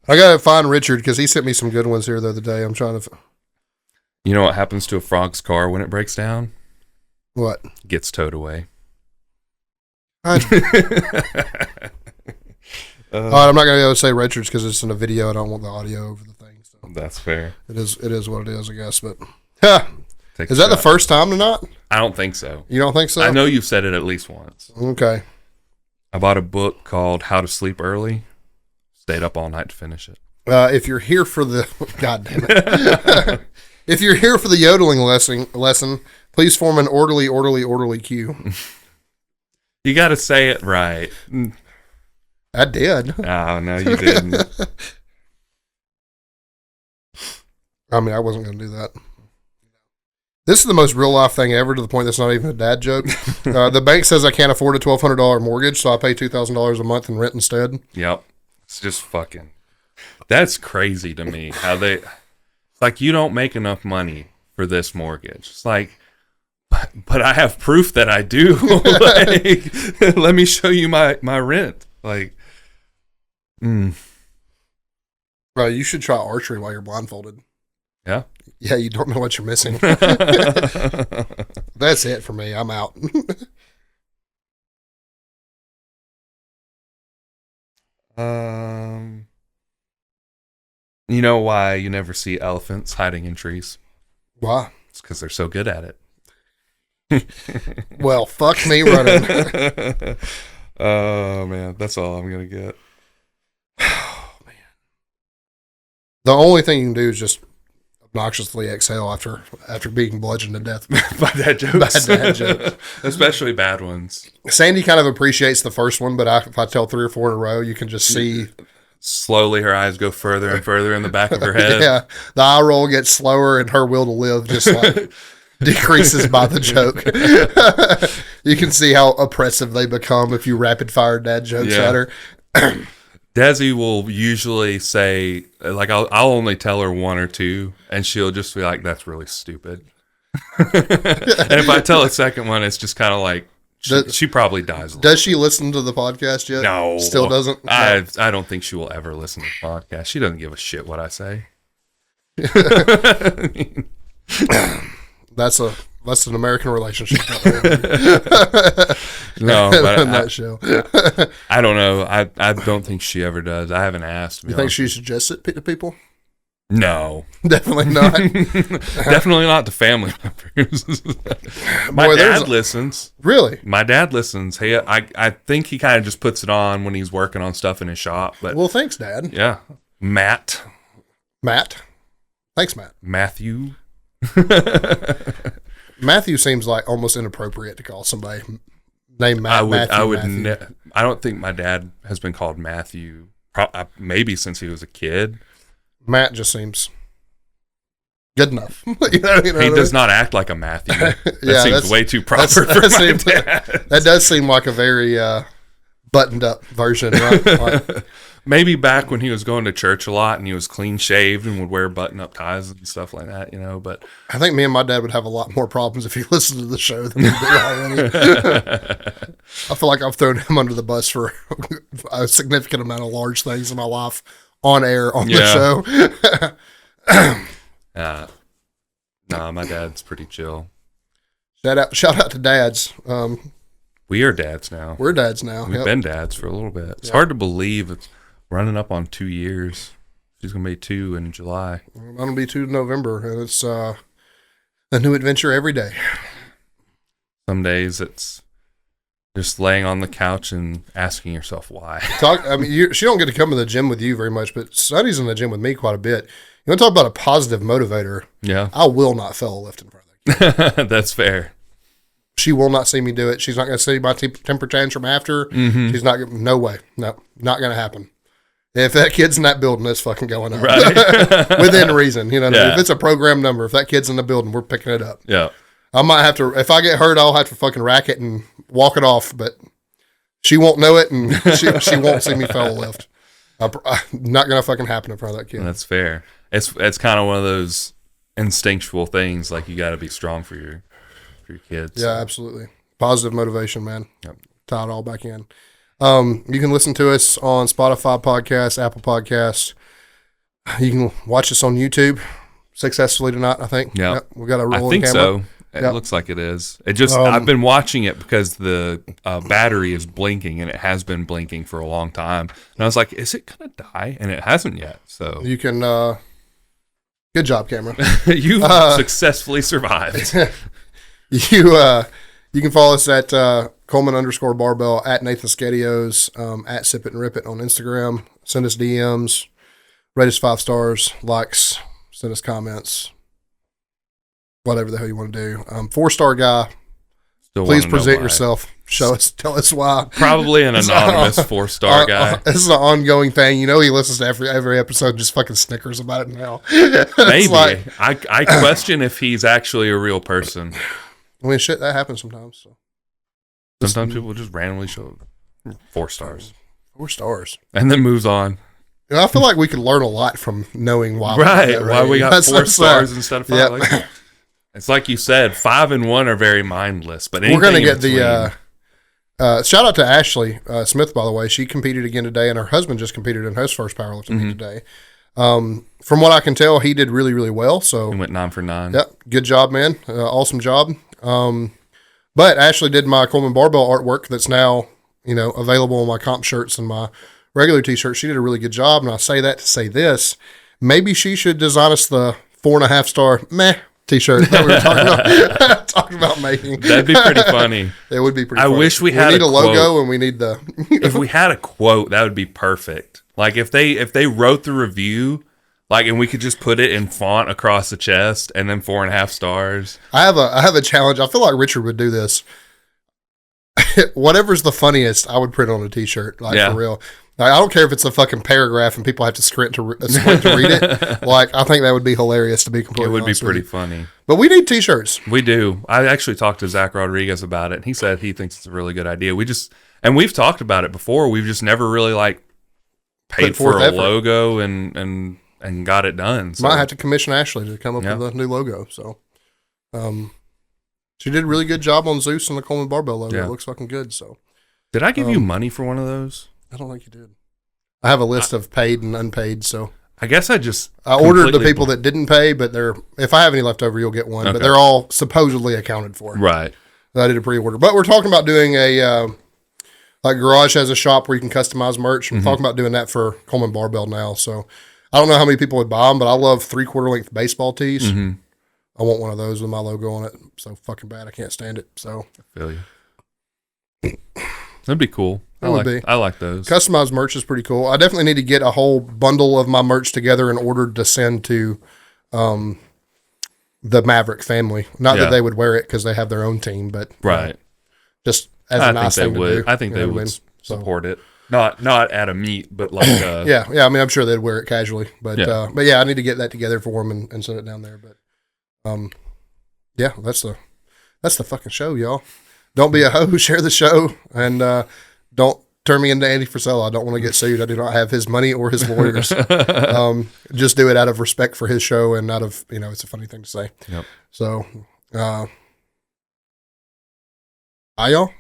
I gotta find Richard because he sent me some good ones here the other day. I'm trying to. You know what happens to a frog's car when it breaks down? What? Gets towed away. All right, I'm not gonna be able to say Richards because it's in a video. I don't want the audio over the thing. So that's fair. It is what it is, I guess. But Take is that the first time tonight? I don't think so. You don't think so? I know you've said it at least once. Okay. I bought a book called How to Sleep Early. Stayed up all night to finish it. If you're here for the God damn it. If you're here for the yodeling lesson, please form an orderly queue. You got to say it right. I did. Oh, no, you didn't. I mean, I wasn't going to do that. This is the most real life thing ever, to the point that's not even a dad joke. The bank says I can't afford a $1,200 mortgage, so I pay $2,000 a month in rent instead. Yep. It's just fucking. That's crazy to me. How they. Like, you don't make enough money for this mortgage. It's like, but I have proof that I do. Like, let me show you my rent. Like, Bro, you should try archery while you're blindfolded. Yeah? Yeah, you don't know what you're missing. That's it for me. I'm out. You know why you never see elephants hiding in trees? Why? It's because they're so good at it. Well, fuck me running. Oh, man. That's all I'm going to get. Oh, man. The only thing you can do is just obnoxiously exhale after being bludgeoned to death by dad jokes. By dad jokes. Especially bad ones. Sandy kind of appreciates the first one, but if I tell 3 or 4 in a row, you can just see... Slowly her eyes go further and further in the back of her head. Yeah. The eye roll gets slower and her will to live just like decreases by the joke. You can see how oppressive they become if you rapid fire dad jokes at her. Desi will usually say, like, I'll only tell her 1 or 2, and she'll just be like, that's really stupid. And if I tell a second one, it's just kind of like, she probably dies. Does she listen to the podcast yet? No. Still doesn't? No. I don't think she will ever listen to the podcast. She doesn't give a shit what I say. That's an American relationship. No, but in that show. I don't know. I don't think she ever does. I haven't asked. You think she suggests it to people? No. Definitely not. Definitely not to family members. My dad listens. Really? My dad listens. Hey, I think he kind of just puts it on when he's working on stuff in his shop. But well, thanks, Dad. Yeah. Matt. Thanks, Matt. Matthew. Matthew seems like almost inappropriate to call somebody named Matt. I don't think my dad has been called Matthew. Maybe since he was a kid. Matt just seems good enough. He does not act like a Matthew. That seems way too proper for my dad. That does seem like a very buttoned up version, right? Like, maybe back when he was going to church a lot and he was clean shaved and would wear button up ties and stuff like that, but I think me and my dad would have a lot more problems if he listened to the show than we do already. I feel like I've thrown him under the bus for a significant amount of large things in my life on air on the show. Nah, my dad's pretty chill. Shout out to dads. We are dads now. We're dads now. We've been dads for a little bit. It's hard to believe it's running up on 2 years. She's going to be 2 in July. I'm going to be 2 in November, and it's a new adventure every day. Some days it's just laying on the couch and asking yourself why. She don't get to come to the gym with you very much, but Sonny's in the gym with me quite a bit. You want to talk about a positive motivator? Yeah. I will not fail a lift in front of that. That's fair. She will not see me do it. She's not going to see my temper tantrum after. She's not. No way. No, not going to happen. If that kid's in that building, it's fucking going up. Right. Within reason. You know, if it's a program number, if that kid's in the building, we're picking it up. Yeah. I might have to, if I get hurt, I'll have to fucking rack it and walk it off, but she won't know it and she won't see me foul lift. Not going to fucking happen in front of that kid. That's fair. It's kind of one of those instinctual things. Like you got to be strong for your kids. Yeah, absolutely. Positive motivation, man. Yep. Tie it all back in. You can listen to us on Spotify podcasts, Apple podcasts. You can watch us on YouTube successfully tonight, I think. Yeah. Yep. We got a rolling I think camera. so. It looks like it is. It just I've been watching it because the battery is blinking, and it has been blinking for a long time. And I was like, is it going to die? And it hasn't yet. So You can, good job, camera. you've successfully survived. You can follow us at Coleman_Barbell, at Nathan Skedios, at Sip It and Rip It on Instagram. Send us DMs, rate us 5 stars, likes, send us comments, whatever the hell you want to do. 4-star guy, Still please wanna know present why. yourself. Show us, tell us why. Probably an anonymous 4-star guy. This is an ongoing thing. You know, he listens to every episode and just fucking snickers about it now. Maybe. Like, I question if he's actually a real person. I mean, shit, that happens sometimes. So. Sometimes people just randomly show 4 stars 4 stars. and then moves on. You know, I feel like we could learn a lot from knowing why. Right. Why we got That's 4 stars instead of 5. Yep. Like, it's like you said, 5 and 1 are very mindless. But We're going to get between, shout out to Ashley Smith, by the way. She competed again today, and her husband just competed in his first powerlifting meet today. From what I can tell, he did really, really well. So he went 9 for 9. Yep, good job, man. Awesome job. But Ashley did my Coleman barbell artwork that's now, available on my comp shirts and my regular t-shirts. She did a really good job, and I say that to say this. Maybe she should design us the 4.5-star meh t-shirt that we were talking about making. That'd be pretty funny. It would be pretty I funny. wish we had need a a logo quote. and we need the If we had a quote, that would be perfect. Like if they wrote the review, like, and we could just put it in font across the chest and then 4.5 stars. I have a challenge. I feel like Richard would do this. Whatever's the funniest, I would print on a t-shirt, for real. Like, I don't care if it's a fucking paragraph and people have to squint to read it. Like, I think that would be hilarious, to be completely It would be honest with pretty you. funny. But we need t-shirts. We do. I actually talked to Zack Rodriguez about it, and he said he thinks it's a really good idea. We've talked about it before. We've just never really paid for a effort. logo and got it done. So. Might have to commission Ashley to come up with a new logo. So, she did a really good job on Zeus and the Coleman barbell logo. Yeah. It looks fucking good. So, Did I give you money for one of those? I don't think you did. I have a list of paid and unpaid. So, I guess I ordered the completely- people that didn't pay, but if I have any left over, you'll get one. Okay. But they're all supposedly accounted for. Right. I did a pre-order. But we're talking about doing a, like Garage has a shop where you can customize merch. We're talking about doing that for Coleman barbell now. So, I don't know how many people would buy them, but I love 3/4 length baseball tees. Mm-hmm. I want one of those with my logo on it. So fucking bad. I can't stand it. So I feel you. That'd be cool. It would be. I like those. Customized merch is pretty cool. I definitely need to get a whole bundle of my merch together and ordered to send to the Maverick family. Not that they would wear it because they have their own team, but Right. Just as a nice thing to do. I think they would So- support it. Not at a meet, but like Yeah. I mean, I'm sure they'd wear it casually, but Yeah. I need to get that together for them and send it down there. But yeah, that's the fucking show, y'all. Don't be a hoe. Share the show, and don't turn me into Andy Frisella. I don't want to get sued. I do not have his money or his lawyers. Just do it out of respect for his show and out of it's a funny thing to say. Yep. So, bye, y'all.